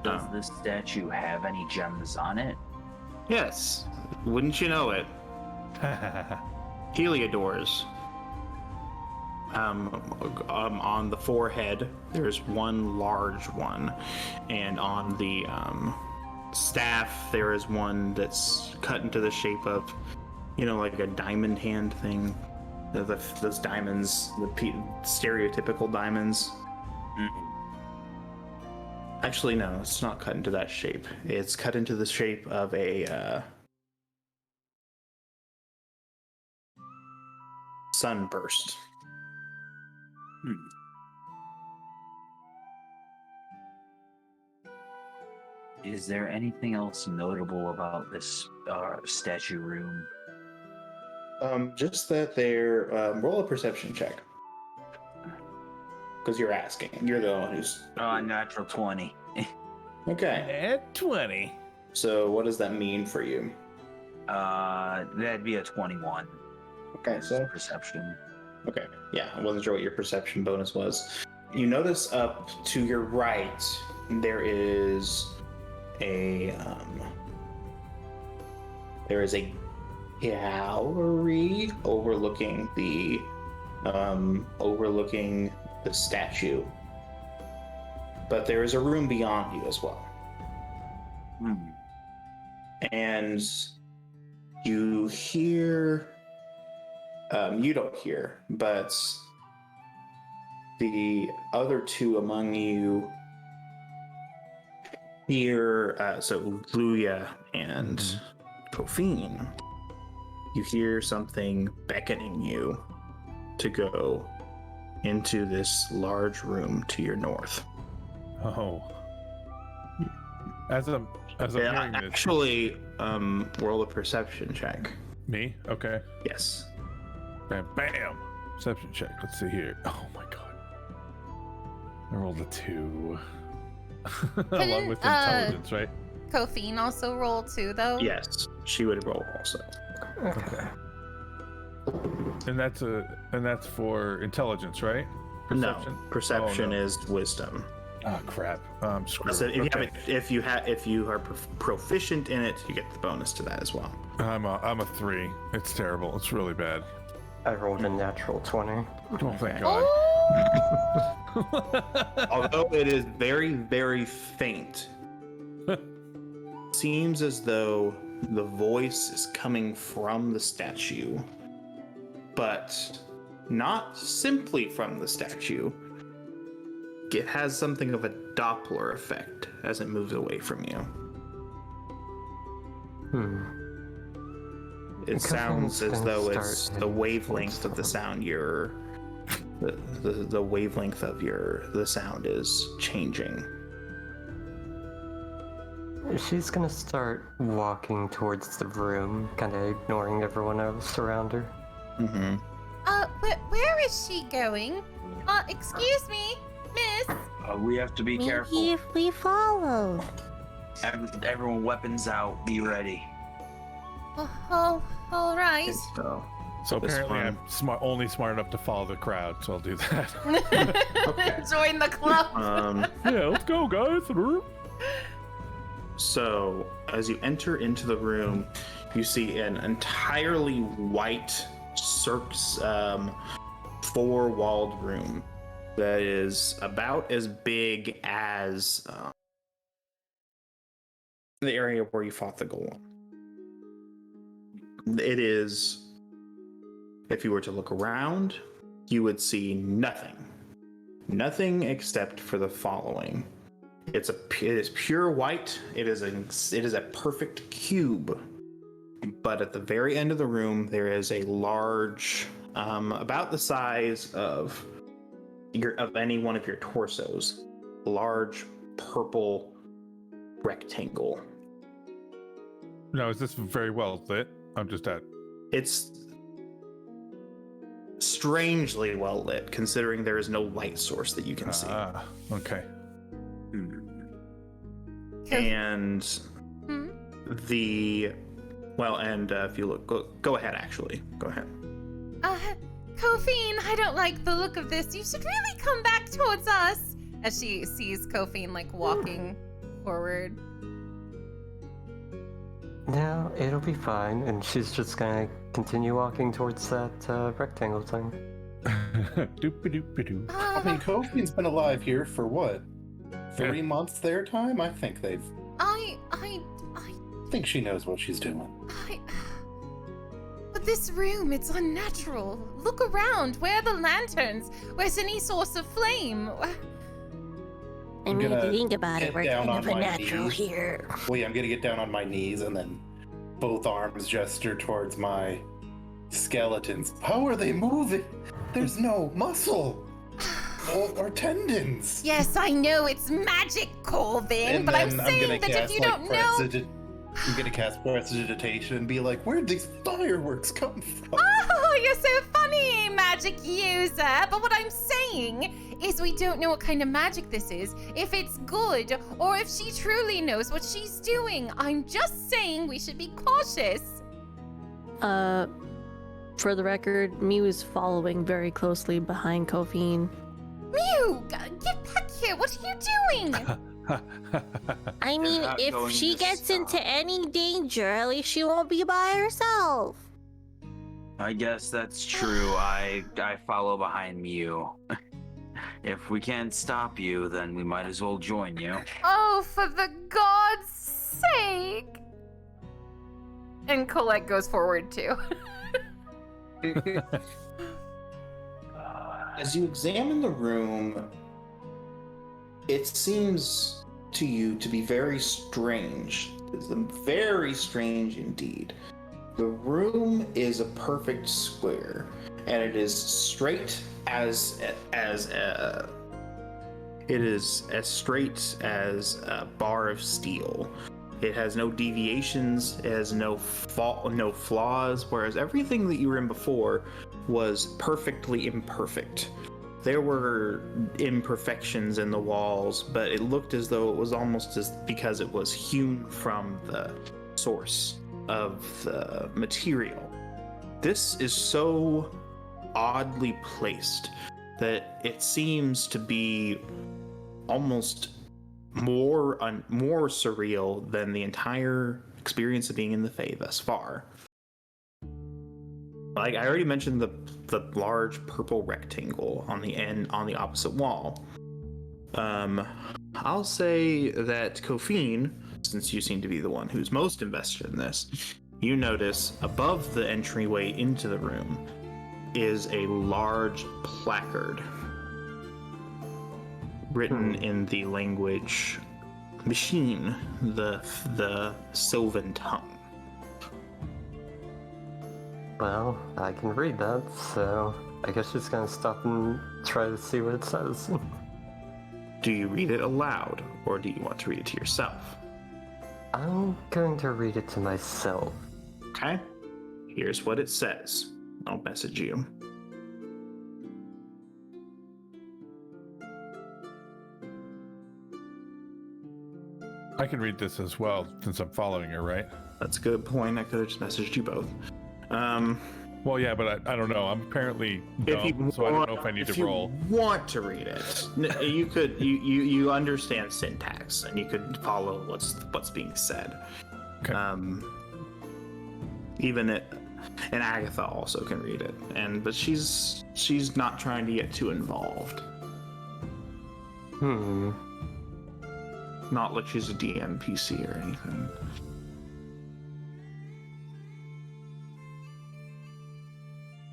Does this statue have any gems on it?
Yes, wouldn't you know it? Heliodor's. On the forehead, there's one large one, and on the staff, there is one that's cut into the shape of, like a diamond hand thing. Those diamonds, the stereotypical diamonds. Actually, no, it's not cut into that shape. It's cut into the shape of a sunburst.
Is there anything else notable about this statue room?
Just that they're roll a perception check. Because you're asking. You're the one who's
Natural 20.
okay.
At 20.
So what does that mean for you?
That'd be a 21.
Okay, so
Perception.
okay, yeah, I wasn't sure what your perception bonus was. You notice up to your right there is a gallery overlooking the statue, but there is a room beyond you as well. And you hear you don't hear, but the other two among you hear, so Luya and Kofine, you hear something beckoning you to go into this large room to your north.
Oh. As I'm hearing this.
Actually, roll a perception check.
Me? Okay.
Yes.
Bam, bam. Perception check. Let's see here. Oh my god. I rolled a 2. Along with intelligence, right?
Kofine also roll too, though.
Yes, she would roll also.
Okay. And that's for intelligence, right?
Perception? No, perception
Oh, no.
is wisdom.
Oh crap. I'm screwed.
So
Okay.
if you are proficient in it, you get the bonus to that as well.
I'm a 3. It's terrible. It's really bad.
I rolled a natural 20.
Oh thank God.
Although it is very, very faint, seems as though the voice is coming from the statue, but not simply from the statue. It has something of a Doppler effect as it moves away from you. It sounds as though it's the wavelength of the sound the wavelength of the sound is changing.
She's gonna start walking towards the room, kind of ignoring everyone else around her.
Mm-hmm.
Where is she going? Excuse me, miss.
We have to be careful.
Maybe if we follow.
Everyone, weapons out. Be ready.
Oh, all right.
So
This
apparently
one.
I'm only smart enough to follow the crowd, so I'll do that.
Join the club.
Yeah, let's go, guys.
So, as you enter into the room, you see an entirely white, four-walled room that is about as big as the area where you fought the golem. It is, if you were to look around, you would see nothing. Nothing except for the following. It is pure white. It is a perfect cube. But at the very end of the room, there is a large, about the size of any one of your torsos, large purple rectangle.
No, is this very well lit? I'm just at.
It's strangely well lit, considering there is no light source that you can see.
Okay.
And if you look, go ahead. Actually, go ahead.
Kofine, I don't like the look of this. You should really come back towards us. As she sees Kofine like walking forward.
No, it'll be fine. And she's just gonna continue walking towards that rectangle thing.
Doop-a-doop-a-doo.
I mean, Kofine's been alive here for what? 3 months their time? I think
I
think she knows what she's doing.
But this room, it's unnatural. Look around. Where are the lanterns? Where's any source of flame?
I mean, if you think about
get
it, we're
down
kind
on
of
my
unnatural
knees.
here.
Wait, I'm gonna get down on my knees and then both arms gesture towards my Skeletons. How are they moving? There's no muscle or tendons.
Yes, I know it's magic, Colvin,
And
but I'm
then
saying
gonna
that if
cast,
you
like,
don't know.
I'm gonna cast prestidigitation and be like, where'd these fireworks come from?
Oh, you're so funny, magic user. But what I'm saying is we don't know what kind of magic this is, if it's good, or if she truly knows what she's doing. I'm just saying we should be cautious.
For the record, Mew is following very closely behind Kofine.
Mew, get back here. What are you doing?
I mean,
not
if
going
she
to
gets
stop.
into any danger, at least she won't be by herself.
I guess that's true. I follow behind Mew. If we can't stop you, then we might as well join you.
Oh, for the god's sake. And Colette goes forward too.
As you examine the room, it seems to you to be very strange. It's very strange indeed. The room is a perfect square, and it is straight as it is as straight as a bar of steel. It has no deviations. It has no flaws. Whereas everything that you were in before was perfectly imperfect. There were imperfections in the walls, but it looked as though it was almost as because it was hewn from the source of the material. This is so oddly placed that it seems to be almost more surreal than the entire experience of being in the Fae thus far. Like I already mentioned, the large purple rectangle on the opposite wall. I'll say that Kofine, since you seem to be the one who's most invested in this, you notice above the entryway into the room is a large placard written in the language machine, the Sylvan tongue.
Well, I can read that, so I guess just gonna stop and try to see what it says.
Do you read it aloud, or do you want to read it to yourself?
I'm going to read it to myself.
Okay. Here's what it says. I'll message you.
I can read this as well since I'm following her, right?
That's a good point. I could have just messaged you both.
Well, yeah, but I don't know. I'm apparently dumb, so I don't know if I need to roll.
If you want to read it, you could. You understand syntax, and you could follow what's being said.
Okay.
Even it, and Agatha also can read it, but she's not trying to get too involved. Not like she's a DM PC or anything.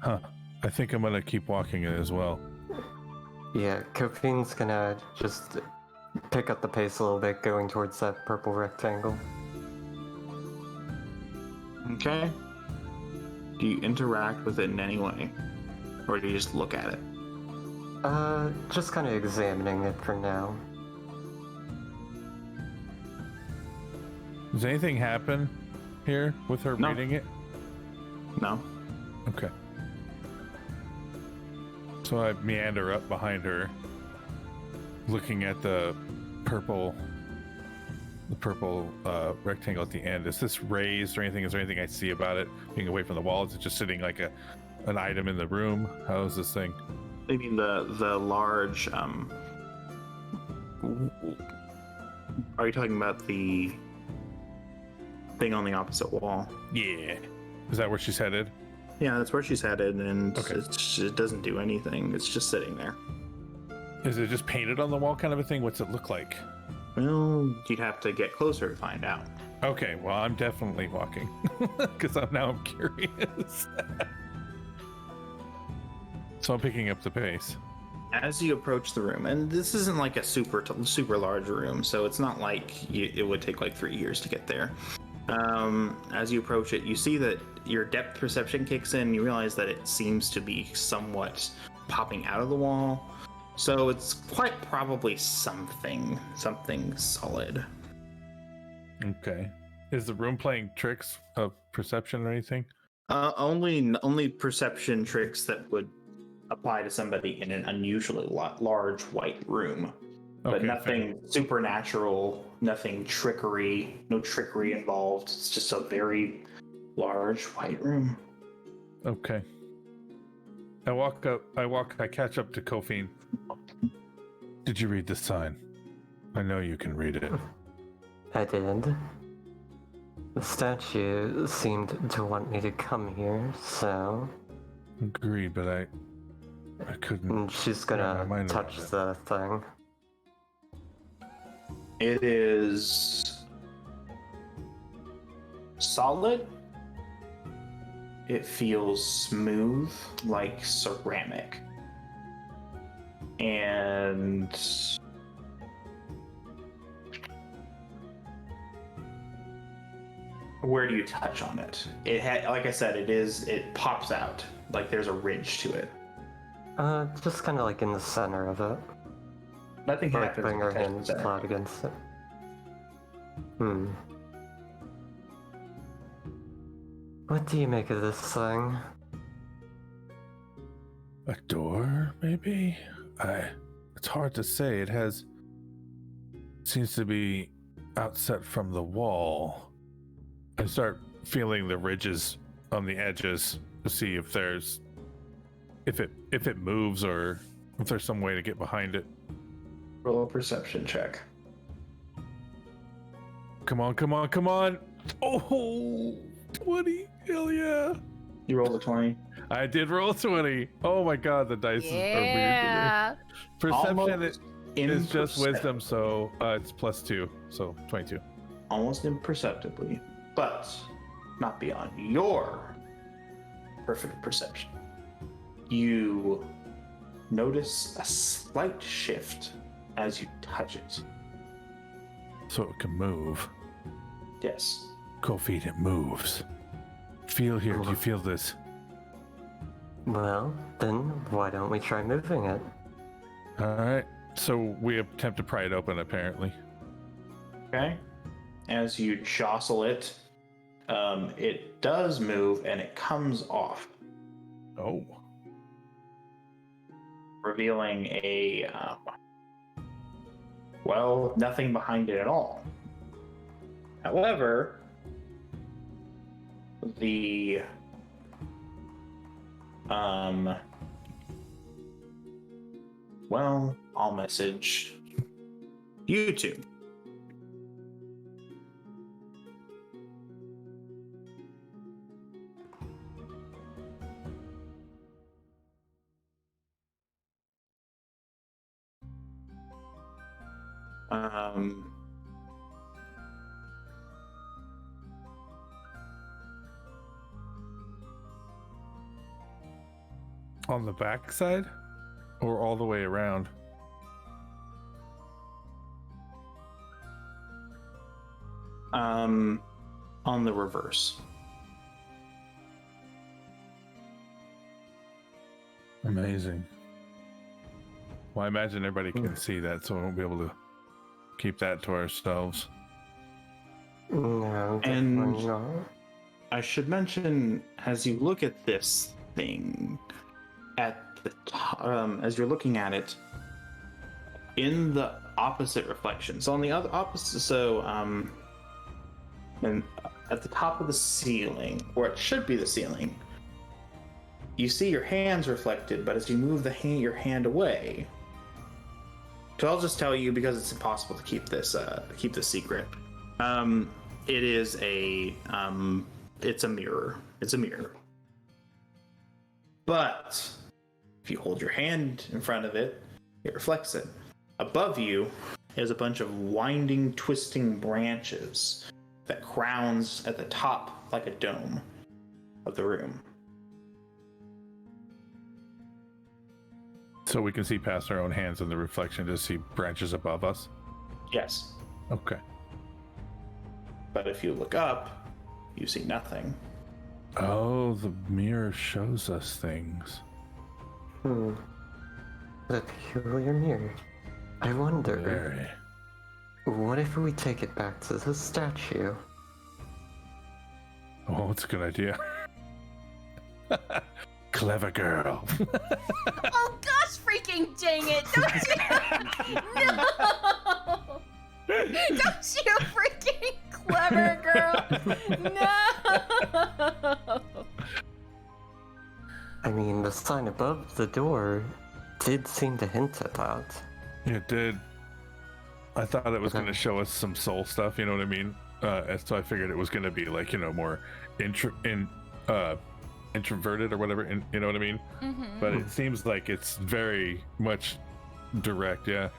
Huh. I think I'm gonna keep walking it as well.
Yeah, Kofine's gonna just pick up the pace a little bit, going towards that purple rectangle.
Okay. Do you interact with it in any way? Or do you just look at it?
Just kind of examining it for now.
Does anything happen here with her
No.
reading it?
No?
Okay. So I meander up behind her, looking at the purple rectangle at the end. Is this raised or anything? Is there anything I see about it being away from the wall? Is it just sitting like an item in the room? How is this thing?
I mean the large, are you talking about the thing on the opposite wall?
Yeah. Is that where she's headed?
Yeah, that's where she's headed, and
Okay.
it doesn't do anything. It's just sitting there.
Is it just painted on the wall kind of a thing? What's it look like?
Well, you'd have to get closer to find out.
Okay, well, I'm definitely walking because I'm curious. So I'm picking up the pace.
As you approach the room, and this isn't like a super large room, so it's not like it would take like 3 years to get there. As you approach it, you see that your depth perception kicks in. You realize that it seems to be somewhat popping out of the wall. So it's quite probably something solid.
Okay. Is the room playing tricks of perception or anything?
Only perception tricks that would apply to somebody in an unusually large white room. But
Okay,
nothing supernatural, nothing trickery, no trickery involved. It's just a very large white room.
Okay. I catch up to Kofi. Did you read the sign? I know you can read it.
I did. The statue seemed to want me to come here, so...
Agreed, but I couldn't...
And she's gonna touch the thing.
It is solid. It feels smooth, like ceramic. And where do you touch on it? Like I said, it pops out. Like there's a ridge to it.
Just kind of like in the center of it.
Nothing
Like
happens.
bring her hands flat against it. What do you make of this thing?
A door, maybe? It's hard to say. Seems to be outset from the wall. I start feeling the ridges on the edges to see if it moves or if there's some way to get behind it.
Roll a perception check.
Come on. Oh, 20. Hell yeah.
You rolled a 20.
I did roll 20. Oh my god, the dice are weird
Yeah.
today. Perception
Almost
is just wisdom, so it's +2, so 22.
Almost imperceptibly, but not beyond your perfect perception. You notice a slight shift as you touch it.
So it can move.
Yes.
Kofi, it moves. Feel here. Do you feel this?
Well, then why don't we try moving it?
Alright. So we attempt to pry it open, apparently.
Okay. As you jostle it, it does move and it comes off,
Oh.
revealing nothing behind it at all. However, I'll message you two.
On the back side? Or all the way around?
On the reverse.
Amazing. Well, I imagine everybody can see that, so we won't be able to keep that to ourselves.
No,
And-
definitely not.
I should mention, as you look at this thing, at the as you're looking at it, in the opposite reflection. So on the other opposite, and at the top of the ceiling, or it should be the ceiling, you see your hands reflected. But as you move your hand away, so I'll just tell you because it's impossible to keep this secret. It is it's a mirror. It's a mirror. But if you hold your hand in front of it, it reflects it. Above you is a bunch of winding, twisting branches that crowns at the top like a dome of the room.
So we can see past our own hands in the reflection to see branches above us?
Yes.
Okay.
But if you look up, you see nothing.
Oh, the mirror shows us things.
The peculiar mirror. I wonder,
Very.
what if we take it back to the statue?
Oh, it's a good idea. Clever girl.
Oh gosh, freaking dang it! Don't you? No! Don't you freaking clever girl! No!
I mean, the sign above the door did seem to hint at that.
It did. I thought it was going to show us some soul stuff, you know what I mean? So I figured it was going to be like, more introverted or whatever, you know what I mean?
Mm-hmm.
But it seems like it's very much direct, yeah.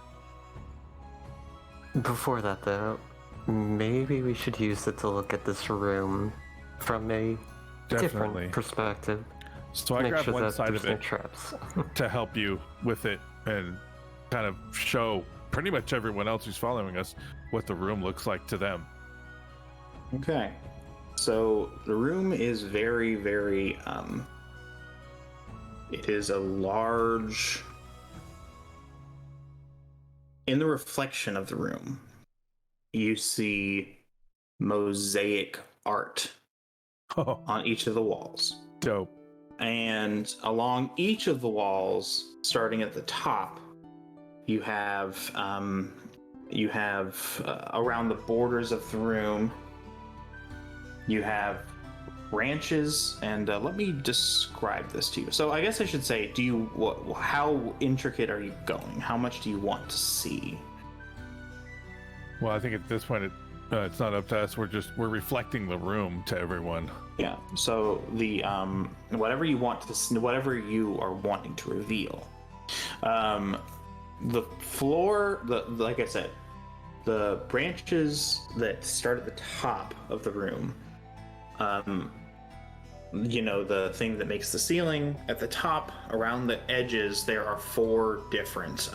Before that, though, maybe we should use it to look at this room from a
Definitely.
different perspective.
So I
Make
grabbed
sure
one
that
side
there's
of
no
it
traps.
to help you with it and kind of show pretty much everyone else who's following us what the room looks like to them.
Okay. So the room is very, very, it is a large, in the reflection of the room, you see mosaic art
Oh,
on each of the walls.
dope.
And along each of the walls, starting at the top, you have around the borders of the room, you have branches, and let me describe this to you. So I guess I should say, how intricate are you going? How much do you want to see?
Well, I think at this point it's not up to us. We're reflecting the room to everyone.
Yeah. So the whatever you want to, whatever you are wanting to reveal, the floor, like I said, the branches that start at the top of the room, the thing that makes the ceiling at the top, around the edges, there are four different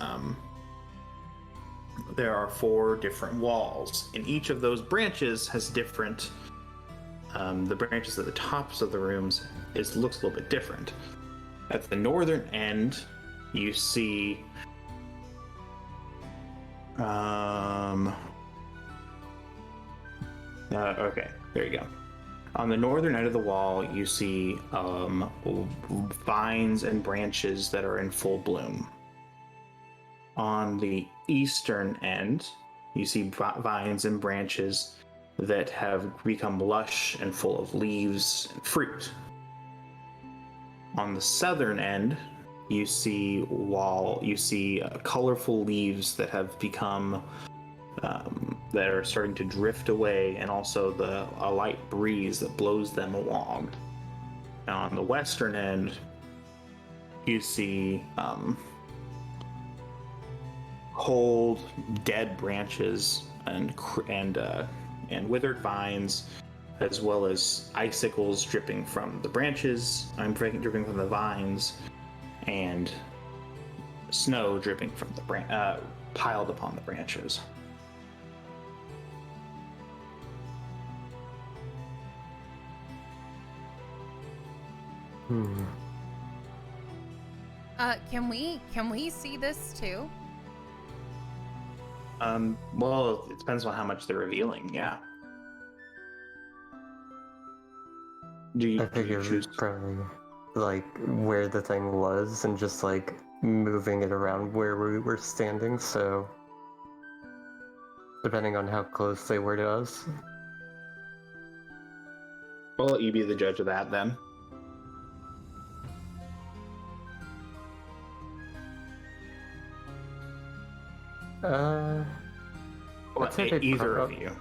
walls, and each of those branches has different. The branches at the tops of the rooms looks a little bit different. At the northern end, you see. Okay, there you go. On the northern end of the wall, you see vines and branches that are in full bloom. On the eastern end, you see vines and branches that have become lush and full of leaves and fruit. On the southern end, you see colorful leaves that have become that are starting to drift away, and also a light breeze that blows them along. Now, on the western end, you see cold, dead branches and withered vines, as well as icicles dripping from the branches. Dripping from the vines, and snow dripping from the piled upon the branches.
Can we see this too?
Well, it depends on how much they're revealing. Yeah.
I figure
choose?
probably like where the thing was and just like moving it around where we were standing, so depending on how close they were to us.
I'll let you be the judge of that then.
I'd say they'd
Either of you.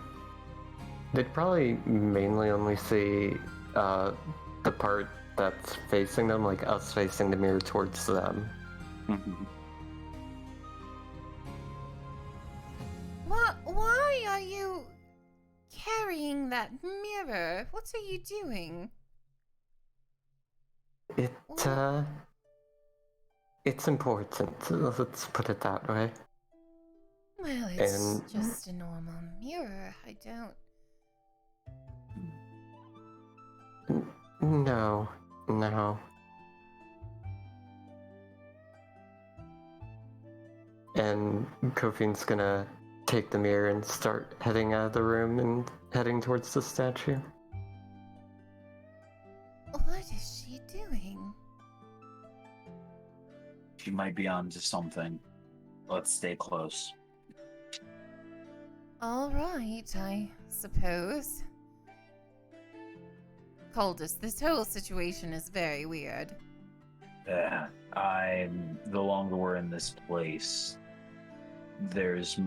They'd probably mainly only see the part that's facing them, like us facing the mirror towards them.
Why are you carrying that mirror? What are you doing?
It's important, let's put it that way.
Well, it's just a normal mirror. I don't...
No, no. And Kofi's gonna take the mirror and start heading out of the room and heading towards the statue.
What is she doing?
She might be onto something. Let's stay close.
All right, I suppose. Coldest, this whole situation is very weird.
Yeah, the longer we're in this place, there's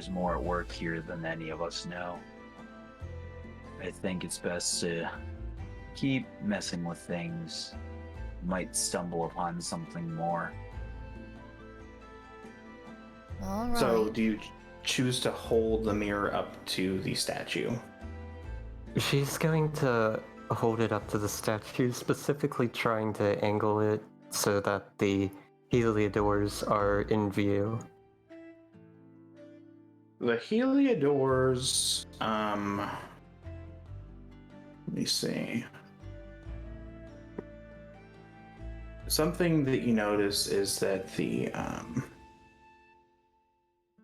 more at work here than any of us know. I think it's best to keep messing with things. Might stumble upon something more.
All right.
So, do you choose to hold the mirror up to the statue?
She's going to hold it up to the statue, specifically trying to angle it so that the heliodors are in view.
The heliodors, let me see. Something that you notice is that the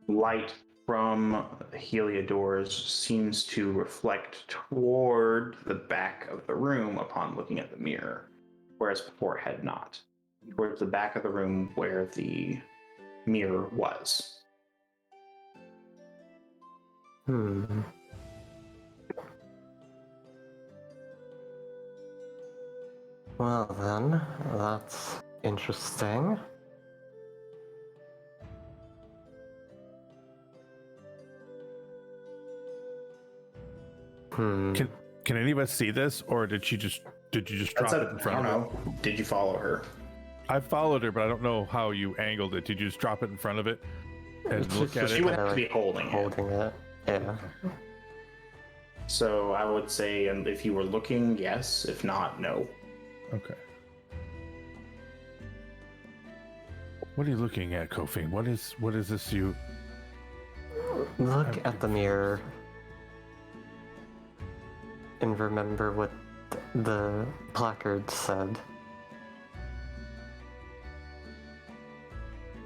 light from the heliodors seems to reflect toward the back of the room upon looking at the mirror, whereas before it had not. Towards the back of the room where the mirror was.
Well then, that's interesting.
Can any of us see this, or did you just drop it in front of her?
I don't know. Did you follow her?
I followed her, but I don't know how you angled it. Did you just drop it in front of it and look at
She
it?
would have to be holding
it. Yeah.
So I would say, and if you were looking, yes. If not, no.
Okay. What are you looking at, Kofi? What is this you...
Look at the mirror and remember what the placard said.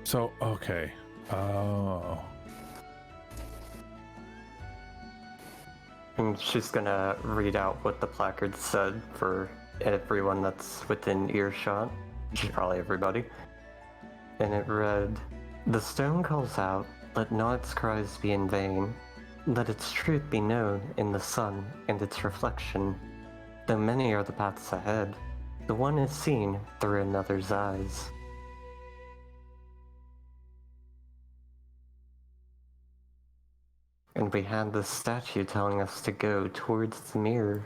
So, okay. Oh.
And she's gonna read out what the placard said for everyone that's within earshot, which is probably everybody. And it read, "The stone calls out, let not its cries be in vain. Let its truth be known in the sun and its reflection. Though many are the paths ahead, the one is seen through another's eyes." And we had this statue telling us to go towards the mirror.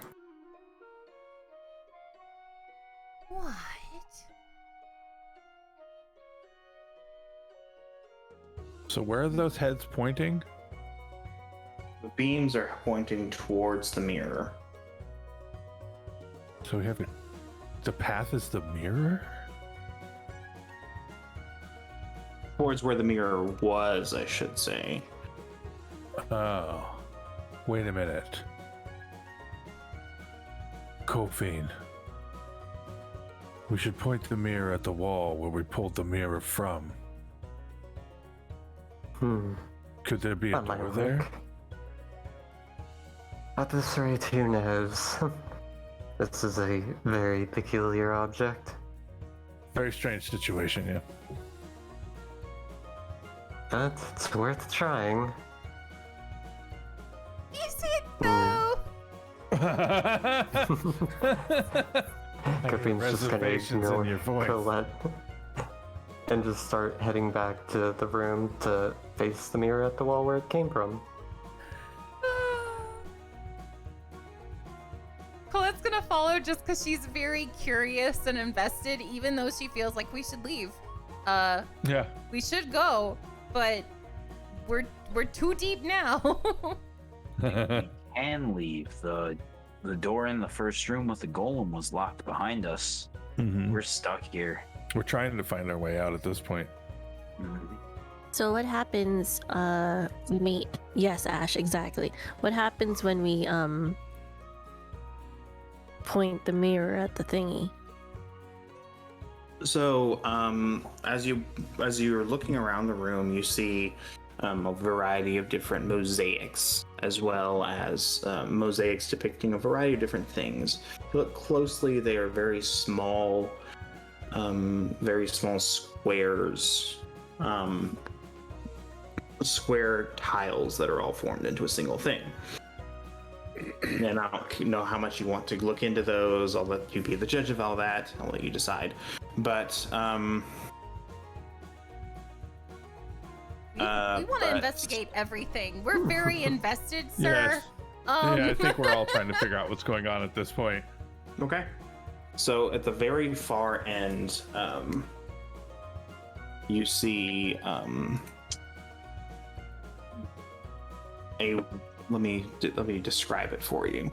What?
So where are those heads pointing?
The beams are pointing towards the mirror.
So we have the path is the mirror?
Towards where the mirror was, I should say.
Oh. Wait a minute. Kofi. We should point the mirror at the wall where we pulled the mirror from. Could there be a door there?
At this rate, who knows? This is a very peculiar object.
Very strange situation, yeah.
But it's worth trying.
Is it though?
Kofi's just gonna
reservations in your
ignore
voice.
Colette and just start heading back to the room to face the mirror at the wall where it came from.
Colette's gonna follow just because she's very curious and invested, even though she feels like we should leave.
Yeah.
We should go, but we're too deep now.
And leave. The door in the first room with the golem was locked behind us.
Mm-hmm.
We're stuck here.
We're trying to find our way out at this point.
So what happens, we meet, yes, Ash, exactly. What happens when we, point the mirror at the thingy.
So, as you're looking around the room, you see a variety of different mosaics, as well as mosaics depicting a variety of different things. If you look closely, they are very small squares, square tiles that are all formed into a single thing. And I don't know how much you want to look into those. I'll let you be the judge of all that. I'll let you decide. But
we want to investigate everything. We're very invested, sir.
Yes. Yeah, I think we're all trying to figure out what's going on at this point.
Okay. So at the very far end, you see let me describe it for you.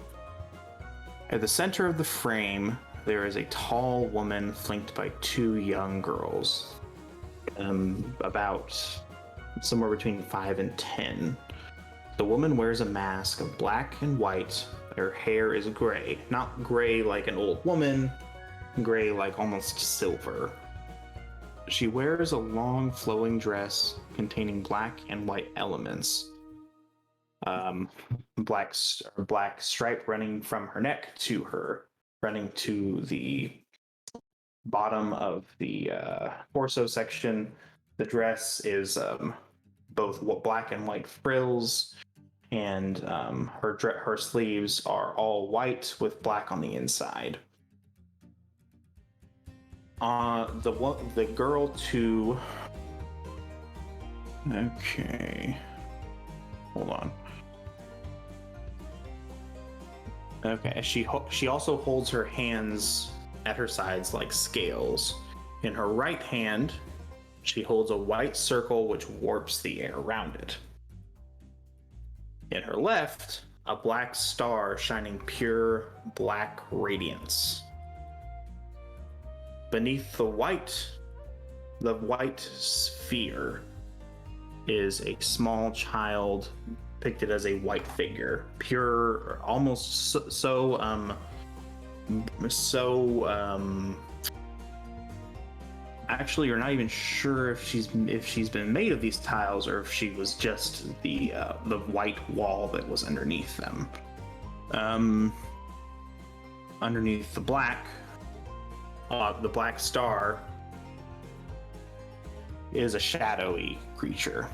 At the center of the frame, there is a tall woman flanked by two young girls, about somewhere between 5 and 10. The woman wears a mask of black and white. Her hair is gray, not gray like an old woman, gray like almost silver. She wears a long flowing dress containing black and white elements. Black stripe running from her neck running to the bottom of the torso section. The dress is both black and white frills, and her sleeves are all white with black on the inside. The girl to okay, hold on. Okay, she also holds her hands at her sides like scales. In her right hand, she holds a white circle which warps the air around it. In her left, a black star shining pure black radiance. Beneath the white sphere is a small child depicted as a white figure, pure, almost actually you're not even sure if she's been made of these tiles or if she was just the white wall that was underneath them. Underneath the black star is a shadowy creature,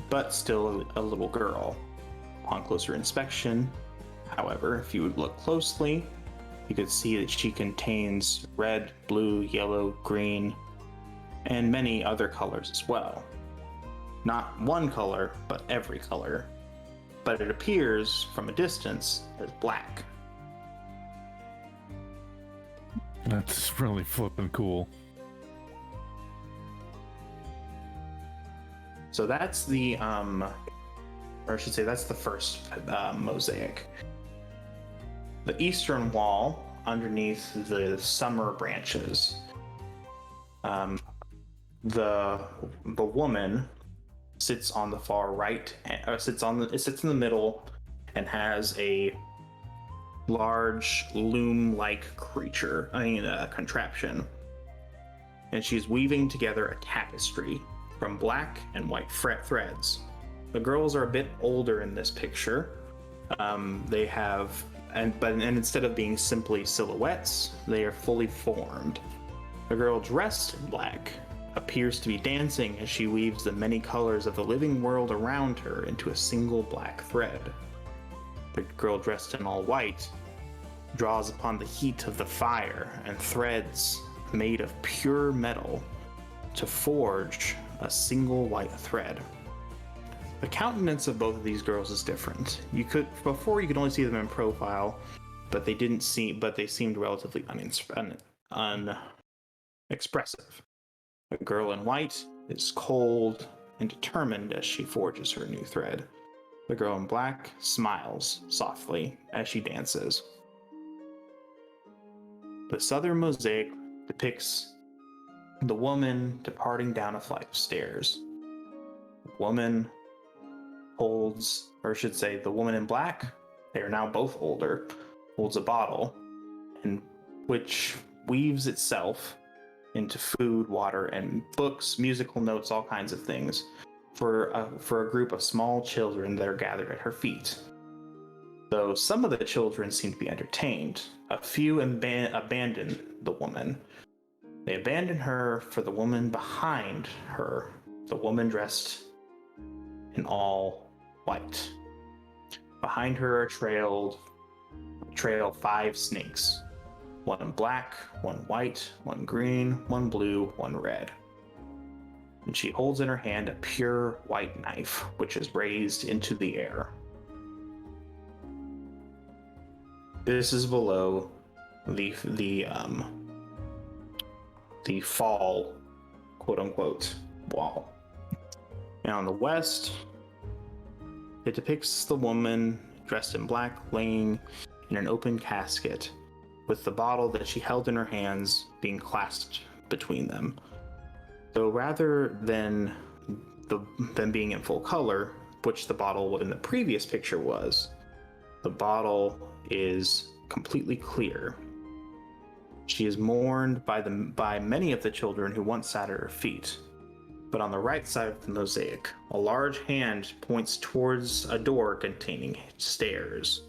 but still a little girl. On closer inspection, however, if you would look closely, you could see that she contains red, blue, yellow, green, and many other colors as well. Not one color, but every color. But it appears from a distance as black.
That's really flippin' cool.
So that's the, or I should say that's the first mosaic. The eastern wall, underneath the summer branches, the woman sits on the far right, sits in the middle, and has a large loom-like contraption, and she's weaving together a tapestry from black and white threads. The girls are a bit older in this picture. They have, and instead of being simply silhouettes, they are fully formed. The girl dressed in black appears to be dancing as she weaves the many colors of the living world around her into a single black thread. The girl dressed in all white draws upon the heat of the fire and threads made of pure metal to forge a single white thread. The countenance of both of these girls is different. Before you could only see them in profile, but they seemed relatively unexpressive. The girl in white is cold and determined as she forges her new thread. The girl in black smiles softly as she dances. The southern mosaic depicts the woman departing down a flight of stairs. The woman holds, or I should say, the woman in black, they are now both older, holds a bottle, and which weaves itself into food, water, and books, musical notes, all kinds of things for a group of small children that are gathered at her feet. Though some of the children seem to be entertained, a few abandon the woman. They abandon her for the woman behind her, the woman dressed in all white. Behind her trail 5 snakes. One black, one white, one green, one blue, one red. And she holds in her hand a pure white knife, which is raised into the air. This is below the fall, quote unquote, wall. Now in the west, it depicts the woman dressed in black laying in an open casket, with the bottle that she held in her hands being clasped between them. Though rather than being in full color, which the bottle in the previous picture was, the bottle is completely clear. She is mourned by many of the children who once sat at her feet. But on the right side of the mosaic, a large hand points towards a door containing stairs.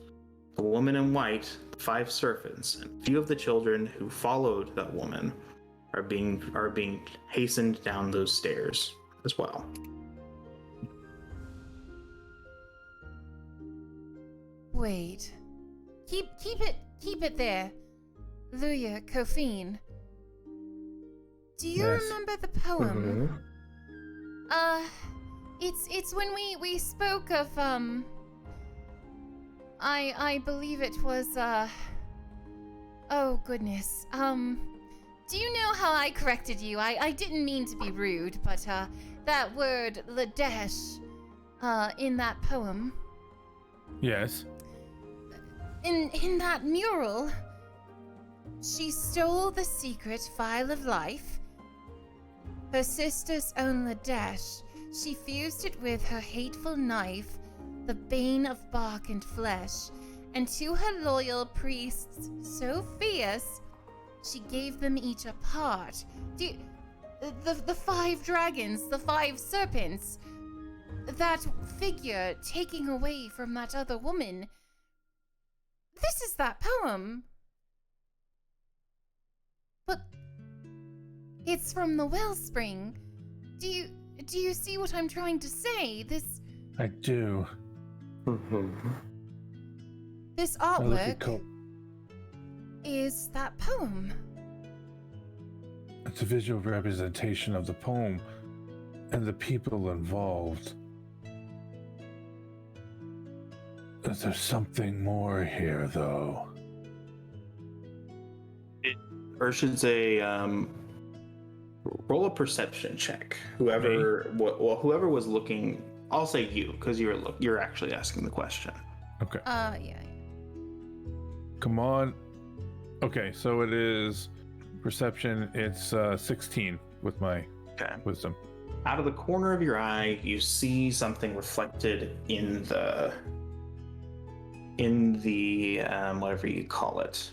The woman in white, the 5 servants, and a few of the children who followed that woman are being hastened down those stairs as well.
Wait. Keep it there. Luya, Kofine. Do you remember the poem? It's when we spoke of I believe it was oh goodness. Do you know how I corrected you? I didn't mean to be rude, but that word Ladesh in that poem.
Yes.
In that mural, she stole the secret file of life. Her sister's own Ladesh, she fused it with her hateful knife, the bane of bark and flesh, and to her loyal priests so fierce, she gave them each a part. The 5 dragons, the 5 serpents, that figure taking away from that other woman. This is that poem. But it's from the wellspring. Do you see what I'm trying to say?
I do.
This artwork is that poem.
It's a visual representation of the poem and the people involved. There's something more here, though.
Urshids a roll a perception check. Whoever was looking, I'll say you, because you're actually asking the question.
Okay.
Yeah.
Come on. Okay, so it is perception. It's 16 with my wisdom.
Out of the corner of your eye, you see something reflected in the whatever you call it.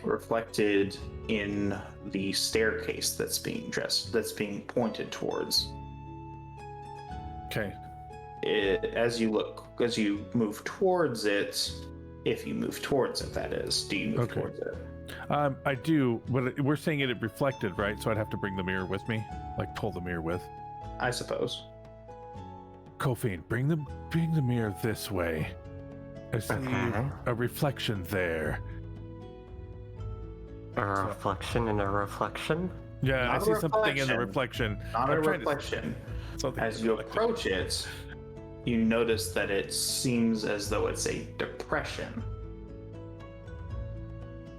Reflected in the staircase that's being pointed towards.
Okay.
As you move towards it, if you move towards it, that is, do you move towards it?
I do, but we're saying it reflected, right? So I'd have to bring the mirror with me, like pull the mirror with.
I suppose.
Kofine, bring the mirror this way. I see a reflection there.
A reflection in a reflection?
Yeah, I see something in the reflection.
Not a reflection. As you approach it, you notice that it seems as though it's a depression.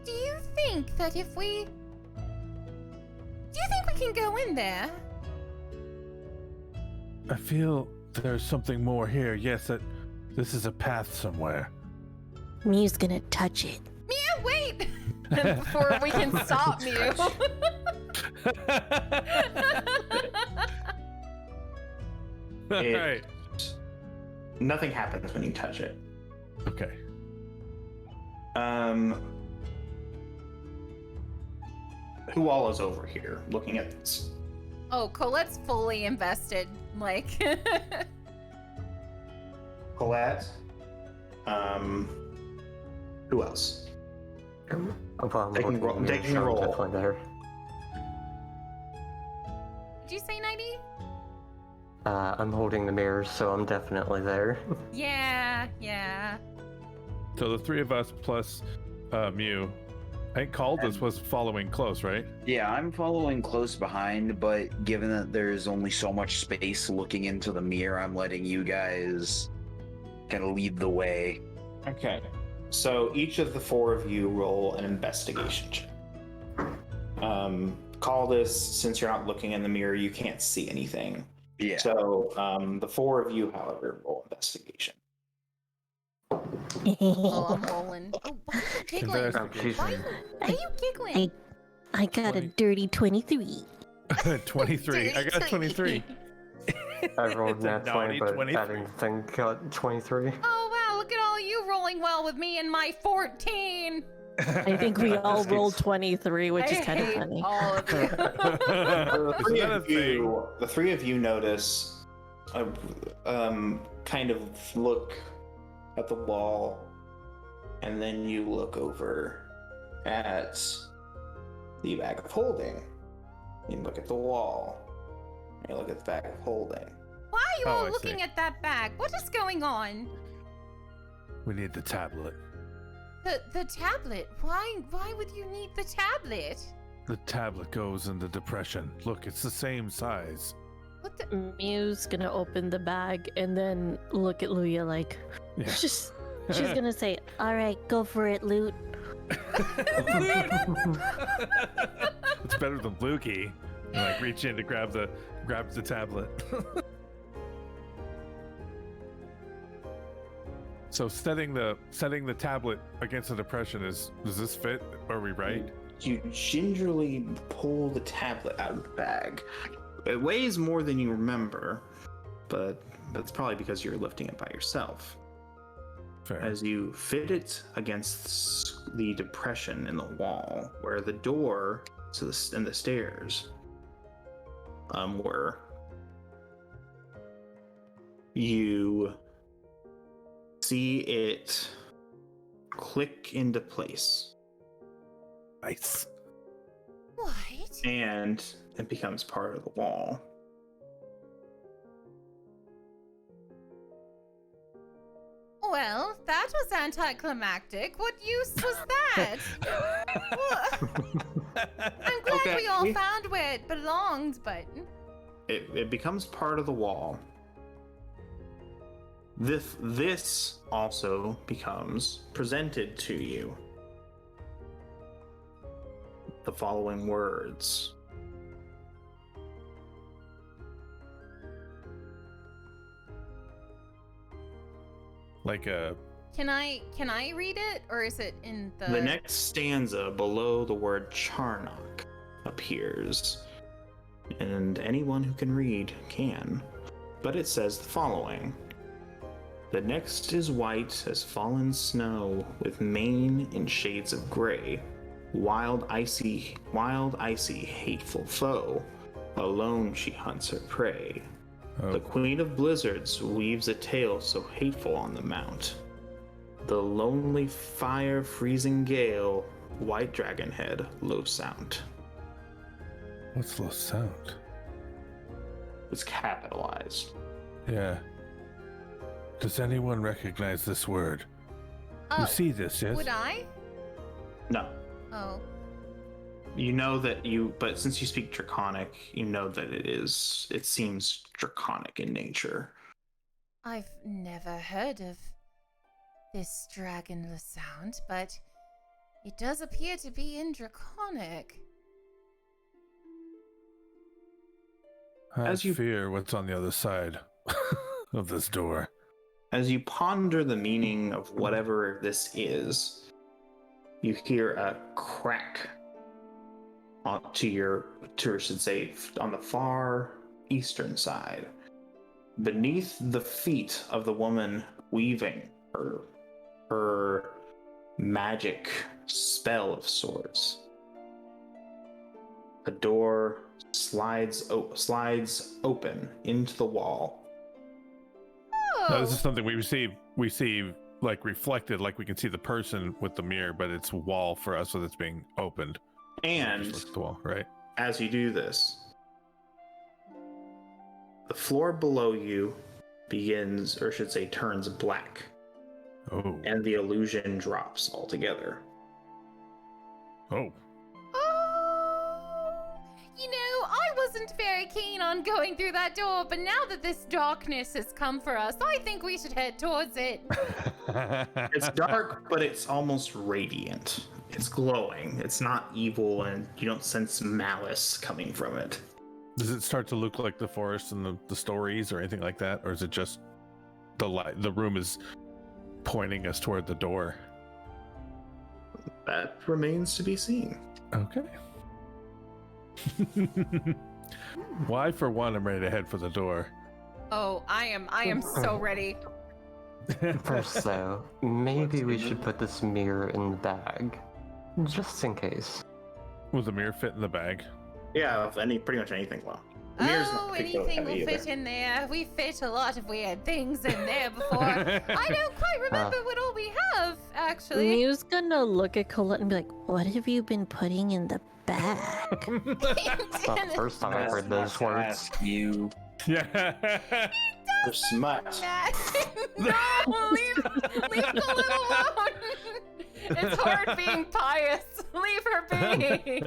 Do you think we can go in there?
I feel there's something more here. Yes, that this is a path somewhere.
Mew's gonna touch it.
Mew, wait! Before we can stop Mew.
Right.
Nothing happens when you touch it.
Okay.
Who all is over here looking at this?
Oh, Colette's fully invested. Like,
Colette. Who else?
Well, I'm
Taking
holding the mirror,
a
so I'm
roll.
definitely there.
did you say 90?
I'm holding the mirror, so I'm definitely there.
Yeah.
So the three of us plus Mew. I think Caldus was following close, right?
Yeah, I'm following close behind, but given that there's only so much space looking into the mirror, I'm letting you guys kind of lead the way.
Okay. So each of the four of you roll an investigation check. Call this, since you're not looking in the mirror, you can't see anything.
Yeah.
So the four of you, however, roll investigation.
Oh, I'm rolling. Oh, why are you giggling?
Investigation.
Why are you giggling?
I got a dirty 23.
23. I got 23.
I rolled
It's a
nat 20,
naughty
but
23.
adding the thing got 23.
Oh, wow, look at all you rolling well with me and my 14.
I think we all rolled 23, which is kind of
hate
funny.
all of you.
The three of you notice, kind of look at the wall, and then you look over at the bag of holding. You look at the wall. You look at the bag of holding.
Why are you
Oh,
all
I
looking
see.
at that bag? What is going on?
We need the tablet.
The tablet. Why would you need the tablet?
The tablet goes into depression. Look, it's the same size.
What the?
Mew's gonna open the bag and then look at Luya like,
Yeah.
she's gonna say,
All right, go for it, Loot.
It's better than Lukey. And like reach in to grab the tablet. So setting the tablet against the depression does this fit? Are we right?
You gingerly pull the tablet out of the bag. It weighs more than you remember, but that's probably because you're lifting it by yourself.
Fair.
As you fit it against the depression in the wall where the door and the stairs were, you see it click into place.
Nice.
What?
And it becomes part of the wall.
Well, that was anticlimactic. What use was that? What? I'm glad
Okay,
we all found where it belonged, but
It becomes part of the wall. This also becomes presented to you. The following words.
Like a
can I read it, or is it in the?
The next stanza below the word Charnock appears, and anyone who can read can. But it says the following. The next is white as fallen snow, with mane in shades of gray. Wild, icy, hateful foe. Alone she hunts her prey. The queen of blizzards weaves a tale so hateful on the mount. The lonely fire freezing gale, white dragon head, low sound.
what's low sound?
It's capitalized.
Yeah. Does anyone recognize this word? You see this, yes?
Would I?
No.
Oh.
You know that but since you speak Draconic, you know that it seems Draconic in nature.
I've never heard of this dragonless sound, but it does appear to be in Draconic.
I
As you-
fear what's on the other side of this door.
As you ponder the meaning of whatever this is, you hear a crack on the far eastern side. Beneath the feet of the woman weaving her magic spell of sorts. A door slides open into the wall.
Now, this is something we see like reflected, like we can see the person with the mirror, but it's a wall for us, so that's being opened.
And
The wall, right?
as you do this, the floor below you begins, or should say turns black.
Oh.
And the illusion drops altogether.
Oh.
You know, I wasn't very keen on going through that door, but now that this darkness has come for us, I think we should head towards it.
It's dark, but it's almost radiant. It's glowing. It's not evil, and you don't sense malice coming from it.
Does it start to look like the forest and the stories or anything like that? Or is it just the light? The room is pointing us toward the door.
That remains to be seen.
Okay. Well, I, for one, am ready to head for the door.
Oh, I am so ready.
First, though, maybe we should put this mirror in the bag, just in case.
Will the mirror fit in the bag?
Yeah, pretty much anything will. The mirror's not particularly
Anything
heavy
will
either.
fit in there. We fit a lot of weird things in there before. I don't quite remember what all we have, actually.
Mew's gonna look at Colette and be like, "What have you been putting in the bag?"
It's not the first time I've heard those words.
You.
Yeah.
For smut.
No, leave Colette alone. It's hard being pious. Leave her be.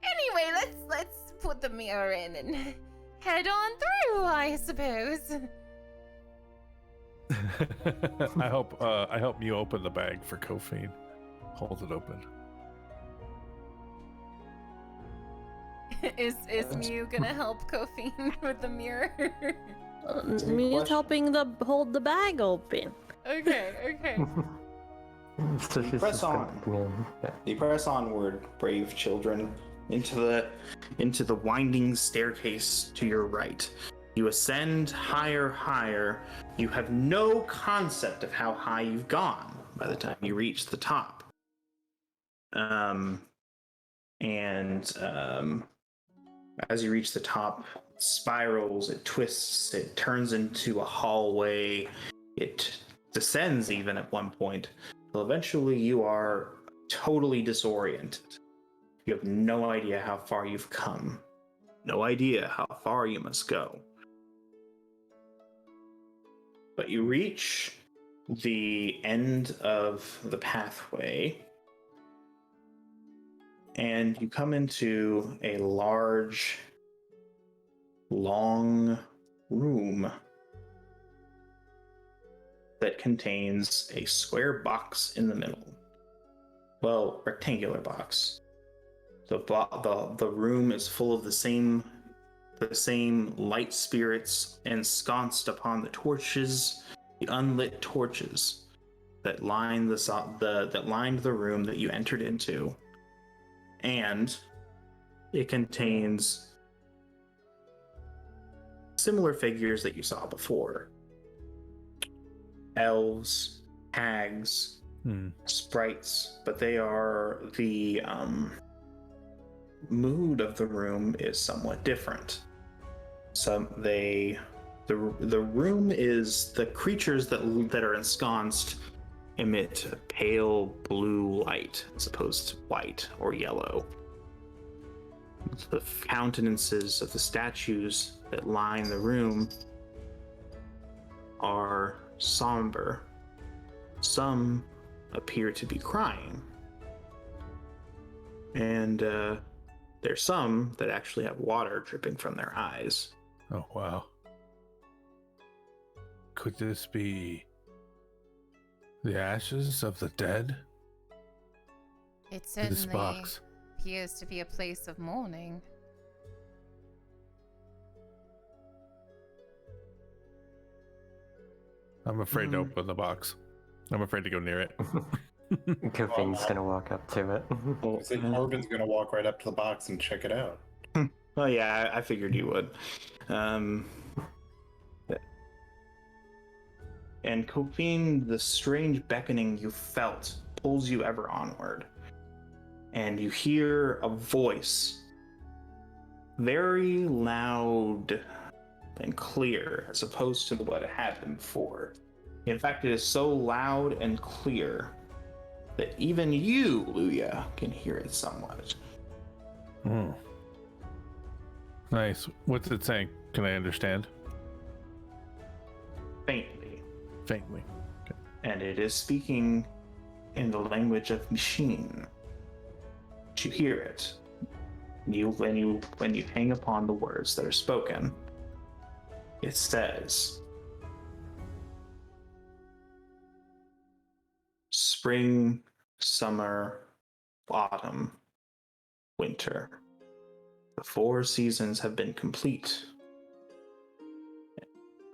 Anyway, let's put the mirror in and head on through, I suppose.
I hope you open the bag for Kophine. Hold it open.
Is Mew gonna help Kophine with the mirror?
Mew's helping hold the bag open.
Okay.
So she's
Press
just
on. You press onward, brave children, into the winding staircase to your right. You ascend higher. You have no concept of how high you've gone by the time you reach the top. As you reach the top, it spirals, it twists, it turns into a hallway, it descends even at one point. Well, eventually you are totally disoriented. You have no idea how far you've come, no idea how far you must go. But you reach the end of the pathway, and you come into a large, long room that contains a square box in the middle. Well, rectangular box. The room is full of the same light spirits ensconced upon the torches, the unlit torches that lined the room that you entered into. And it contains similar figures that you saw before. Elves, hags, sprites, but the mood of the room is somewhat different. The room is, the creatures that are ensconced emit pale blue light as opposed to white or yellow. The countenances of the statues that line the room are somber. Some appear to be crying. And there's some that actually have water dripping from their eyes.
Oh, wow. Could this be the ashes of the dead?
It
This
certainly
box.
appears to be a place of mourning.
I'm afraid to open the box. I'm afraid to go near it.
Kophine's gonna walk up to it.
Well, so Corbin's gonna walk right up to the box and check it out.
Oh yeah, I figured you would. And Kofin, the strange beckoning you felt pulls you ever onward. And you hear a voice, very loud and clear, as opposed to what it had been before. In fact, it is so loud and clear that even you, Luya, can hear it somewhat.
Nice. What's it saying? Can I understand?
Faintly.
Faintly. Okay.
And it is speaking in the language of machine. But you hear it. When you hang upon the words that are spoken, it says, spring, summer, autumn, winter. The 4 seasons have been complete.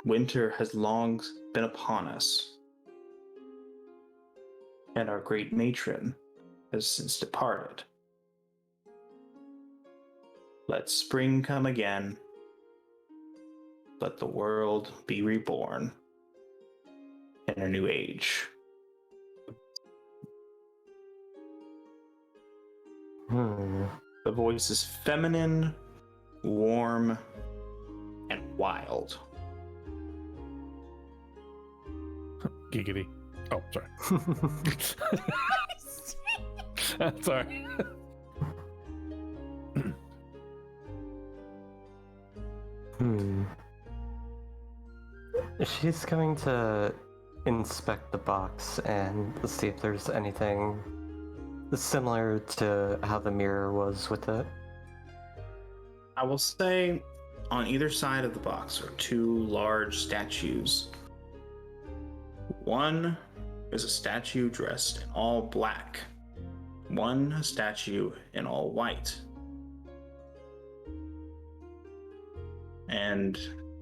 Winter has long been upon us, and our great matron has since departed. Let spring come again. Let the world be reborn in a new age. The voice is feminine, warm, and wild.
Giggity. Oh, sorry. Sorry.
She's going to inspect the box and see if there's anything similar to how the mirror was with it.
I will say on either side of the box are 2 large statues. One is a statue dressed in all black. One a statue in all white. And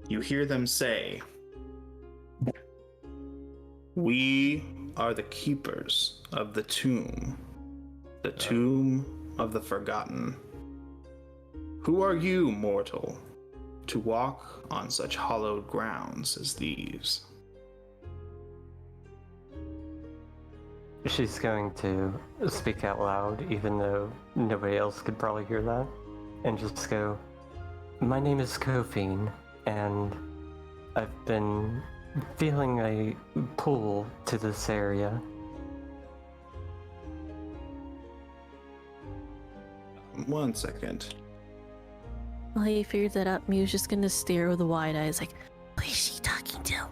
you hear them say, "We are the keepers of the tomb of the forgotten. Who are you, mortal, to walk on such hallowed grounds as these?"
She's going to speak out loud, even though nobody else could probably hear that, and just go, "My name is Kofin, and I've been feeling a pull to this area."
One second.
While he figures that out, Mew's just gonna stare with the wide eyes like, who is she talking to?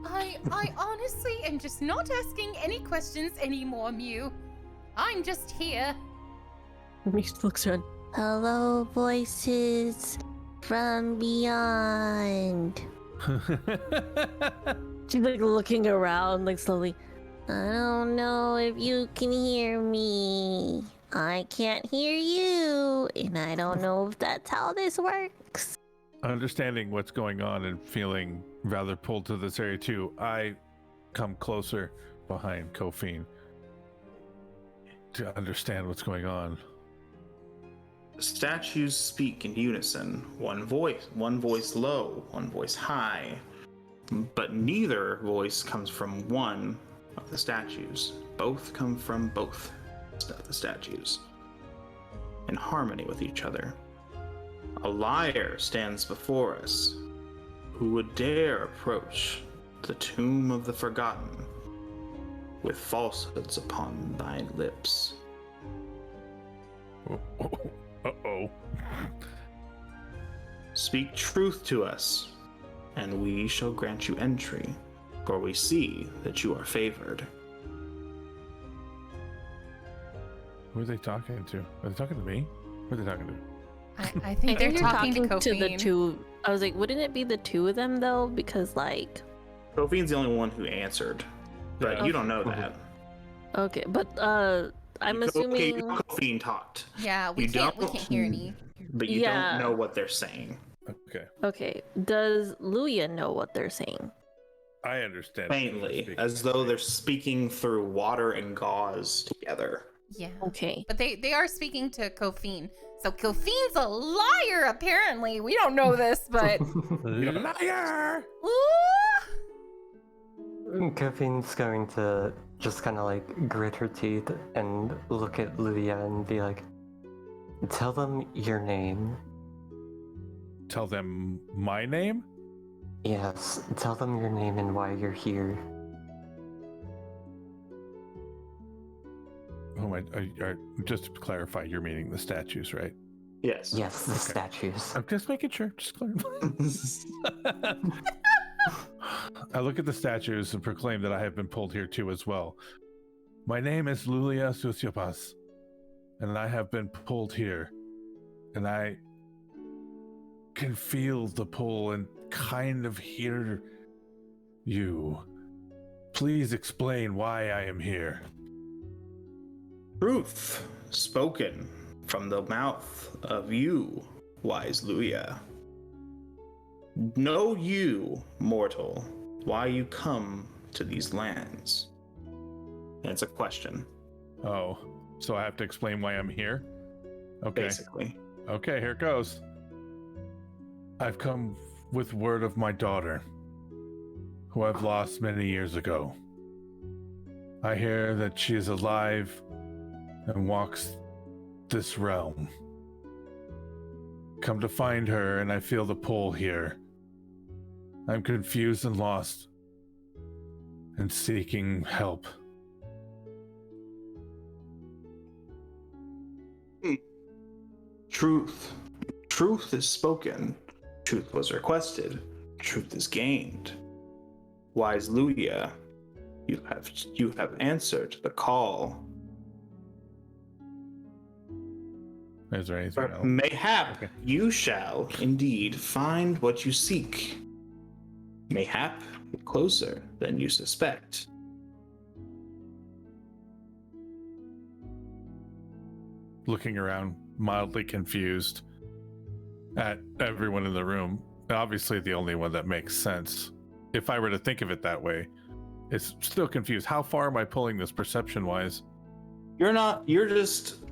I honestly am just not asking any questions anymore, Mew. I'm just here.
Mew looks around.
Hello, voices from beyond.
She's like looking around, like slowly.
I don't know if you can hear me. I can't hear you, and I don't know if that's how this works.
Understanding what's going on and feeling rather pulled to this area too, I come closer behind Kofin to understand what's going on.
The statues speak in unison. One voice low, one voice high. But neither voice comes from one of the statues. Both come from both of the statues, in harmony with each other. A liar stands before us. Who would dare approach the tomb of the forgotten with falsehoods upon thy lips?
Uh-oh.
Speak truth to us, and we shall grant you entry, for we see that you are favored.
Who are they talking to? Are they talking to me? Who are they talking to?
I think they're
you're
talking to
to the
Kofin.
2. I was like, wouldn't it be the 2 of them though? Because like,
Kofin's the only one who answered, but
Yeah.
you don't know that.
okay, but I'm assuming.
Kofin talked,
Yeah, we
You
can't
don't?
hear any.
but you
Yeah.
don't know what they're saying.
Okay.
Okay, does Luya know what they're saying?
I understand.
Faintly, as though they're speaking through water and gauze together.
Yeah.
Okay.
But they are speaking to Kofin. So Kofin's a liar, apparently. We don't know this, but
Liar!
Ooh!
Kofine's going to just kind of like grit her teeth and look at Luia and be like, tell them your name.
Tell them my name?
Yes, tell them your name and why you're here.
Oh my! Just to clarify, you're meaning the statues, right?
Yes.
Yes, the statues.
I'm just making sure. Just clarify. I look at the statues and proclaim that I have been pulled here too as well. My name is Lulia Susyopas, and I have been pulled here, and I can feel the pull and kind of hear you. Please explain why I am here.
Truth spoken from the mouth of you, wise Luia. Know you, mortal, why you come to these lands? And it's a question.
Oh, so I have to explain why I'm here? Okay.
Basically.
Okay, here it goes. I've come with word of my daughter, who I've lost many years ago. I hear that she is alive and walks this realm. Come to find her, and I feel the pull here. I'm confused and lost, and seeking help.
Truth. Truth is spoken. Truth was requested. Truth is gained. Wise Luia, you have answered the call.
Is there anything else?
Mayhap
Okay.
you shall indeed find what you seek. Mayhap closer than you suspect.
Looking around, mildly confused at everyone in the room. Obviously the only one that makes sense. If I were to think of it that way, it's still confused. How far am I pulling this perception-wise?
You're just...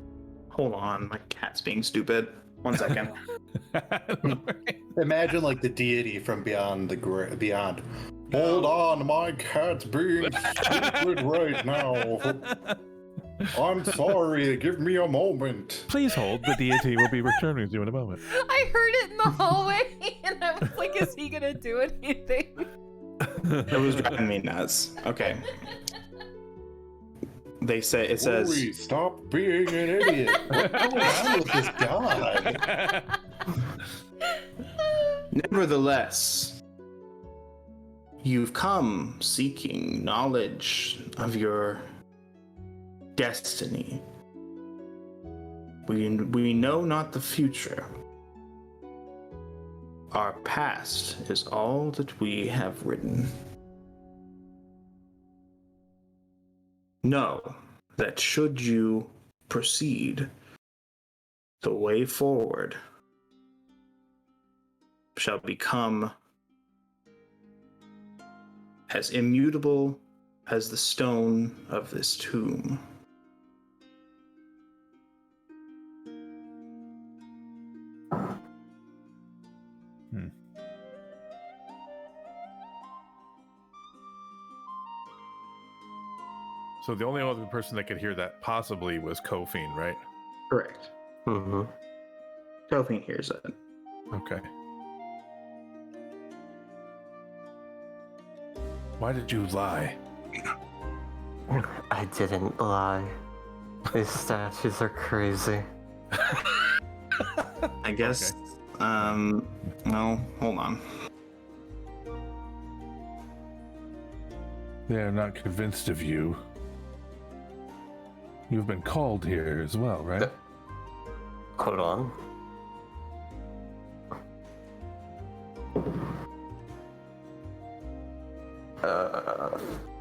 Hold on, my cat's being stupid. 1 second.
Imagine like the deity from beyond the beyond. Hold on, my cat's being stupid right now. I'm sorry, give me a moment.
Please hold. The deity will be returning to you in a moment.
I heard it in the hallway, and I was like, is he gonna do anything?
It was driving me nuts. Okay. It says...
Ori, stop being an idiot. What's going on with this guy?
Nevertheless, you've come seeking knowledge of your destiny. We know not the future. Our past is all that we have written. Know that should you proceed, the way forward shall become as immutable as the stone of this tomb.
So the only other person that could hear that possibly was Kofine, right?
Correct.
Mm-hmm.
Kofi hears it.
Okay. Why did you lie?
I didn't lie. These statues are crazy.
I guess, no, hold on.
They are not convinced of you. You've been called here as well, right?
Hold on.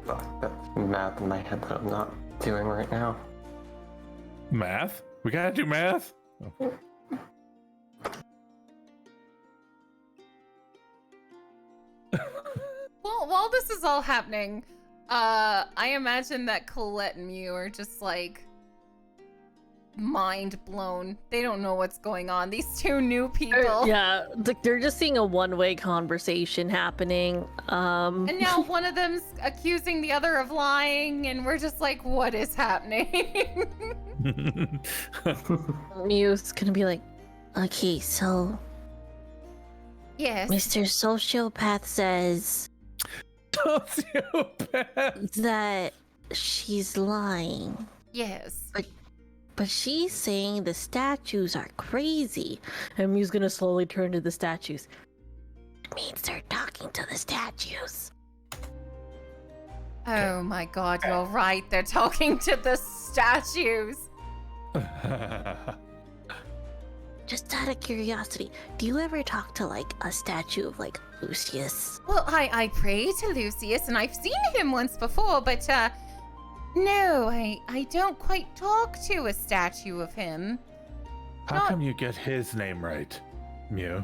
Fuck, that's math in my head that I'm not doing right now.
Math? We gotta do math? Oh.
Well, while this is all happening, I imagine that Colette and Mew are just like mind blown. They don't know what's going on. These two new people.
Yeah, they're just seeing a one-way conversation happening.
And now one of them's accusing the other of lying, and we're just like, what is happening?
Mew's gonna be like, okay, so
Yes.
Mr. Sociopath says
Sociopath.
that she's lying.
Yes.
But she's saying the statues are crazy.
and Mew's gonna slowly turn to the statues.
It means they're talking to the statues.
Oh my god, you're right. They're talking to the statues.
Just out of curiosity, do you ever talk to like a statue of like Lucius?
Well, I pray to Lucius, and I've seen him once before, but no, I don't quite talk to a statue of him.
How come you get his name right, Mew?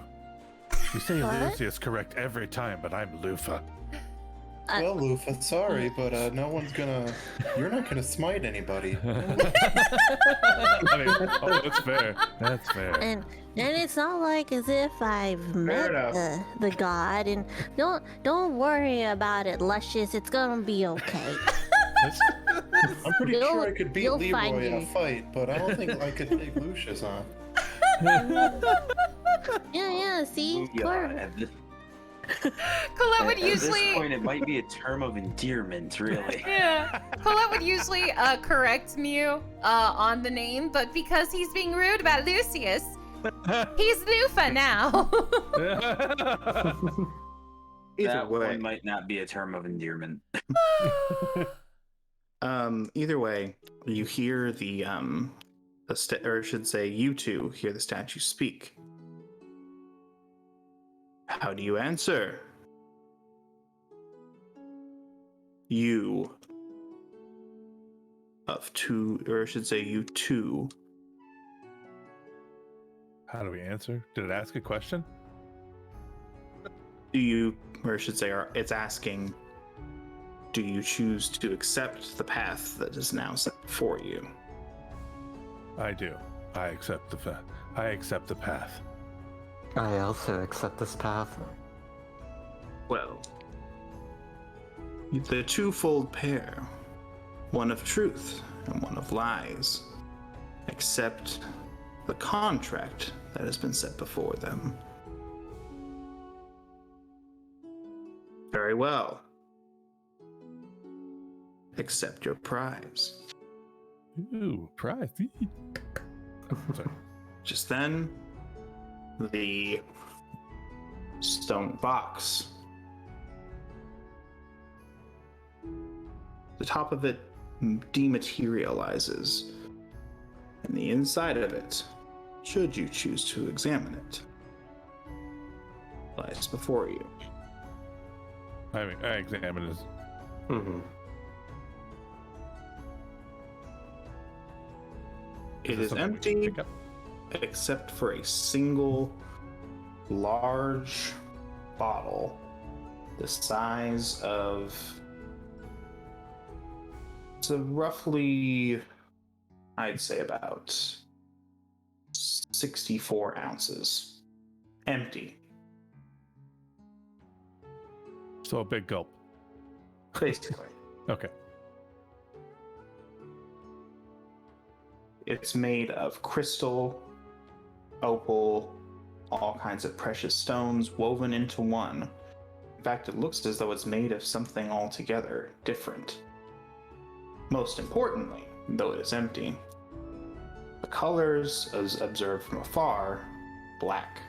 You say
What?
Lucius correct every time, but I'm Lufa.
Well, Lufa, sorry, but no one's gonna. You're not gonna smite anybody.
I mean, oh, that's fair. That's fair.
And it's not like as if I've met
enough.
the god. And don't worry about it, Luscious. It's gonna be okay.
I'm pretty sure I could beat
you'll find
Leroy in a
you.
fight, but I don't think I could take Lucius on.
Yeah. See, Cor-
At this
Colette would
at this
usually.
point, it might be a term of endearment, really.
Yeah. Colette would usually correct Mew on the name, but because he's being rude about Lucius, he's Lufa now.
Either
That
way,
one might not be a term of endearment.
either way, you hear or I should say, you two hear the statue speak. How do you answer? You of two, or I should say, you two.
How do we answer? Did it ask a question?
Do you, or I should say, it's asking, do you choose to accept the path that is now set before you?
I do. I accept the path.
I also accept this path.
Well, the twofold pair, one of truth and one of lies, accept the contract that has been set before them. Very well. Accept your prize.
Ooh, prize. Sorry.
Just then, the stone box, the top of it dematerializes, and the inside of it, should you choose to examine it, lies before you.
I mean, I examine his.
Mm-hmm.
It
this
is
something we can
empty
pick up?
except for a single large bottle the size of, so roughly, I'd say about 64 ounces. Empty.
So a big gulp.
Basically.
Okay.
It's made of crystal, opal, all kinds of precious stones woven into one. In fact, it looks as though it's made of something altogether different. Most importantly, though it is empty, the colors, as observed from afar, black.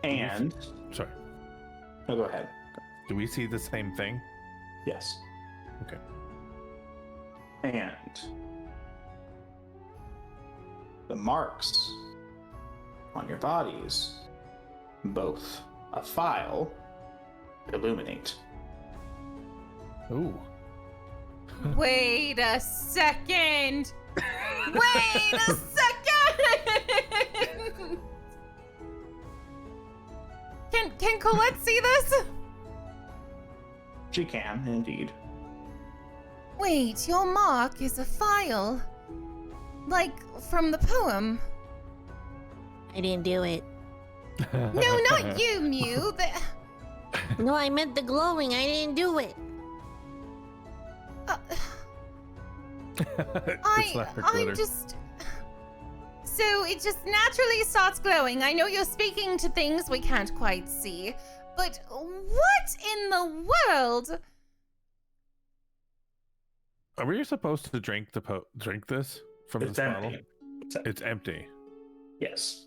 And,
Sorry.
no, go ahead.
Do we see the same thing?
Yes.
Okay.
And the marks on your bodies, both a file, illuminate.
Ooh.
Wait a second. Wait a second. Can Colette see this?
She can, indeed.
Wait, your mark is a file. Like from the poem.
I didn't do it.
No, not you, Mew.
No, I meant the glowing. I didn't do it.
I'm just... So it just naturally starts glowing. I know you're speaking to things we can't quite see, but what in the world?
Are we supposed to drink drink this from
It's
this bottle?
empty.
It's empty.
Yes.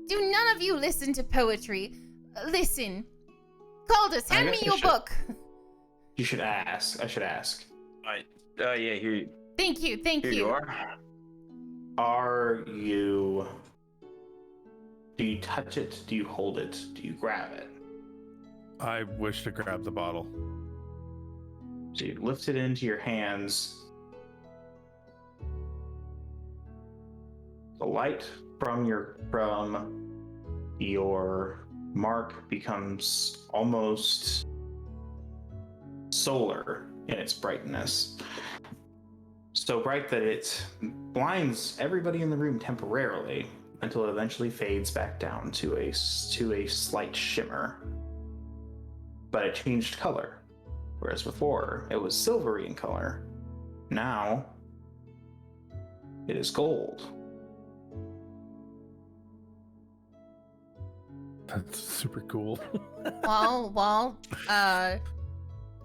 Do none of you listen to poetry? Listen. Caldus, hand me your book.
You should ask. I should ask.
Yeah, here.
Thank you, thank
Here
you.
you are.
Are you... Do you touch it? Do you hold it? Do you grab it?
I wish to grab the bottle.
So you lift it into your hands. The light from your mark becomes almost solar in its brightness. So bright that it blinds everybody in the room temporarily until it eventually fades back down to a slight shimmer. But it changed color. Whereas before, it was silvery in color. Now, it is gold.
That's super cool.
While that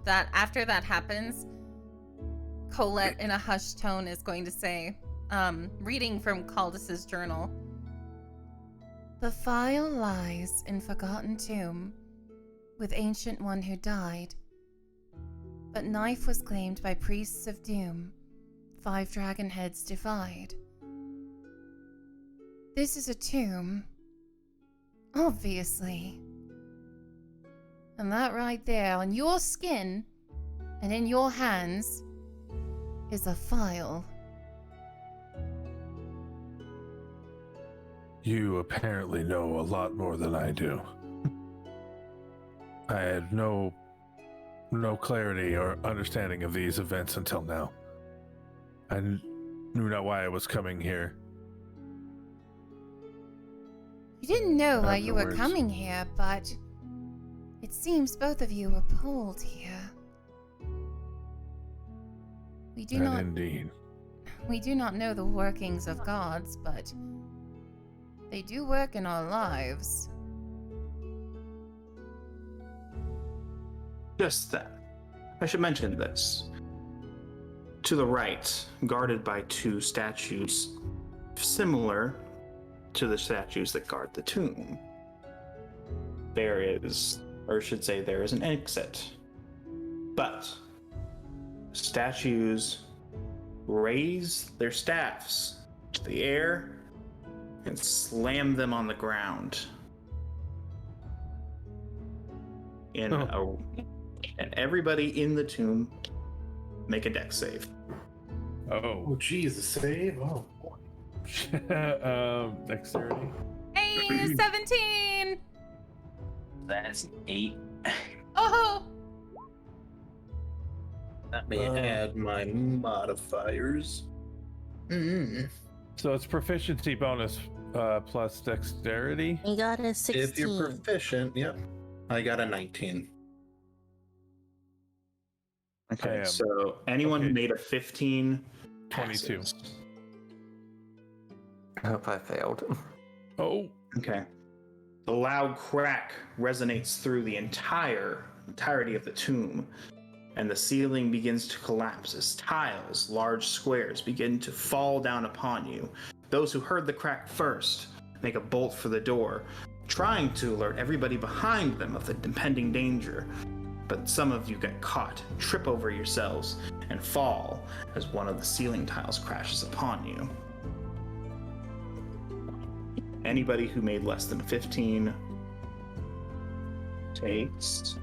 after that happens, Colette in a hushed tone is going to say, reading from Caldus's journal. The file lies in forgotten tomb with ancient one who died. But knife was claimed by priests of doom. 5 dragon heads divide. This is a tomb. Obviously. And that right there on your skin and in your hands is a file.
You apparently know a lot more than I do. I had no clarity or understanding of these events until now. I knew not why I was coming here.
You didn't know why you were
Afterwards.
coming here, but it seems both of you were pulled here. We do not
Indeed.
We do not know the workings of gods, but they do work in our lives.
Just that. I should mention this. To the right, guarded by 2 statues similar to the statues that guard the tomb, there is an exit. But statues raise their staffs to the air and slam them on the ground. And everybody in the tomb make a dex save.
Oh, Jesus, save. Oh, boy.
Dexterity.
Hey, 17!
That's 8.
Oh!
Let me add my modifiers.
So it's proficiency bonus plus dexterity.
You got a 16.
If you're proficient, yep. I got a 19.
Okay,
am.
so anyone who
Okay.
made a 15
22.
passes.
I hope I failed.
Oh,
Okay. The loud crack resonates through the entirety of the tomb, and the ceiling begins to collapse as tiles, large squares, begin to fall down upon you. Those who heard the crack first make a bolt for the door, trying to alert everybody behind them of the impending danger. But some of you get caught, trip over yourselves, and fall as one of the ceiling tiles crashes upon you. Anybody who made less than 15 takes...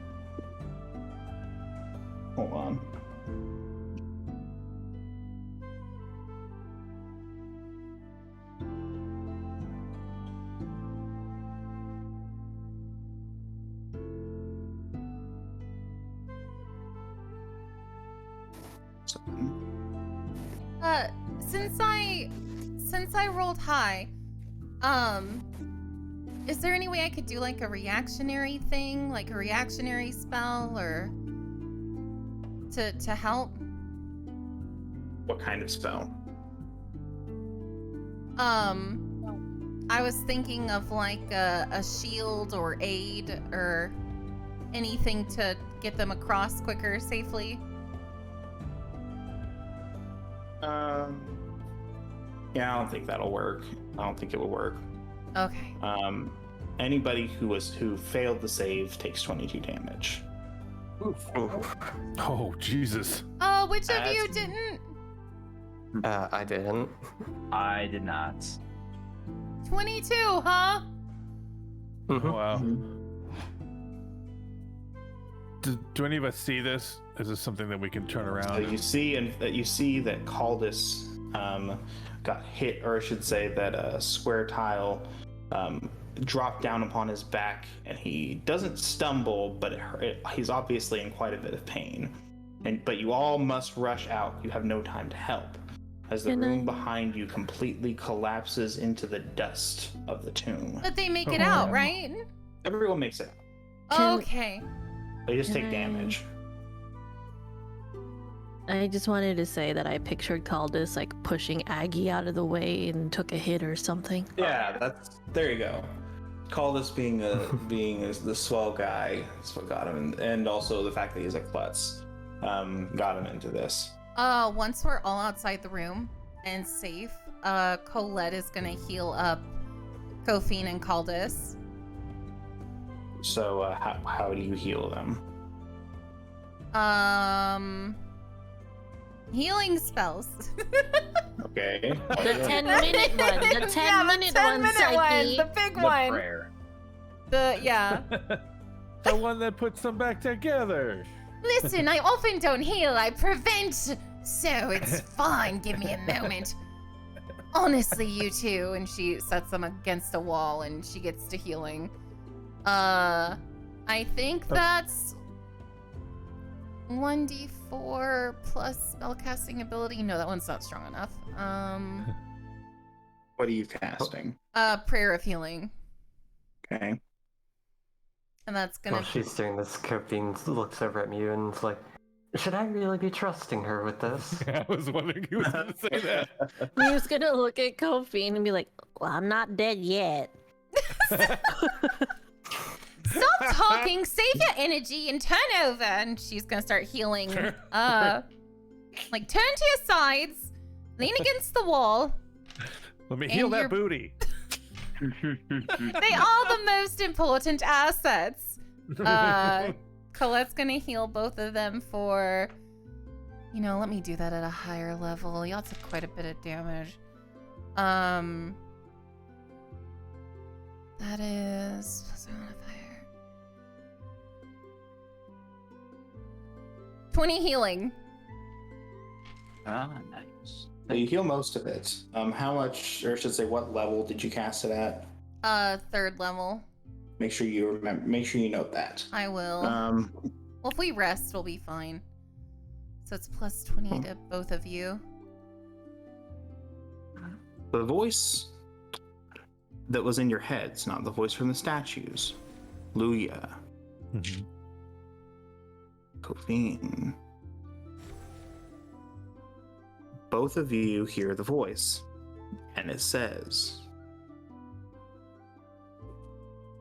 Hold on.
since I rolled high, is there any way I could do like a reactionary thing, like a reactionary spell, or to help?
What kind of spell?
I was thinking of like a shield or aid or anything to get them across quicker, safely.
Yeah, I don't think that'll work. I don't think it will work.
Okay.
Anybody who failed the save takes 22 damage.
Oof.
Oh, Jesus.
Oh, which of
That's-
you didn't?
I didn't.
I did not.
22, huh?
Mhm.
Wow. Do any of us see this? Is this something that we can turn around?
So you see that Caldus got hit, or I should say that a square tile dropped down upon his back, and he doesn't stumble, but he's obviously in quite a bit of pain. But you all must rush out. You have no time to help, as the room behind you completely collapses into the dust of the tomb.
But they make it out, right?
Everyone makes it out.
Okay.
They just
Can
take
I-
damage.
I just wanted to say that I pictured Caldus like pushing Aggie out of the way and took a hit or something.
Yeah, there you go. Caldus being the swell guy is what got him, and also the fact that he's a klutz got him into this.
Once we're all outside the room and safe, Colette is gonna heal up Kophine and Caldus.
So how do you heal them?
Healing spells.
Okay.
The 10-minute one. The 10-minute one, Psyche.
the big
The
one.
prayer.
The one that puts them back together.
Listen, I often don't heal, I prevent. So it's fine, give me a moment. Honestly, you two. And she sets them against a wall and she gets to healing. I think that's 1d4 plus spellcasting ability. No, that one's not strong enough.
What are you casting?
Prayer of healing.
Okay.
And that's gonna
While she's doing this, Kophine looks over at Mew and is like, should I really be trusting her with this?
I was wondering who was going to say that.
Mew's gonna look at Kophine and be like, well, I'm not dead yet.
Stop talking, save your energy and turn over. And she's gonna start healing. Like turn to your sides, lean against the wall.
Let me heal
And
that
you're-
booty.
They are the most important assets. Colette's gonna heal both of them for, let me do that at a higher level. Y'all took quite a bit of damage. That is plus modifier. 20 healing.
Ah, nice.
So you heal most of it. How much, or I should say, what level did you cast it at?
3rd level.
Make sure you remember. Make sure you note that.
I will.
Um,
Well, if we rest, we'll be fine. So it's plus 20 to both of you.
the voice that was in your heads, not the voice from the statues. Luya, Kophine. Both of you hear the voice, and it says,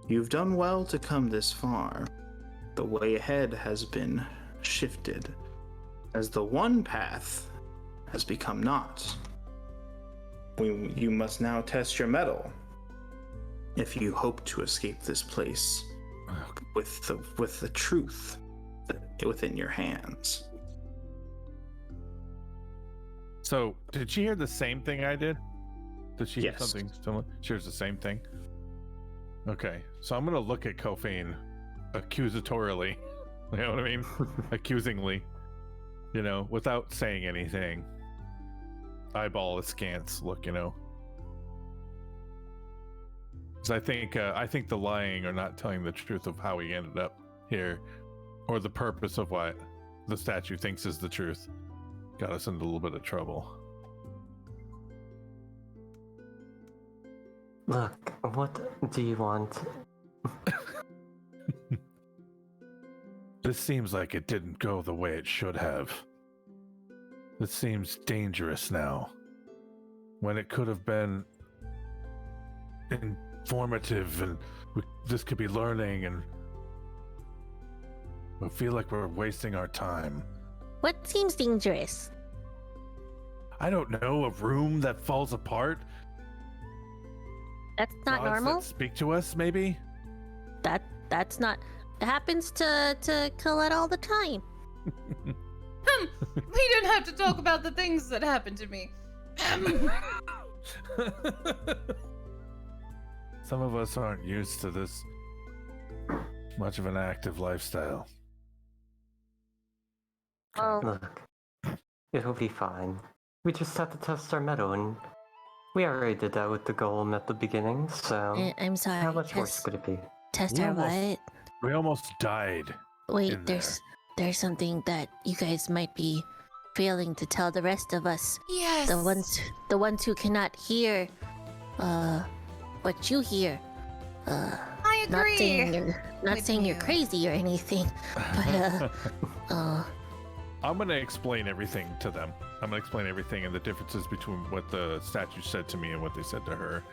"You've done well to come this far. The way ahead has been shifted, as the one path has become not. You must now test your mettle if you hope to escape this place with the truth within your hands."
So, did she hear the same thing I did? Did she hear
Yes.
something similar? She hears the same thing? Okay, so I'm gonna look at Kophine accusatorially. You know what I mean? Accusingly. Without saying anything. Eyeball askance look, Because I think the lying or not telling the truth of how he ended up here, or the purpose of what the statue thinks is the truth, got us into a little bit of trouble.
Look, what do you want?
This seems like it didn't go the way it should have. This seems dangerous now. When it could have been informative and this could be learning, and I feel like we're wasting our time.
What seems dangerous?
I don't know, a room that falls apart?
That's not
Gods
normal.
that speak to us, maybe?
That's not. It happens to Colette all the time.
We don't have to talk about the things that happened to me.
Some of us aren't used to this much of an active lifestyle.
Oh,
Look, it'll be fine. We just have to test our metal, and we already did that with the golem at the beginning, so
I'm sorry.
how much worse could it be?
Test
We
our
almost-
what?
We almost died.
Wait,
in
there's something that you guys might be failing to tell the rest of us.
Yes.
The ones who cannot hear what you hear.
I
Not
agree.
saying you're
you.
crazy or anything, but
I'm going to explain everything to them. I'm going to explain everything and the differences between what the statue said to me and what they said to her.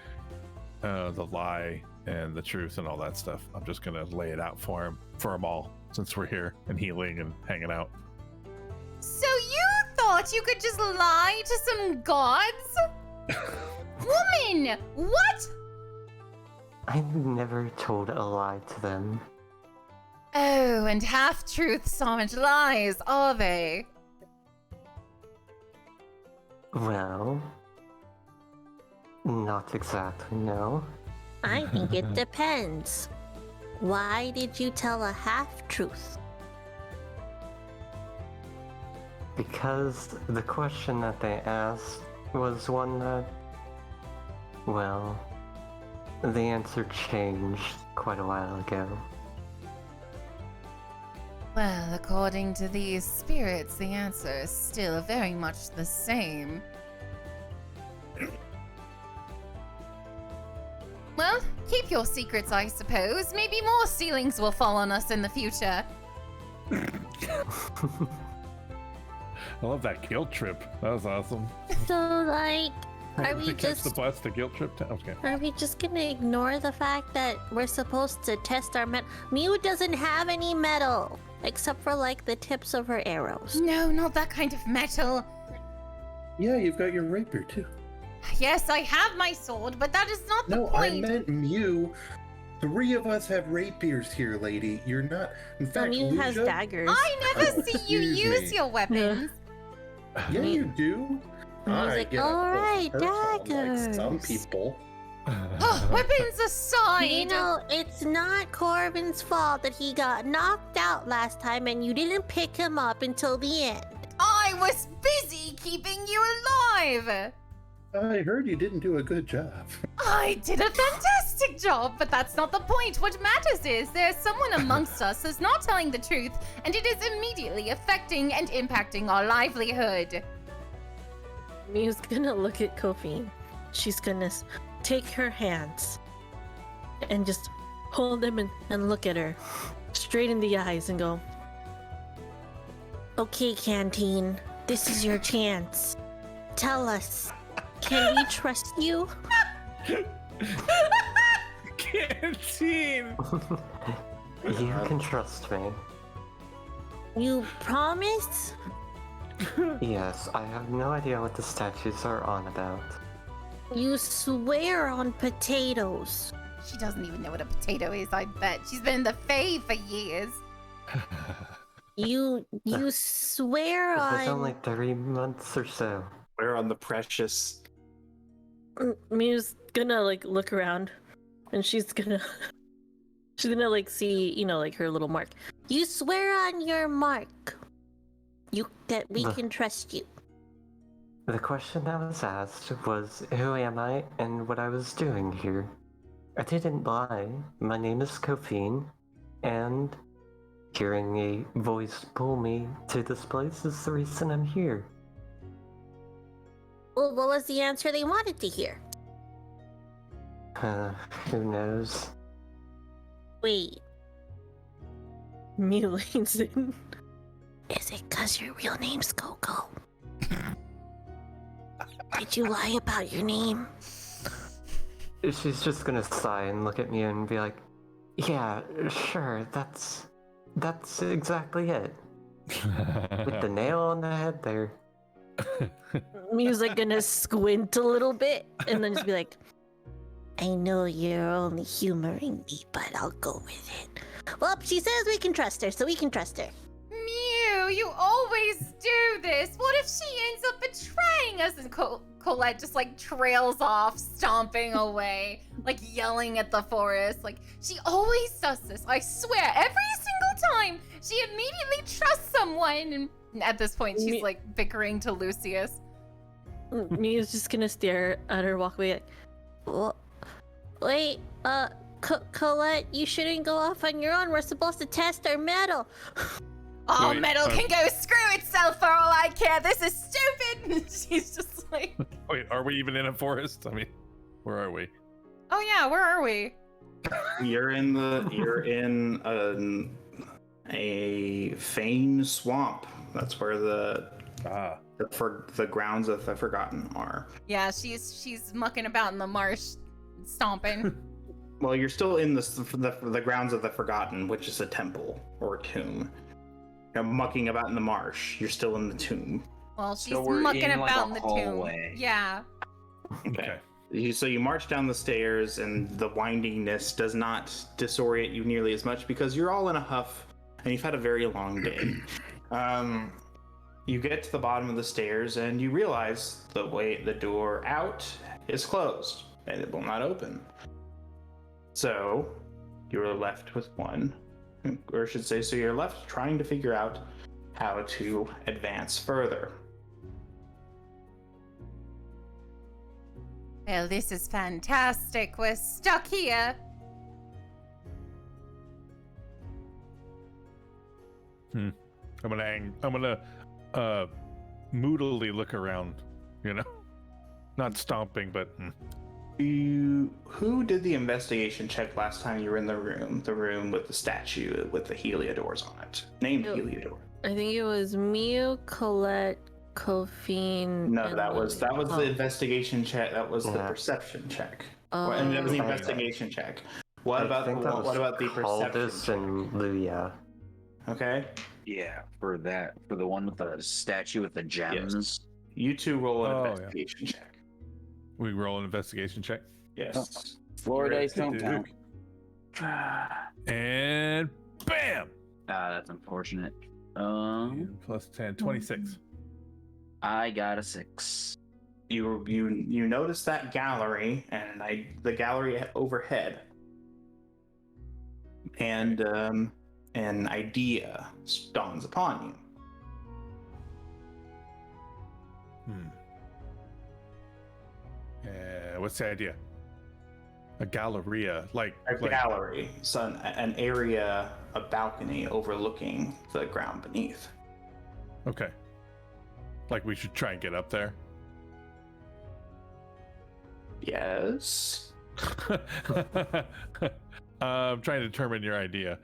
The lie and the truth and all that stuff. I'm just going to lay it out for them all, since we're here and healing and hanging out.
So you thought you could just lie to some gods? Woman, what?
I never told a lie to them.
Oh, and half-truths aren't lies, are they?
Well, not exactly, no.
I think it depends. Why did you tell a half-truth?
Because the question that they asked was one that, well, the answer changed quite a while ago.
Well, according to these spirits, the answer is still very much the same. Well, keep your secrets, I suppose. Maybe more ceilings will fall on us in the future.
I love that guilt trip. That was awesome.
So, like, are
To
we
catch the
just
bus, the guilt trip? Okay.
are we just gonna ignore the fact that we're supposed to test our metal? Mew doesn't have any metal except for like the tips of her arrows.
No, not that kind of metal.
Yeah, you've got your rapier too.
Yes, I have my sword, but that is not the
No, I
point.
meant Mew. 3 of us have rapiers here, lady. You're not. In
So
fact,
Mew has
Lucia-
daggers.
I never
Oh,
see you
excuse
use
me.
your weapons.
Yeah, you do.
He's like,
get a full
"Alright,
perk on, like some
daggers."
people.
Oh, weapons aside.
You know, it's not Corbin's fault that he got knocked out last time and you didn't pick him up until the end.
I was busy keeping you alive.
I heard you didn't do a good job.
I did a fantastic job, but that's not the point. What matters is there's someone amongst us who's not telling the truth, and it is immediately affecting and impacting our livelihood.
Mew's gonna look at Kofi. She's gonna take her hands and just hold them and look at her straight in the eyes and go,
Okay, Canteen, this is your chance. Tell us, can we trust you?
Canteen!
You can trust me.
You promise?
Yes, I have no idea what the statues are on about.
You swear on potatoes.
She doesn't even know what a potato is, I bet. She's been in the Fae for years.
You swear
It was
on.
only 3 months or so.
We're on the precious.
Mew's gonna like look around and she's gonna like see, you know, like her little mark.
You swear on your mark. That we
Look.
can trust you.
The question I was asked was, who am I and what I was doing here? I didn't lie. My name is Kofine, and hearing a voice pull me to this place is the reason I'm here.
Well, what was the answer they wanted to hear?
Who knows?
Wait,
Mew leans in.
is it cause your real name's Coco? Did you lie about your name?
She's just gonna sigh and look at me and be like, "Yeah, sure, that's exactly it." With the nail on the head there.
Mew's like gonna squint a little bit and then just be like,
I know you're only humoring me, but I'll go with it. Well, she says we can trust her, so we can trust her.
Mew, you always do this. What if she ends up betraying us? And Colette just like trails off, stomping away, like yelling at the forest. Like, she always does this. I swear, every single time she immediately trusts someone. And at this point, she's like bickering to Lucius.
Mew's just gonna stare at her, walk away like,
Well, wait, Colette, you shouldn't go off on your own. We're supposed to test our metal.
All
Wait,
metal can go screw itself for all I care. This is stupid. She's just like,
Wait, are we even in a forest? I mean, where are we?
oh yeah, where are we?
You're in a Fane swamp. That's where the grounds of the Forgotten are.
Yeah, she's mucking about in the marsh, stomping.
Well, you're still in the grounds of the Forgotten, which is a temple or a tomb. You're mucking about in the marsh. You're still in the tomb.
Well, she's
So we're
mucking
in, like,
about
a
in the
hallway.
tomb. Yeah.
Okay.
So you march down the stairs, and the windingness does not disorient you nearly as much because you're all in a huff, and you've had a very long day. You get to the bottom of the stairs, and you realize the door out is closed, and it will not open. So you're left with one, or I should say, so you're left trying to figure out how to advance further.
Well, this is fantastic. We're stuck here.
I'm gonna moodily look around, you know, not stomping, but
Who did the investigation check last time you were in the room with the statue with the Heliodors on it? Named
Oh.
Heliodor.
I think it was Mew, Colette, Kophine.
No,
and
that was
Lily.
the investigation check. That was the
Yeah.
perception check.
Oh.
And that was the
Okay.
investigation check. What about the perception
Aldous
check?
and Luya?
Okay,
Yeah, for the one with the statue with the gems.
you two roll an
Oh, yeah.
investigation check.
we roll an investigation check.
Yes.
Floor dice don't
Duke.
count.
And bam!
That's unfortunate.
Plus 10, 26.
I got a 6.
You notice that gallery and the gallery overhead, and an idea dawns upon you.
What's the idea? A galleria, like
Gallery, so an area, a balcony overlooking the ground beneath.
Okay. Like we should try and get up there.
Yes.
I'm trying to determine your idea.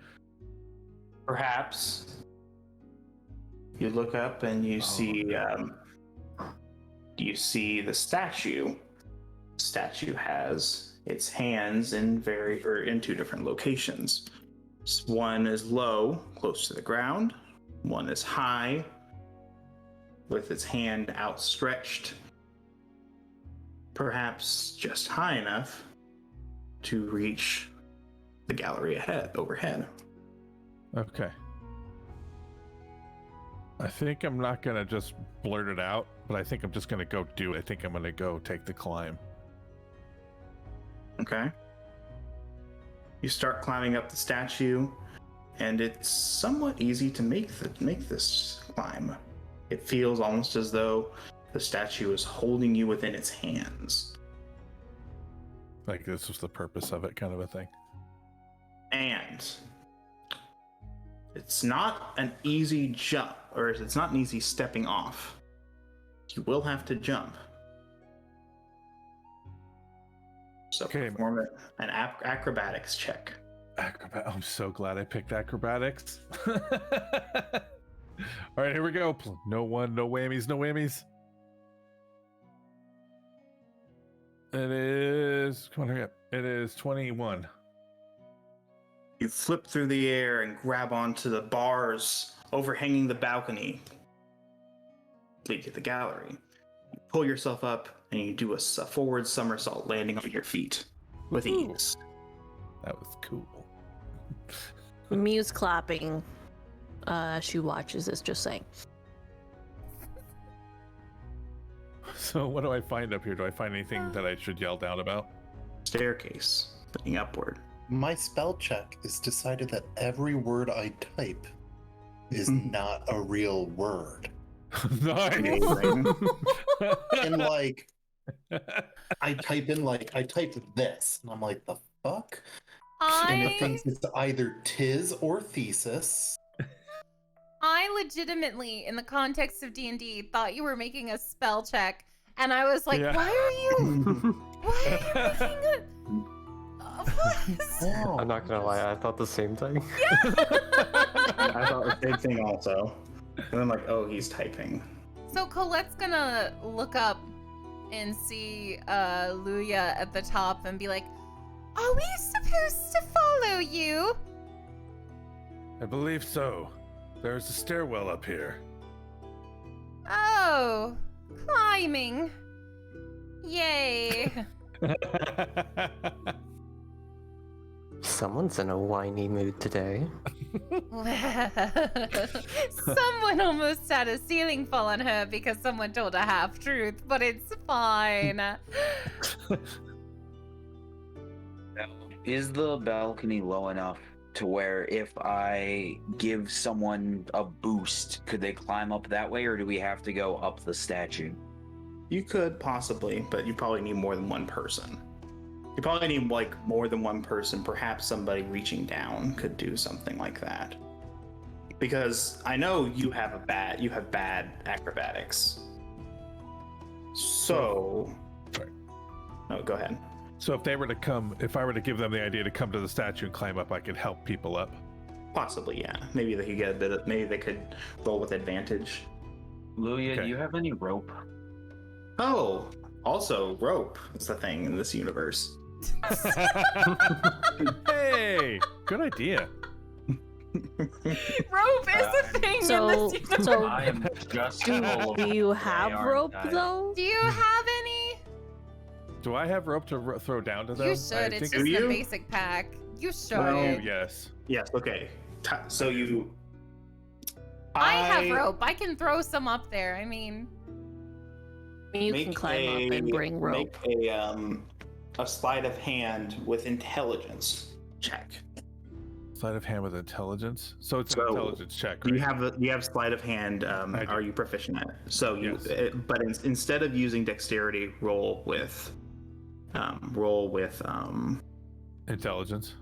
Perhaps. You look up and you see the statue. The statue has its hands in two different locations. One is low, close to the ground. One is high, with its hand outstretched, perhaps just high enough to reach the gallery overhead.
Okay. I think I'm not gonna just blurt it out, but I think I'm just gonna go do it. I think I'm gonna go take the climb.
Okay. You start climbing up the statue, and it's somewhat easy to make this climb. It feels almost as though the statue is holding you within its hands.
Like this was the purpose of it, kind of a thing.
And it's not an easy jump, or it's not an easy stepping off. You will have to jump. So
Okay.
perform an acrobatics check.
I'm so glad I picked acrobatics. All right, here we go. No whammies, no whammies. It is, come on, hurry up. It is 21.
You flip through the air and grab onto the bars overhanging the balcony. Lead to the gallery. You pull yourself up and you do a forward somersault, landing on your feet with ease.
That was cool.
Muse clapping. She watches this, just saying.
So what do I find up here? Do I find anything that I should yell down about?
Staircase leading upward.
My spell check is decided that every word I type is not a real word.
Nice.
Amazing.
And like, I type this, and I'm like, the fuck? And it thinks it's either tis or thesis.
I legitimately, in the context of D&D, thought you were making a spell check, and I was like,
Yeah.
why are you making a...
Oh,
I'm not gonna lie, I thought the same thing.
I thought the same thing also. And I'm like, oh, he's typing.
So Colette's gonna look up and see Luya at the top and be like, are we supposed to follow you?
I believe so. There's a stairwell up here.
Oh, climbing. Yay.
Someone's in a whiny mood today.
Someone almost had a ceiling fall on her because someone told a half-truth, but it's fine.
Is the balcony low enough to where if I give someone a boost, could they climb up that way, or do we have to go up the statue?
You could possibly, but you probably need more than one person. You probably need like more than one person. Perhaps somebody reaching down could do something like that. Because I know you have bad acrobatics. So,
Sorry.
No, go ahead.
So if I were to give them the idea to come to the statue and climb up, I could help people up.
Possibly, yeah. Maybe they could get maybe they could roll with advantage.
Luya,
Okay.
do you have any rope?
Oh, also rope is the thing in this universe.
Hey, good idea.
Rope is a thing in this universe.
So
I am just
do you have
aren't
rope
I?
though?
Do you have any?
Do I have rope to throw down to them?
You should. It's
Do
just
you?
a basic pack. You should.
Well,
Yes.
Yes. Okay. So you.
I have rope. I can throw some up there. I mean,
You can climb up and bring rope.
Make a sleight of hand with intelligence check.
Sleight of hand with intelligence. So it's an
So,
intelligence check,
You
right?
have sleight of hand.
I do.
Are you proficient at it? So you,
Yes.
but instead of using dexterity, roll with
Intelligence.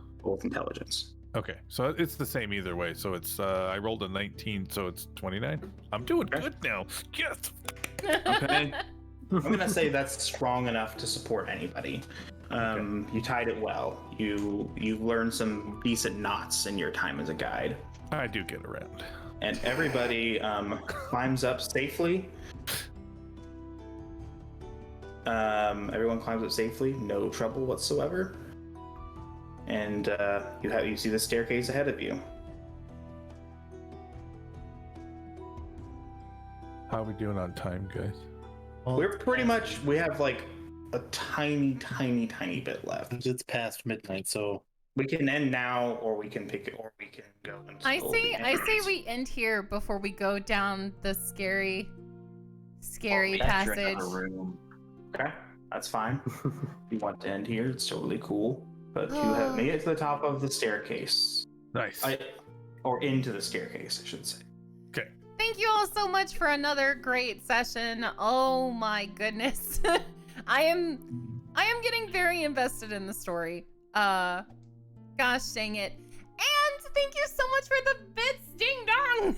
intelligence.
Okay, so it's the same either way. So it's I rolled a 19, so it's 29. I'm doing
Okay.
good now. Yes.
Okay. I'm gonna say that's strong enough to support anybody. You tied it well. You've learned some decent knots in your time as a guide,
I do get around.
and everybody climbs up safely. Everyone climbs up safely, no trouble whatsoever. And you see the staircase ahead of you.
How are we doing on time, guys?
well,
We're pretty much we have like a tiny bit left.
it's past midnight, so
We can end now, or we can pick it, or we can go until
I
the
say
end.
we end here before we go down the scary
Enter
passage.
another room.
Okay, that's fine. If you want to end here, it's totally cool. But you have made it to the top of the staircase.
Nice.
Or into the staircase, I should say.
Okay.
Thank you all so much for another great session. Oh my goodness. I am getting very invested in the story. Gosh dang it. And thank you so much for the bits, Ding Dong.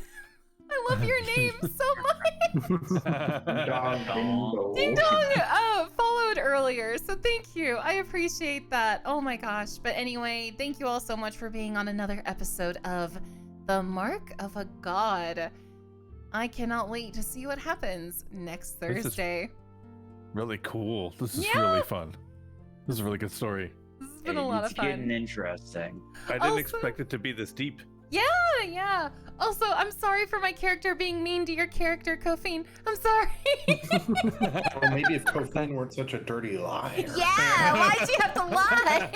I love your name so much.
Dong, bingo.
Ding Dong, follow episode earlier, so thank you. I appreciate that. Oh my gosh. But anyway, thank you all so much for being on another episode of The Mark of a God. I cannot wait to see what happens next Thursday.
Really cool. This is
Yeah.
really fun. This is a really good story.
This has been a lot of
It's getting
fun.
interesting.
I didn't
Also-
expect it to be this deep.
Yeah. Also, I'm sorry for my character being mean to your character, Kofine. I'm sorry.
Or maybe if Kofine weren't such a dirty liar.
Yeah, why'd you have to lie?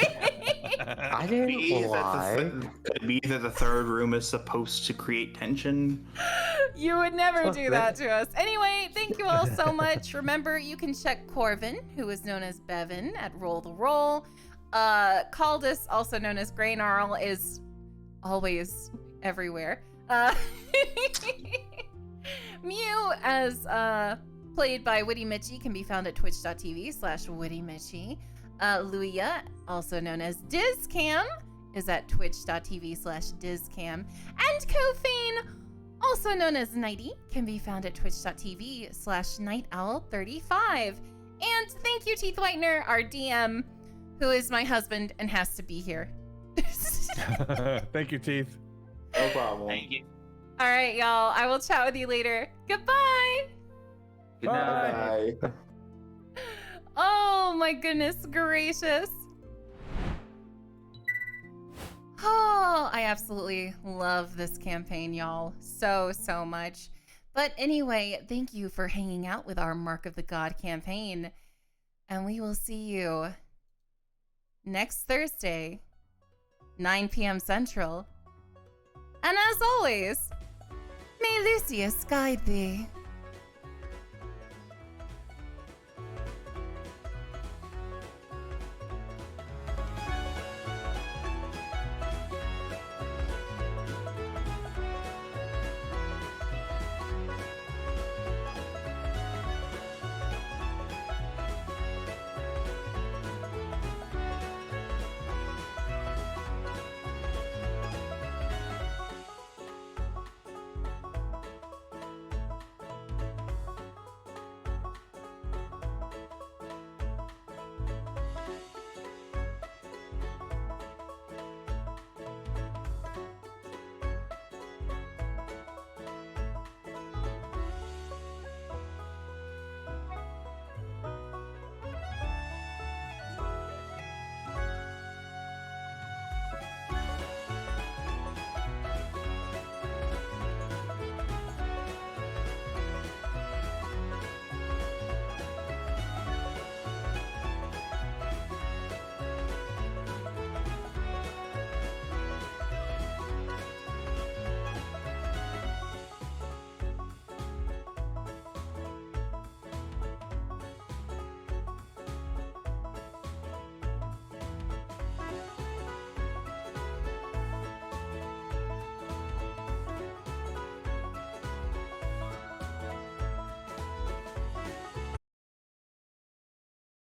I didn't
Be
lie.
that the third room is supposed to create tension.
You would never
Fuck
do that to us. Anyway, thank you all so much. Remember, you can check Corvin, who is known as Bevan, at Roll the Roll. Caldus, also known as Graynarl, is always everywhere. Mew, as played by Witty Mitchie, can be found at twitch.tv/WittyMitchie. Luia, also known as Dizcam, is at twitch.tv/Dizcam. And Kofine, also known as Nighty, can be found at twitch.tv/NightOwl35. And thank you, Teeth Whitener, our DM, who is my husband and has to be here.
Thank you, Teeth.
No problem.
Thank you.
All right, y'all. I will chat with you later. Goodbye.
Good night.
Bye.
Oh my goodness gracious. Oh, I absolutely love this campaign, y'all. So much. But anyway, thank you for hanging out with our Mark of the God campaign. And we will see you next Thursday, 9 p.m. Central. And as always, may Lucius guide thee.